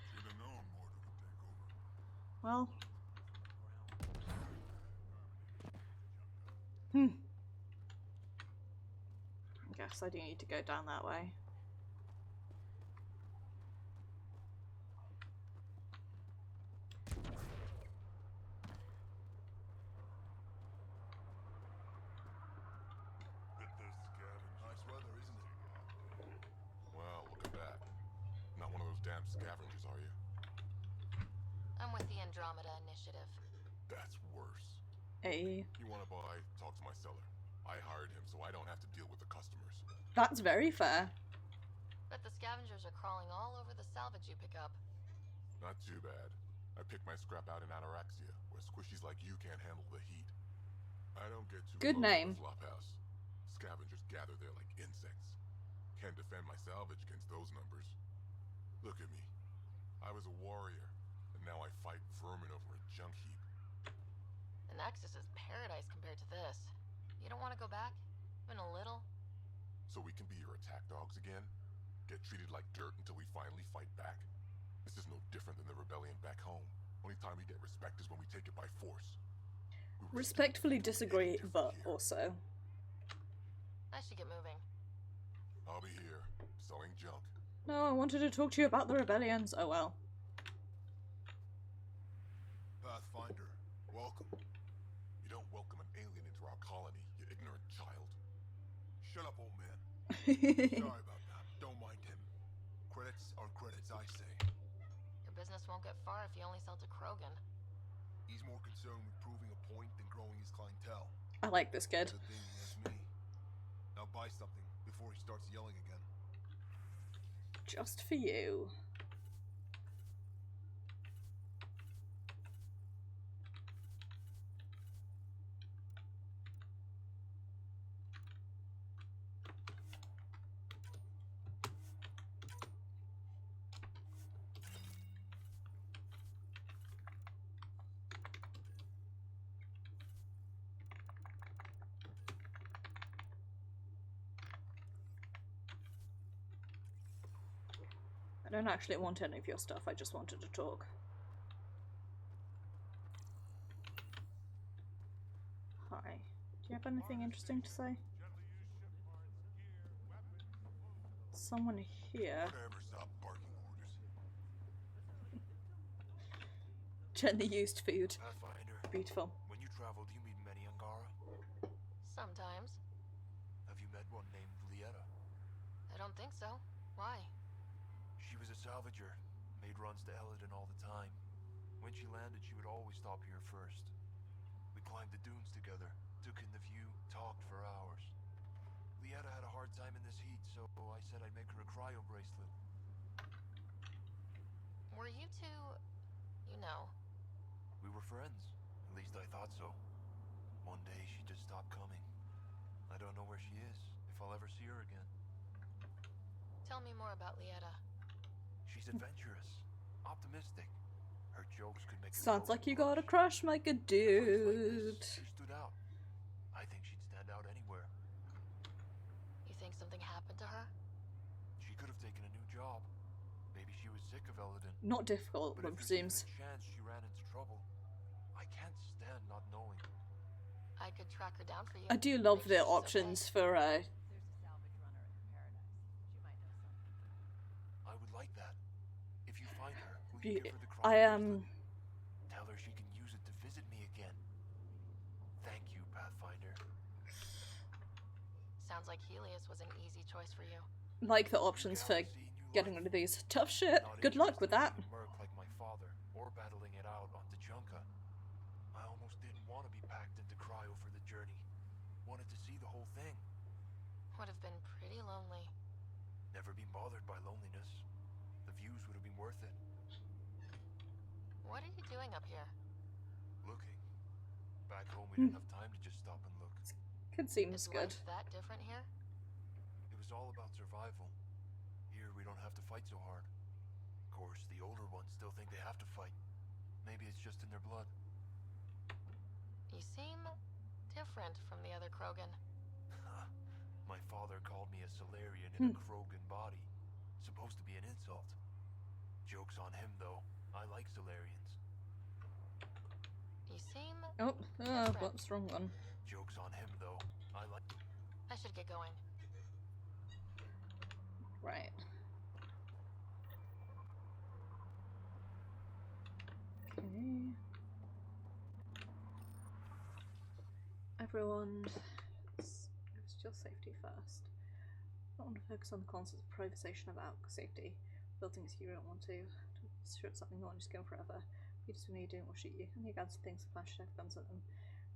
well, I guess I do need to go down that way. Nice weather, isn't it? Well, look at that. Not one of those damn scavengers, are you? I'm with the Andromeda Initiative. That's worse. Hey. You wanna buy? Talk to my seller. I hired him so I don't have to deal with the customers. That's very fair. But the scavengers are crawling all over the salvage you pick up. Not too bad. I picked my scrap out in Ataraxia, where squishies like you can't handle the heat. I don't get too Good close name. to the flophouse. Scavengers gather there like insects. Can't defend my salvage against those numbers. Look at me. I was a warrior, and now I fight vermin over a junk heap. The Nexus is paradise compared to this. You don't want to go back? Even a little? So we can be your attack dogs again? Get treated like dirt until we finally fight back? This is no different than the rebellion back home. Only time we get respect is when we take it by force. Respectfully disagree, but also. I should get moving. I'll be here, selling junk. No, I wanted to talk to you about the rebellions. Oh well. Pathfinder, welcome. You don't welcome an alien into our colony, you ignorant child. Shut up, old man. Sorry about that. Don't mind him. Credits are credits, I say. Your business won't get far if you only sell to Krogan. He's more concerned with proving a point than growing his clientele. I like this kid. Good thing he has me. Now buy something before he starts yelling again. Just for you. I don't actually want any of your stuff, I just wanted to talk. Hi. Do you have anything interesting to say? Someone here. Whatever, stop barking orders. Gently used food. Pathfinder. Beautiful. When you travel, do you meet many Angara? Sometimes. Have you met one named Lieta? I don't think so. Why? She was a salvager, made runs to Elaaden all the time. When she landed, she would always stop here first. We climbed the dunes together, took in the view, talked for hours. Lieta had a hard time in this heat, so I said I'd make her a cryo bracelet. Were you two... you know? We were friends. At least I thought so. One day she just stopped coming. I don't know where she is, if I'll ever see her again. Tell me more about Lieta. She's adventurous, optimistic. Her jokes could make Sounds like you got a crush, my good dude. She stood out. I think she'd stand out anywhere. You think something happened to her? She could have taken a new job. Maybe she was sick of Elaaden. Not difficult, but one if there's even presumes. a chance she ran into trouble, I can't stand not knowing. I could track her down for you. I do love the options for There's a salvage runner in Paradise. She might know something. I would like that. If you find her, will You- you give her the I bracelet? Tell her she can use it to visit me again. Thank you, Pathfinder. Sounds like Helios was an easy choice for you. like the options for getting rid of these. Tough shit. Good luck with that. Merc like my father, or battling it out on Tachanka. I almost didn't want to be packed into cryo for the journey. Wanted to see the whole thing. Would have been pretty lonely. Never been bothered by loneliness. The views would have been worth it. What are you doing up here? Looking. Back home we didn't have time to just stop and look. Kid seems good. Is that different here? It was all about survival. Here we don't have to fight so hard. Of course, the older ones still think they have to fight. Maybe it's just in their blood. You seem different from the other Krogan. My father called me a Solarian in a Krogan body. Supposed to be an insult. Joke's on him, though. I like Solarians. You seem Oh, different. what's wrong one? Joke's on him, though. I like... I should get going. Right. Okay. Everyone, it's your safety first. I don't want to focus on the concepts of privatization about safety. Buildings you don't want to. Sure, it's something you want to just go forever. You just when you're doing will shoot you. And you guys things flash have guns at them.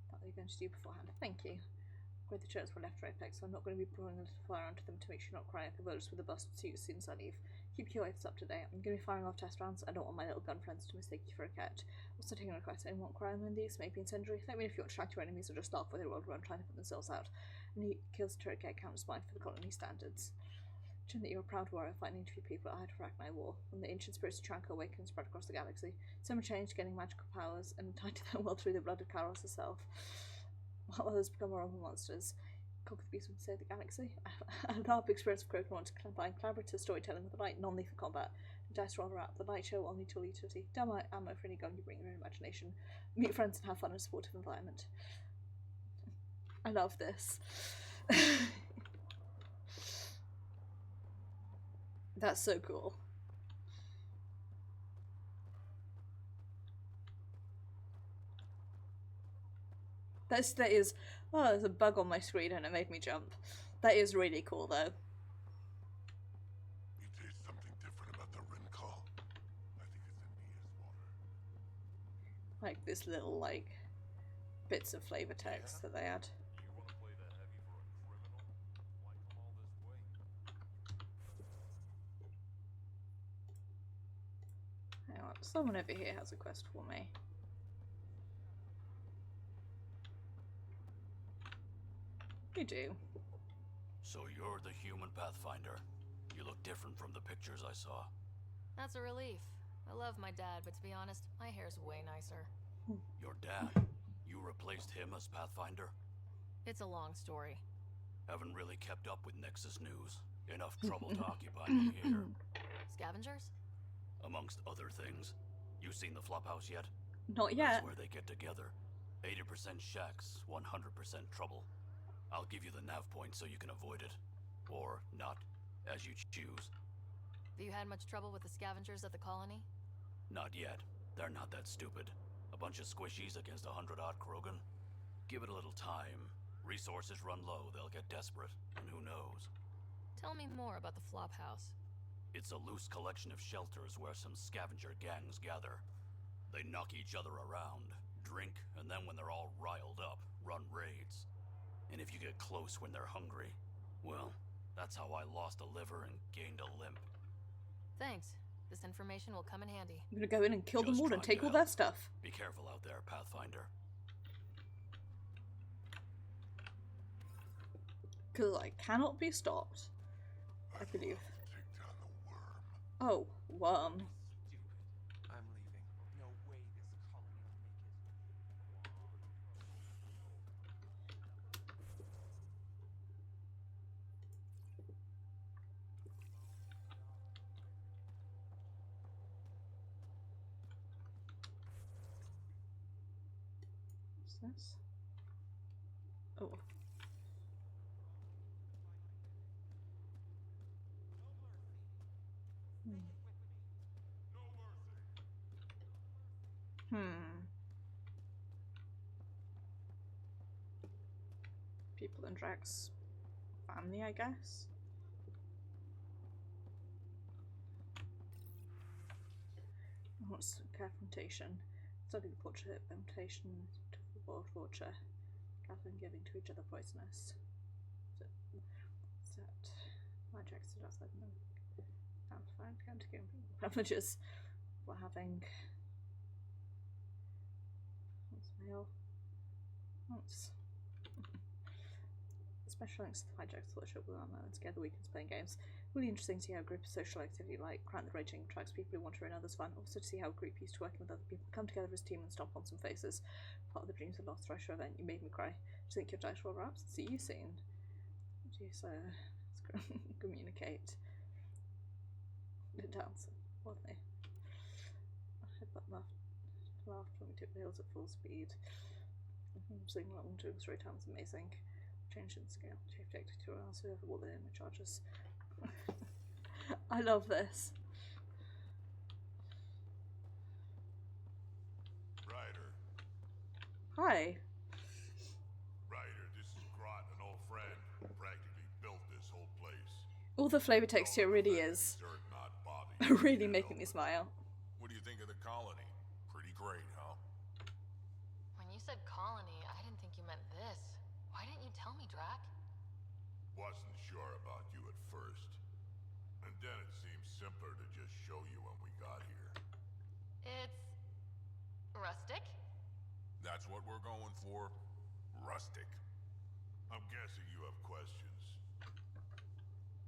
That you're going to do beforehand. Thank you. Grade the church were left right back, so I'm not going to be pouring a fire onto them to make sure you're not crying like a village with a bust suit as soon as I leave. Keep your wives up to date. I'm going to be firing off test rounds. I don't want my little gun friends to mistake you for a cat. Also taking a request. Anyone want crime in these? Maybe incendiary? Let me know if you want to track your enemies or just laugh with the world run trying to put themselves out. And he kills the turret cat count as mine for the colony standards. Imagine that you're a proud warrior fighting a few people at Hydrafragni War. When the ancient spirits of Tranko awaken and spread across the galaxy. Some changed, getting magical powers, and tied to their world through the blood of Karos herself. While others become more evil monsters. Conquer the beast would save the galaxy. I had a big experience of Croton to combine collaborative storytelling with the light, non-lethal combat. The dice roll out. The light show only tool utility. Damn ammo for any gun you bring your own imagination. Meet friends and have fun in a supportive environment. I love this. That's so cool. That is. Oh, there's a bug on my screen and it made me jump. That is really cool, though. You taste something different about the Rin call? I think it's in Nia's water. Like this little like bits of flavor text that they add. You want to play that heavy for a criminal? Why come all this way? Hang on, someone over here has a quest for me. You do. So you're the human Pathfinder. You look different from the pictures I saw. That's a relief. I love my dad, but to be honest, my hair's way nicer. Your dad? You replaced him as Pathfinder? It's a long story. Haven't really kept up with Nexus news. Enough trouble to occupy me here. Scavengers? Amongst other things. You seen the Flophouse yet? Not yet. That's where they get together. 80% shacks, 100% trouble. I'll give you the nav point so you can avoid it. Or not, as you choose. Have you had much trouble with the scavengers at the colony? Not yet. They're not that stupid. A bunch of squishies against 100-odd Krogan. Give it a little time. Resources run low, they'll get desperate. And who knows? Tell me more about the Flophouse. It's a loose collection of shelters where some scavenger gangs gather. They knock each other around, drink, and then when they're all riled up, run raids. And if you get close when they're hungry, well, that's how I lost a liver and gained a limp. Thanks. This information will come in handy. I'm gonna go in and kill them Just all and trying take to all their help. stuff. Be careful out there, Pathfinder. Because I cannot be stopped. I believe. Oh, worm. I'm leaving. No way this colony will make it. What's this? Oh. People in Drax family, I guess. What's confrontation? Study the portrait, temptation, to torture, gathering, giving to each other poisonous. Set. My Drax did outside them. Amplified, counter privileges. We're having. What's male? What's. Special links to the hijacks fellowship with our moments together weekends playing games. Really interesting to see how a group of social activity like Crank the Raging attracts people who want to ruin others' fun. Also to see how a group used to working with other people come together as a team and stomp on some faces. Part of the Dreams of Lost Thresher event, you made me cry. Do you think your dice roll raps? See you soon. Do you so communicate? Dance. What they? Headbutt laughed when we took the hills at full speed. Seeing what I'm doing story time is amazing. Change in scale. Chief Detective 2 hours. Whoever will the my charges. I love this. Ryder. Hi. Ryder, this is Grot, an old friend who practically built this whole place. All the flavor text here really is really making me smile. What do you think of the colony? Pretty great, huh? When you said colony, I didn't think you meant this. Why didn't you tell me, Drac? Wasn't sure about you at first. And then it seemed simpler to just show you when we got here. It's rustic? That's what we're going for. Rustic. I'm guessing you have questions.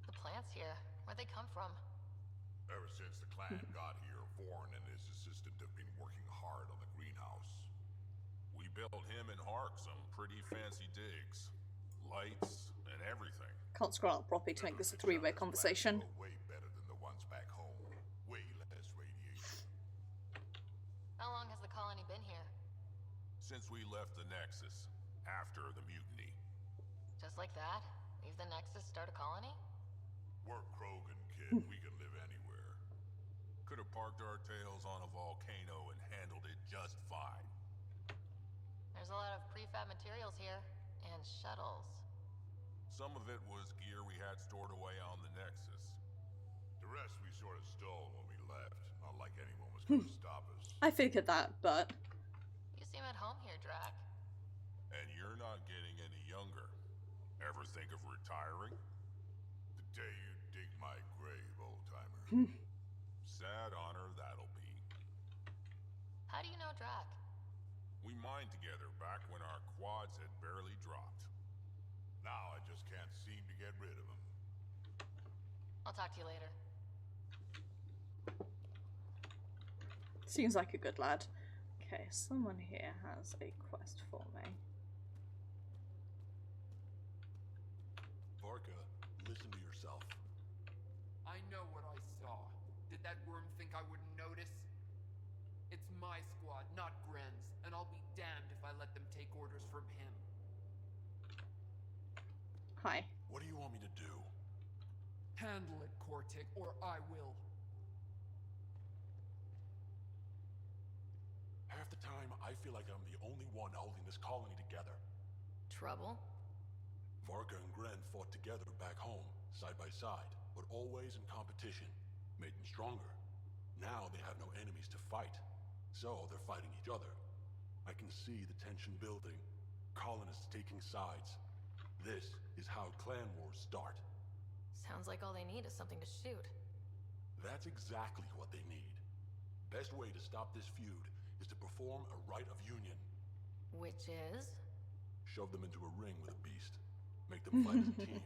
The plants here, where'd they come from? Ever since the clan got here, Vorn and his assistant have been working hard on the greenhouse. We built him and Hark some pretty fancy digs. Lights and everything. Can't scroll up properly to make this a three-way conversation. Way better than the ones back home. Way less radiation. How long has the colony been here? Since we left the Nexus, after the mutiny. Just like that? Leave the Nexus, start a colony? We're Krogan, kid. We can live anywhere. Could have parked our tails on a volcano and handled it just fine. There's a lot of prefab materials here, and shuttles. Some of it was gear we had stored away on the Nexus. The rest we sort of stole when we left. Not like anyone was going to stop us. I figured that, but... You seem at home here, Drac. And you're not getting any younger. Ever think of retiring? The day you dig my grave, old-timer. Sad honor that'll be. How do you know Drac? We mined together back when our quads had barely dropped. Now I just can't seem to get rid of him. I'll talk to you later. Seems like a good lad. Okay, someone here has a quest for me. Vorka, listen to yourself. I know what I saw. Did that worm think I wouldn't notice? It's my squad, not Gren's, and I'll be damned if I let them take orders from him. Hi. What do you want me to do? Handle it, Cortic, or I will. Half the time, I feel like I'm the only one holding this colony together. Trouble? Varka and Gren fought together back home, side by side, but always in competition, made them stronger. Now they have no enemies to fight, so they're fighting each other. I can see the tension building, colonists taking sides. This is how clan wars start. Sounds like all they need is something to shoot. That's exactly what they need. Best way to stop this feud is to perform a rite of union. Which is? Shove them into a ring with a beast. Make them fight as a team.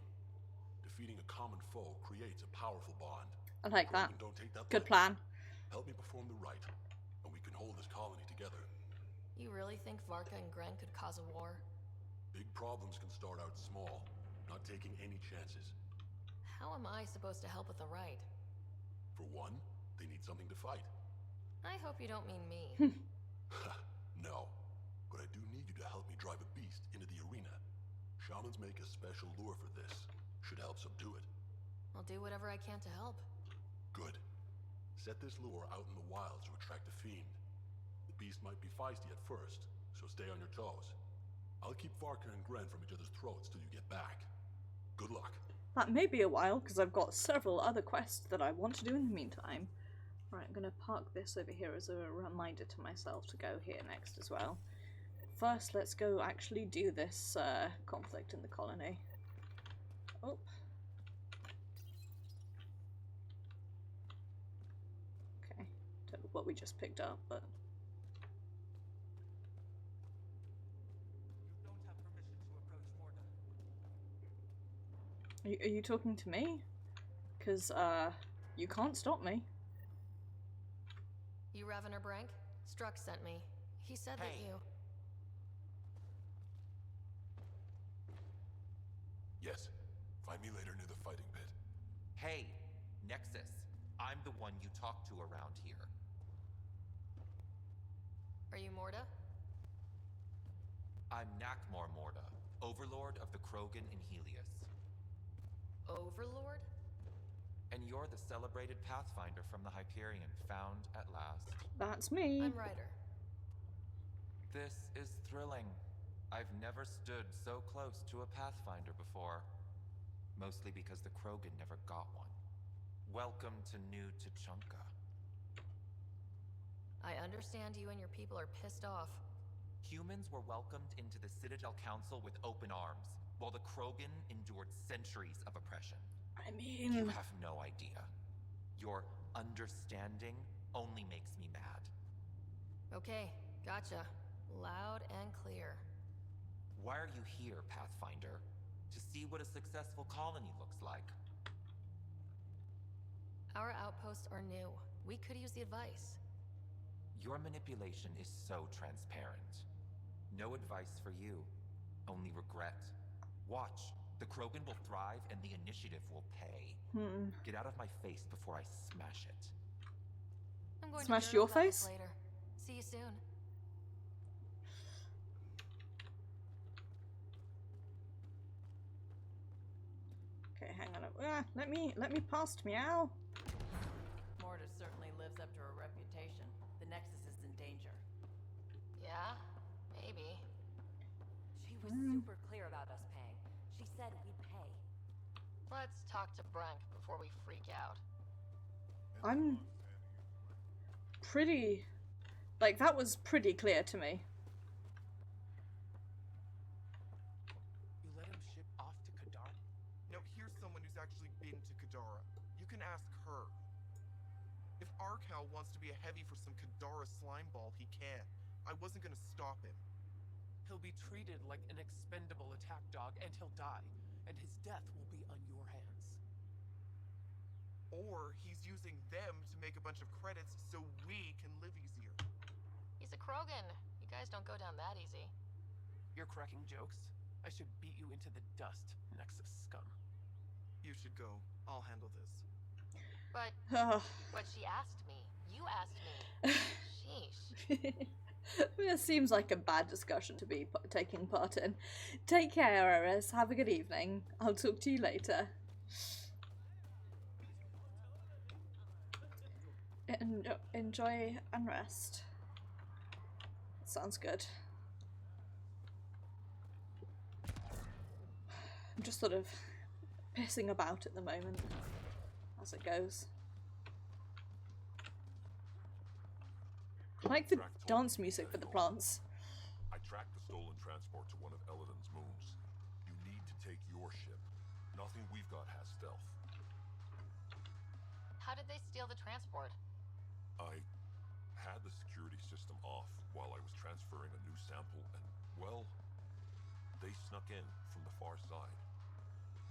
Defeating a common foe creates a powerful bond. I like that. Krogan don't take that Good lightly. plan. Help me perform the rite, and we can hold this colony together. You really think Varka and Gren could cause a war? Big problems can start out small, not taking any chances. How am I supposed to help with the rite? For one, they need something to fight. I hope you don't mean me. No, but I do need you to help me drive a beast into the arena. Shamans make a special lure for this. Should help subdue it. I'll do whatever I can to help. Good. Set this lure out in the wilds to attract a fiend. The beast might be feisty at first, so stay on your toes. I'll keep Varka and Gren from each other's throats till you get back. Good luck. That may be a while, because I've got several other quests that I want to do in the meantime. Right, I'm going to park this over here as a reminder to myself to go here next as well. First, let's go actually do this conflict in the colony. Oh. Okay, don't know what we just picked up, but... Are you talking to me? Because, you can't stop me. You Revener Brank? Struck sent me. He said that you... Yes. Find me later near the fighting pit. Hey, Nexus. I'm the one you talk to around here. Are you Morda? I'm Nakmor Morda, Overlord of the Krogan in Helios. Overlord? And you're the celebrated Pathfinder from the Hyperion, found at last. That's me. I'm Ryder. This is thrilling. I've never stood so close to a Pathfinder before. Mostly because the Krogan never got one. Welcome to New Tuchanka. I understand you and your people are pissed off. Humans were welcomed into the Citadel Council with open arms, while the Krogan endured centuries of oppression. I mean... You have no idea. Your understanding only makes me mad. Okay, gotcha. Loud and clear. Why are you here, Pathfinder? To see what a successful colony looks like. Our outposts are new. We could use the advice. Your manipulation is so transparent. No advice for you, only regret. Watch. The Krogan will thrive and the initiative will pay. Get out of my face before I smash it. I'm going Smash to your about this face? later. See you soon. Okay, hang on. Let me past, meow. Morda certainly lives up to her reputation. The Nexus is in danger. Yeah, maybe. She was super clear about us paying. She said we'd pay. Let's talk to Brank before we freak out. I'm pretty... Like, that was pretty clear to me. You let him ship off to Kadara? Now here's someone who's actually been to Kadara. You can ask her. If Arcal wants to be a heavy for some Kadara slimeball, he can. I wasn't gonna stop him. He'll be treated like an expendable attack dog and he'll die. And his death will be on your hands. Or he's using them to make a bunch of credits so we can live easier. He's a Krogan. You guys don't go down that easy. You're cracking jokes? I should beat you into the dust, Nexus scum. You should go. I'll handle this. But she asked me. You asked me. Sheesh. This seems like a bad discussion to be taking part in. Take care, Eris. Have a good evening. I'll talk to you later. Enjoy and rest. Sounds good. I'm just sort of pissing about at the moment as it goes. I like the dance music for the plants. I tracked the stolen transport to one of Elaaden's moons. You need to take your ship. Nothing we've got has stealth. How did they steal the transport? I had the security system off while I was transferring a new sample and, well, they snuck in from the far side.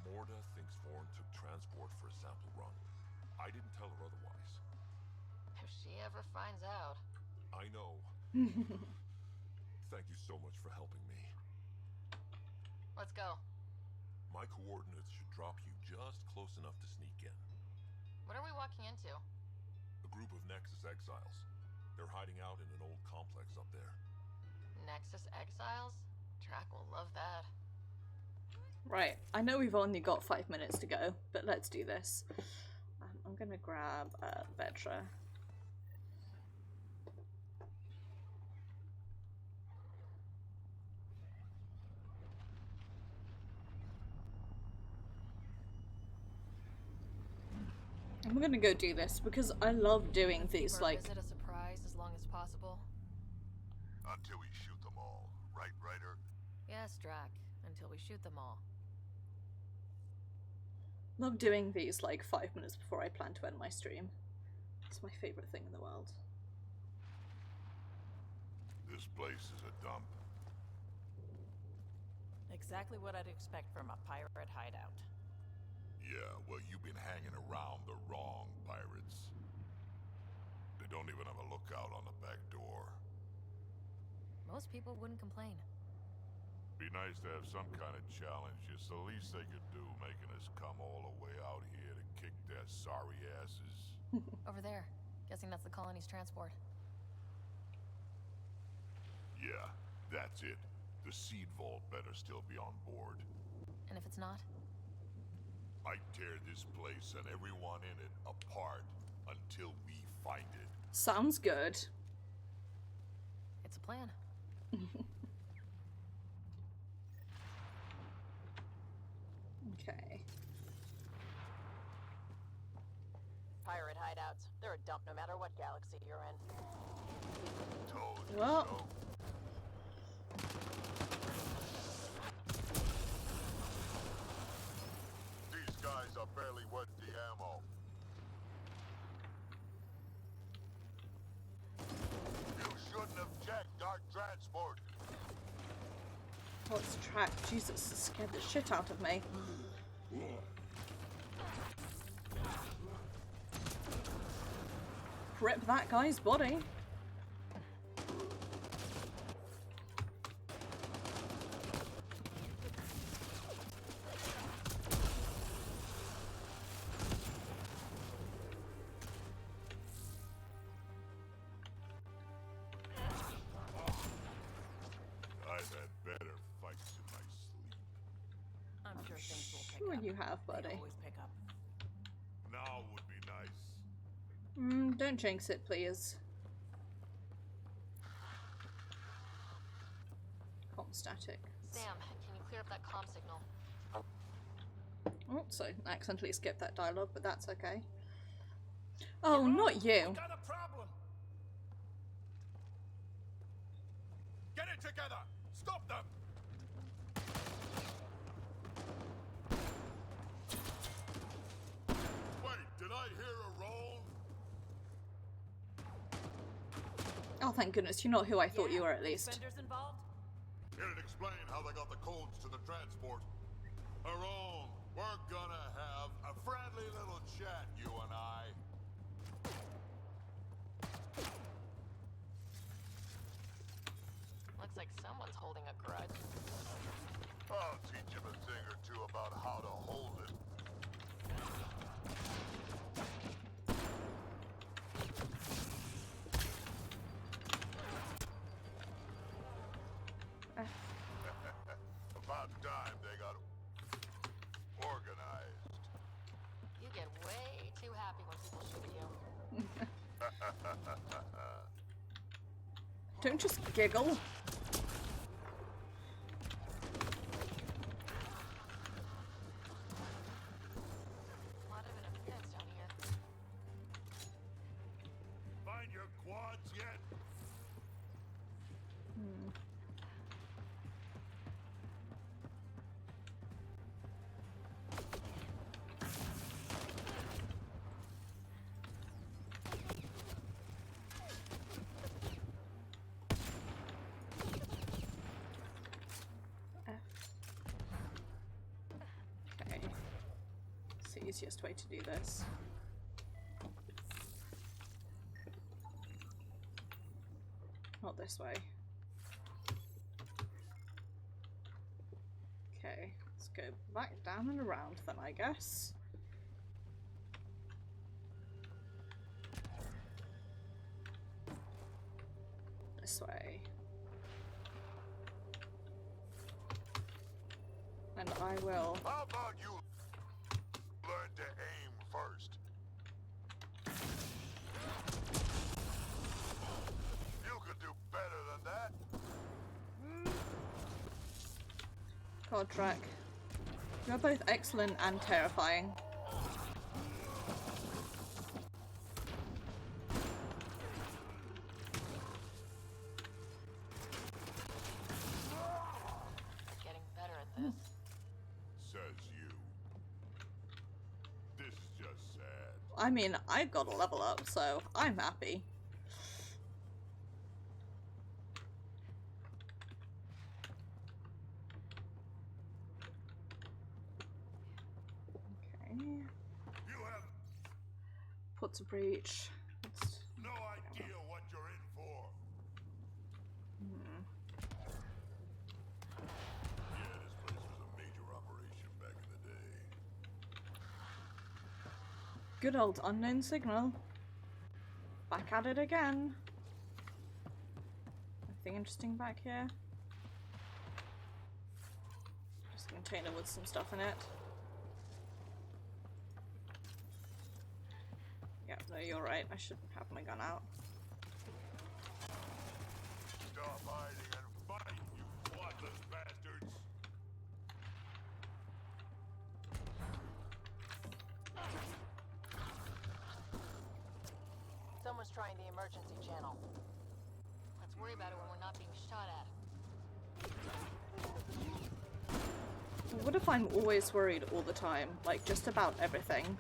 Morda thinks Vorn took transport for a sample run. I didn't tell her otherwise. If she ever finds out. I know. Thank you so much for helping me. Let's go. My coordinates should drop you just close enough to sneak in. What are we walking into? A group of Nexus exiles. They're hiding out in an old complex up there. Nexus exiles? Drac will love that. Right, I know we've only got 5 minutes to go, but let's do this. I'm gonna grab Vetra. I'm gonna go do this because I love doing these, like... Visit a surprise as long as possible. Until we shoot them all, right, Ryder? Yes, Drac. Until we shoot them all. Love doing these like 5 minutes before I plan to end my stream. It's my favorite thing in the world. This place is a dump. Exactly what I'd expect from a pirate hideout. Yeah, well, you've been hanging around the wrong pirates. They don't even have a lookout on the back door. Most people wouldn't complain. Be nice to have some kind of challenge. It's the least they could do, making us come all the way out here to kick their sorry asses. Over there. Guessing that's the colony's transport. Yeah, that's it. The seed vault better still be on board. And if it's not? I tear this place and everyone in it apart until we find it. Sounds good. It's a plan. Okay. Pirate hideouts. They're a dump no matter what galaxy you're in. Well. These guys are barely worth the ammo. You shouldn't have checked our transport. Oh, it's tracked. Jesus, it scared the shit out of me. Rip that guy's body. I've had better fights in my sleep. I'm sure things will pick Sure up. you have, buddy. They always pick up. Now would be nice. Don't jinx it, please. Com static. Sam, can you clear up that comm signal? Oh, so I accidentally skipped that dialogue, but that's okay. Oh, not you. Got a problem. Get it together. Stop them. Wait, did I hear a roll? Oh, thank goodness, you're not who I thought you were, at least. Vendors involved? It'd explain how they got the codes to the transport. Aaron, we're gonna have a friendly little chat, you and I. Looks like someone's holding a grudge. I'll teach him a thing or two about how to hold it. About time they got organized. You get way too happy when people shoot at you. Don't just giggle. A lot of interference down here. Find your quads yet? Okay. It's the easiest way to do this. this way. Okay, let's go back down and around then, I guess. This way. And I will. How about you learn to aim first? You could do better than that. God, Drac. You're both excellent and terrifying. Getting better at this. Says you. This is just sad. I mean, I've got a level up, so I'm happy. Puts a breach. Let's... No idea what you're in for. Yeah, this place was a major operation back in the day. Good old unknown signal. Back at it again. Anything interesting back here? Just a container with some stuff in it. Yeah, no, you're right. I shouldn't have my gun out. Stop hiding and fight, you worthless bastards! Someone's trying the emergency channel. Let's worry about it when we're not being shot at. What if I'm always worried all the time? Like, just about everything.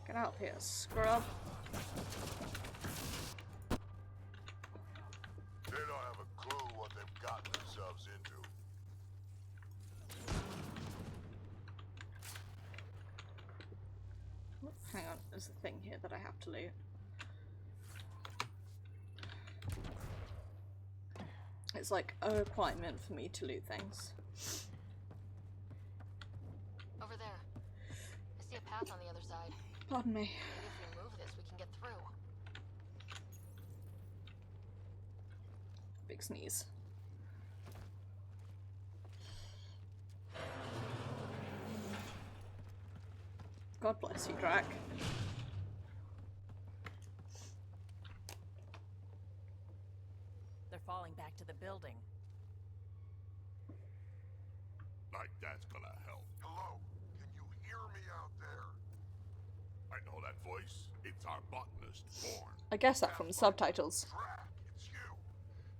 Get out here, scrub. They don't have a clue what they've gotten themselves into. Hang on, there's a thing here that I have to loot. It's like a requirement for me to loot things. Over there. I see a path on the other side. Pardon me. Maybe if we move this, we can get through. Big sneeze. God bless you, Drac. They're falling back to the building. Like that's gonna help. Hello? Can you hear me out there? I know that voice. It's our botanist, Born. I guess that from the subtitles. Drac, it's you.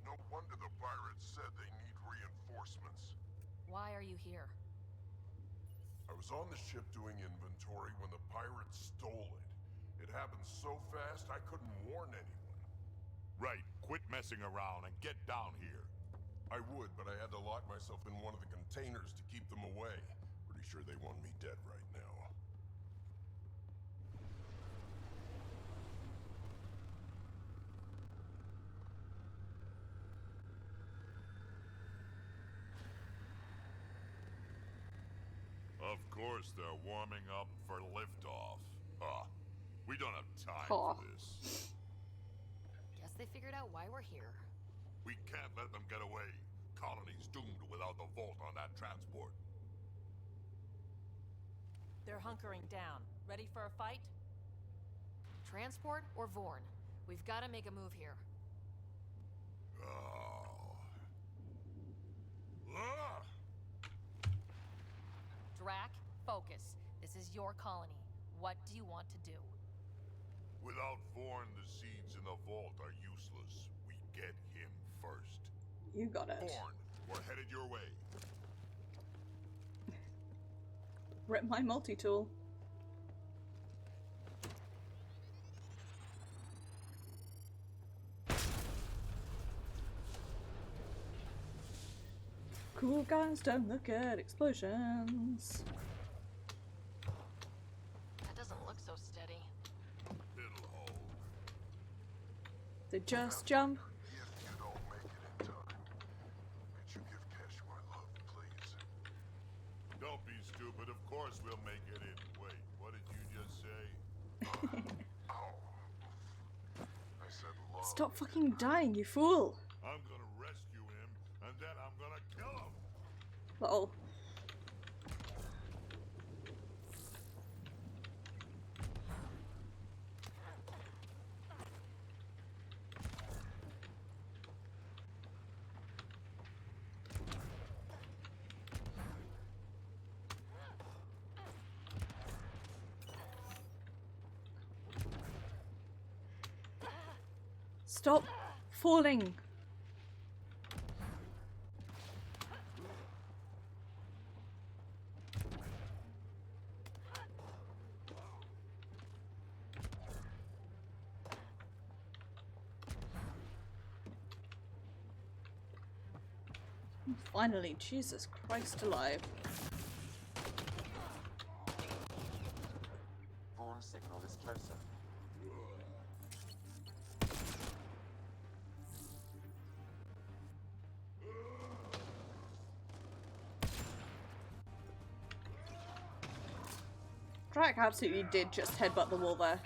No wonder the pirates said they need reinforcements. Why are you here? I was on the ship doing inventory when the pirates stole it. It happened so fast I couldn't warn anyone. Right, quit messing around and get down here. I would, but I had to lock myself in one of the containers to keep them away. Pretty sure they want me dead right now. Of course they're warming up for liftoff. We don't have time for this. Guess they figured out why we're here. We can't let them get away. Colony's doomed without the vault on that transport. They're hunkering down. Ready for a fight? Transport or Vorn? We've got to make a move here. Drac, focus. This is your colony. What do you want to do? Without Vorn, the seeds in the vault are useless. We get him first. You got it. Vorn, we're headed your way. Rip my multi-tool. Cool guys don't look at explosions. That doesn't look so steady. It'll hold. They just jump. If you don't make it in time, could you give Cash my love, please? Don't be stupid. Of course we'll make it in. Wait, what did you just say? I said love. Stop fucking dying, you fool! I'm gonna rescue him, and then I'm gonna kill him. Uh-oh. Stop falling! Finally, Jesus Christ alive. Vaughn's signal is closer. Drac absolutely did just headbutt the wall there.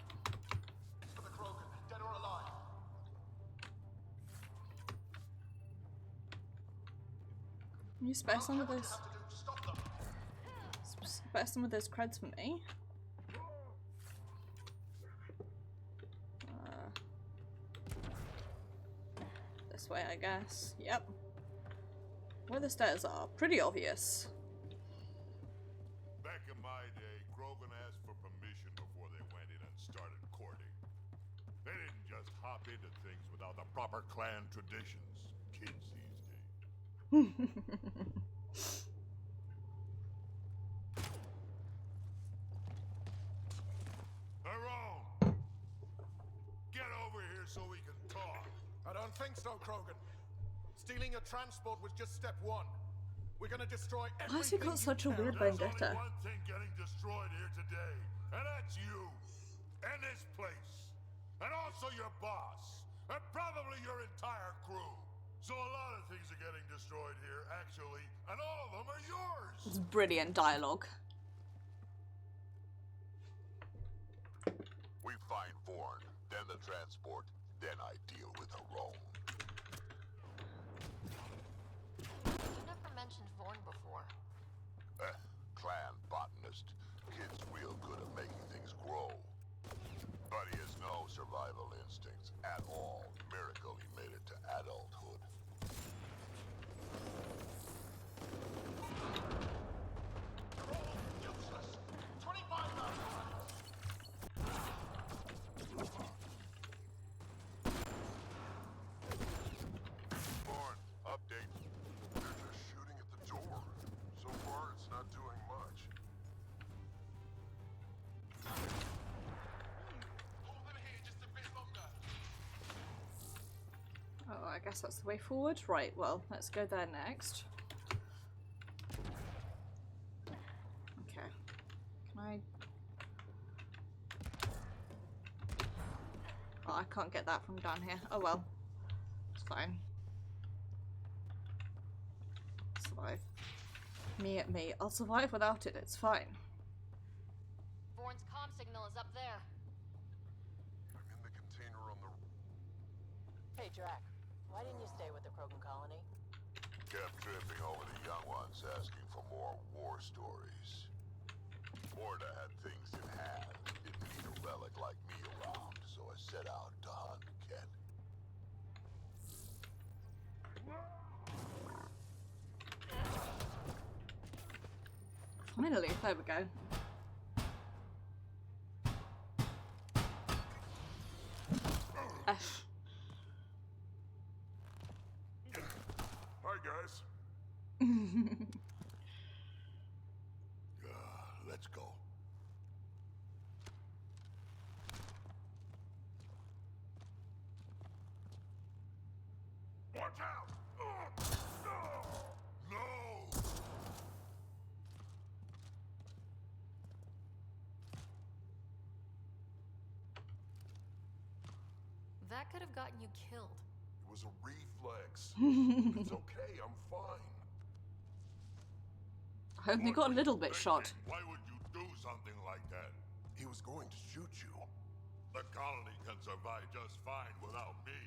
Can you spare some of those? Spare some of those creds for me. This way, I guess. Yep. Where the stairs are, pretty obvious. Back in my day, Krogan asked for permission before they went in and started courting. They didn't just hop into things without the proper clan traditions. Kids these days. Tyrone! Get over here so we can talk. I don't think so, Krogan. Stealing a transport was just step one. We're gonna destroy everything. Why has he got such a weird There's vendetta? only one thing getting destroyed here today, and that's you, and this place, and also your boss, and probably your entire crew. So a lot of things are getting destroyed here, actually, and all of them are yours. It's brilliant dialogue. We find Vorn, then the transport, then I deal with Tyrone. You never mentioned Vorn before. Clan botanist. Kid's real good at making things grow. But he has no survival instincts at all. Miracle he made it to adulthood. Useless. 25,000 Vorn, update. They're just shooting at the door. So far, it's not doing much. Hold them here just a bit longer. Oh, I guess that's the way forward. Right, well, let's go there next. Okay. Can I... Oh, I can't get that from down here. Oh well. It's fine. Survive. Me at me. I'll survive without it, it's fine. Vorn's comm signal is up there. I'm in the container on the... Hey, Drac. Why didn't you stay with the Krogan colony? Kept tripping over the young ones asking for more war stories. Morta had things in hand. Didn't need a relic like me around, so I set out to hunt Ket. Finally, there we go. F. Hi, guys. Let's go. Watch out! No! That could have gotten you killed. It was a reflex. It's okay, I'm fine. I only got a little bit shot. Why would you do something like that? He was going to shoot you. The colony can survive just fine without me.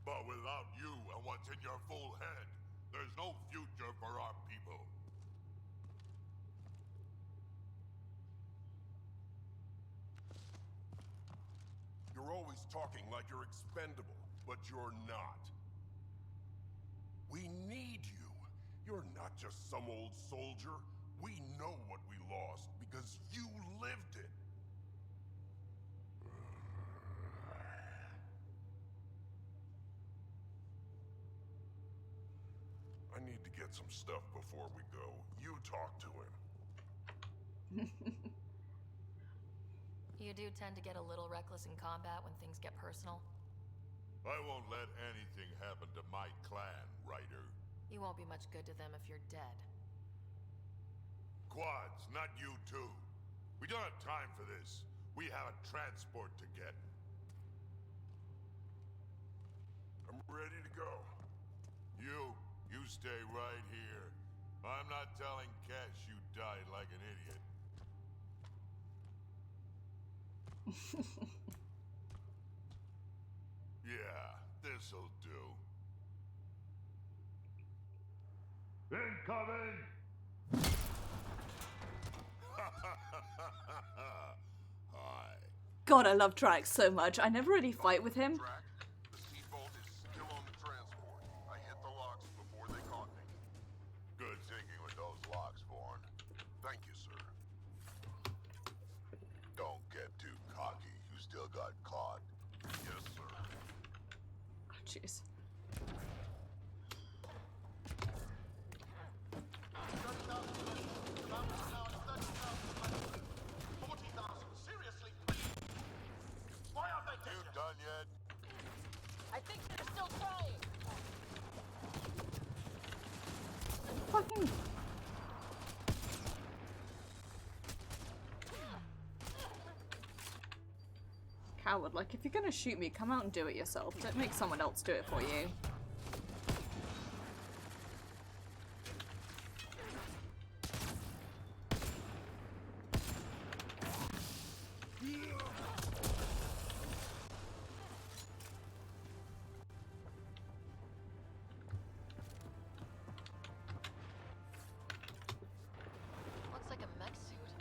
But without you and what's in your full head, there's no future for our people. You're always talking like you're expendable, but you're not. We need you. You're not just some old soldier. We know what we lost because you lived it. I need to get some stuff before we go. You talk to him. You do tend to get a little reckless in combat when things get personal. I won't let anything happen to my clan, Ryder. You won't be much good to them if you're dead. Quads, not you two. We don't have time for this. We have a transport to get. I'm ready to go. You stay right here. I'm not telling Cash you died like an idiot. Yeah, this'll do. Incoming! Hi. God, I love Drax so much. I never really fight with him. The seatbelt is still on the transport. I hit the locks before they caught me. Good thinking with those locks, Vaughn. Thank you, sir. Don't get too cocky. You still got caught. Yes, sir. Oh, jeez. Done yet? I think they're still trying. Fucking. Coward, like, if you're gonna shoot me, come out and do it yourself. Don't make someone else do it for you. Looks like a mech suit.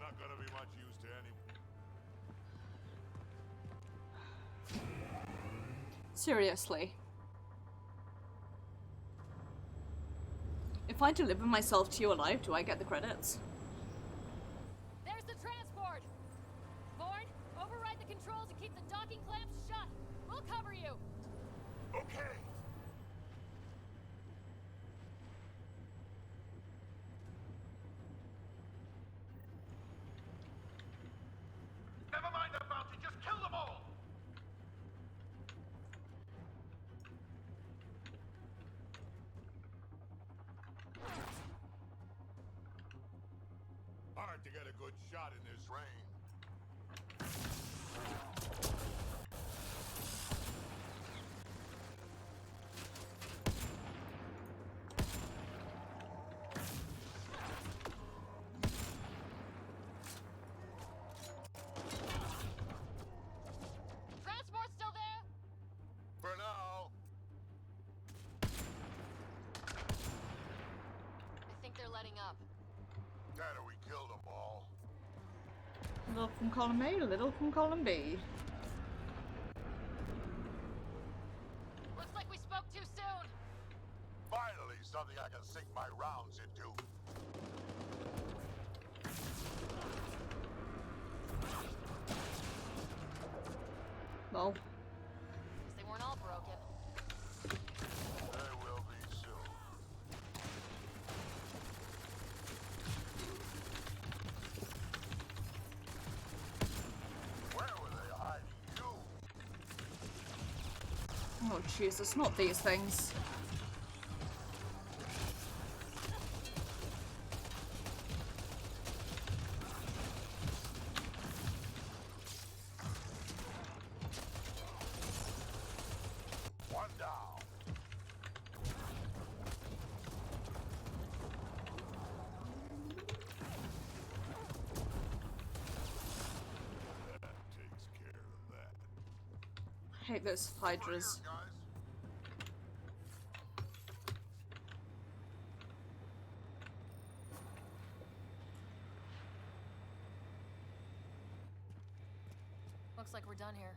Not gonna be much use to anyone. Seriously. If I deliver myself to you alive, do I get the credits? There's the transport! Born, override the controls and keep the docking clamps shut. We'll cover you. Okay. Never mind the bounty, just kill them all! Hard to get a good shot in this rain. Transport's still there? For now. I think they're letting up. Dad, we killed them all. A little from column A, a little from column B. Looks like we spoke too soon. Finally, something I can sink my rounds into. Well, They weren't all broken. They will be soon. Where were they hiding you? oh Jesus, not these things. hate those hydras. Looks like we're done here.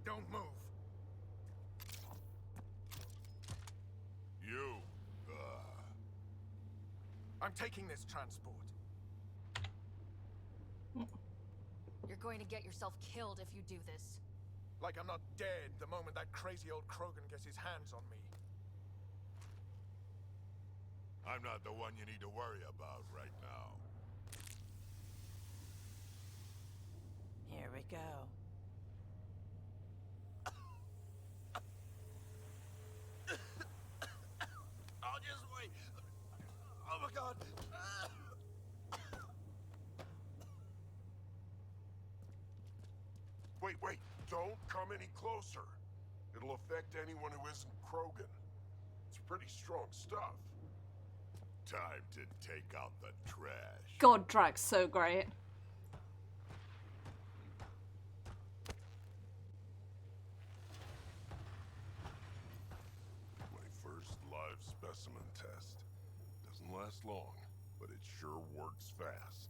Don't move. You, I'm taking this transport. You're going to get yourself killed if you do this. Like I'm not dead the moment that crazy old Krogan gets his hands on me. I'm not the one you need to worry about right now. Here we go. I'll just wait. Oh my god. Wait. Don't come any closer. It'll affect anyone who isn't Krogan. It's pretty strong stuff. Time to take out the trash. God, Drag's so great. My first live specimen test. Doesn't last long, but it sure works fast.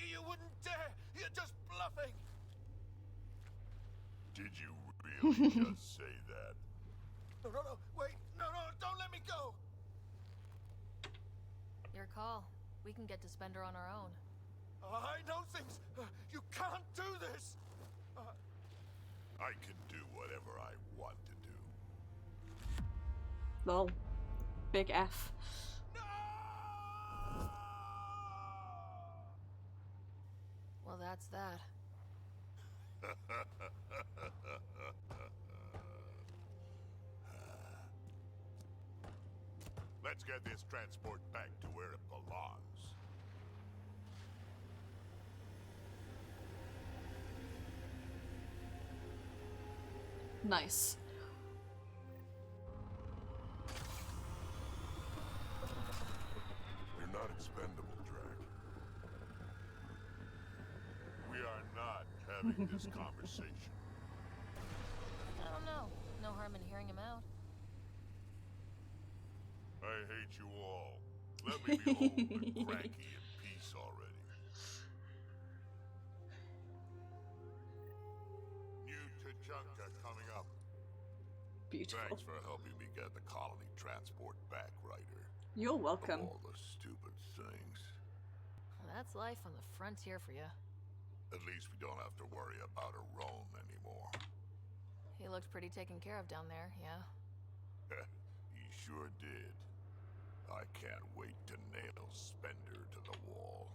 You wouldn't dare! You're just bluffing! Did you really just say that? No, wait! No, don't let me go! Your call. We can get to Spender on our own. I know things! You can't do this! I can do whatever I want to do. Lol. Big F. Well, that's that. Let's get this transport back to where it belongs. Nice. You're not expendable, Drag. We are not having this conversation. I don't know. No harm in hearing him out. I hate you all. Let me be old and cranky in peace already. New Tachanka coming up. Beautiful. Thanks for helping me get the colony transport back, Ryder. You're welcome. Of all the stupid things. Well, that's life on the frontier for you. At least we don't have to worry about a Rome anymore. He looked pretty taken care of down there, yeah? He sure did. I can't wait to nail Spender to the wall.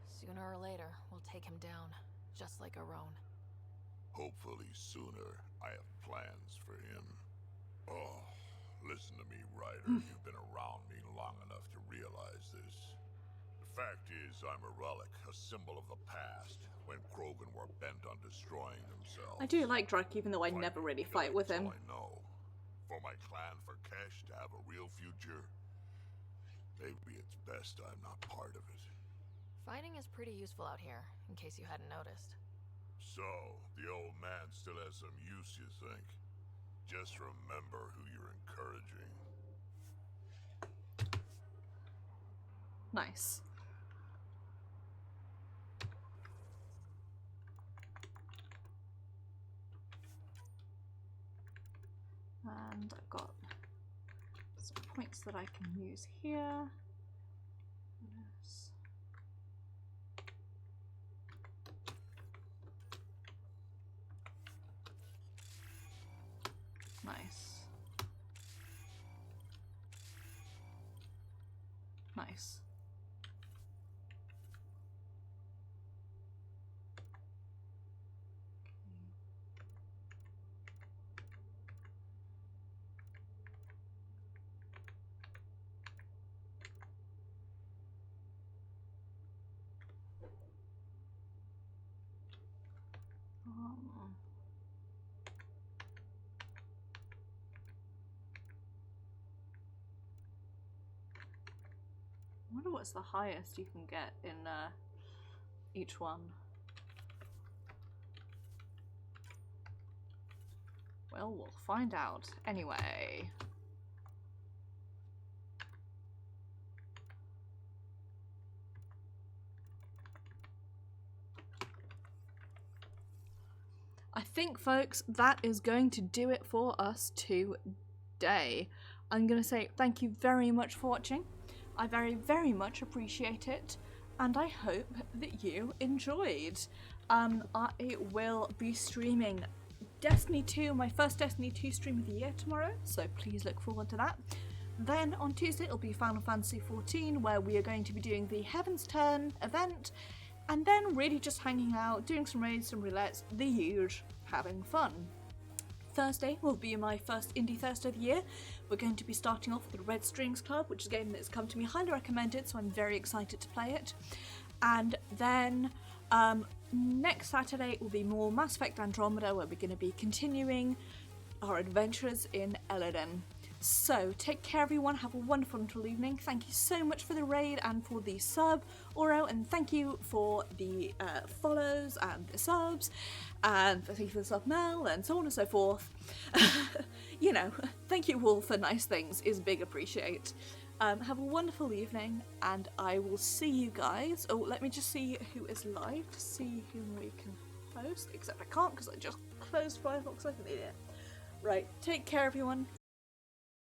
Sooner or later, we'll take him down, just like Aron. Hopefully sooner. I have plans for him. Oh, listen to me, Ryder. You've been around me long enough to realize this. The fact is, I'm a relic, a symbol of the past, when Krogan were bent on destroying themselves. I do like Drake, even though I never really fight with him. I know. For my clan, for Kesh to have a real future, maybe it's best I'm not part of it. Fighting is pretty useful out here, in case you hadn't noticed. So, the old man still has some use, you think? Just remember who you're encouraging. Nice. And I've got some points that I can use here. Yes. Nice. Nice. I wonder what's the highest you can get in each one. Well, we'll find out anyway. I think, folks, that is going to do it for us today. I'm going to say thank you very much for watching. I very, very much appreciate it, and I hope that you enjoyed. I will be streaming Destiny 2, my first Destiny 2 stream of the year tomorrow, so please look forward to that. Then on Tuesday it'll be Final Fantasy XIV, where we are going to be doing the Heaven's Turn event, and then really just hanging out, doing some raids, some roulettes, the huge, having fun. Thursday will be my first Indie Thursday of the year. We're going to be starting off with the Red Strings Club, which is a game that's come to me highly recommended, so I'm very excited to play it. And then next Saturday will be more Mass Effect Andromeda, where we're going to be continuing our adventures in Elaaden. So, take care everyone, have a wonderful little evening. Thank you so much for the raid and for the sub, Oro, and thank you for the follows and the subs, and thank you for the sub mail, and so on and so forth. You know, thank you all for nice things is big appreciate. Have a wonderful evening, and I will see you guys. Oh, let me just see who is live to see whom we can host, except I can't because I just closed Firefox like an idiot. Right, take care everyone,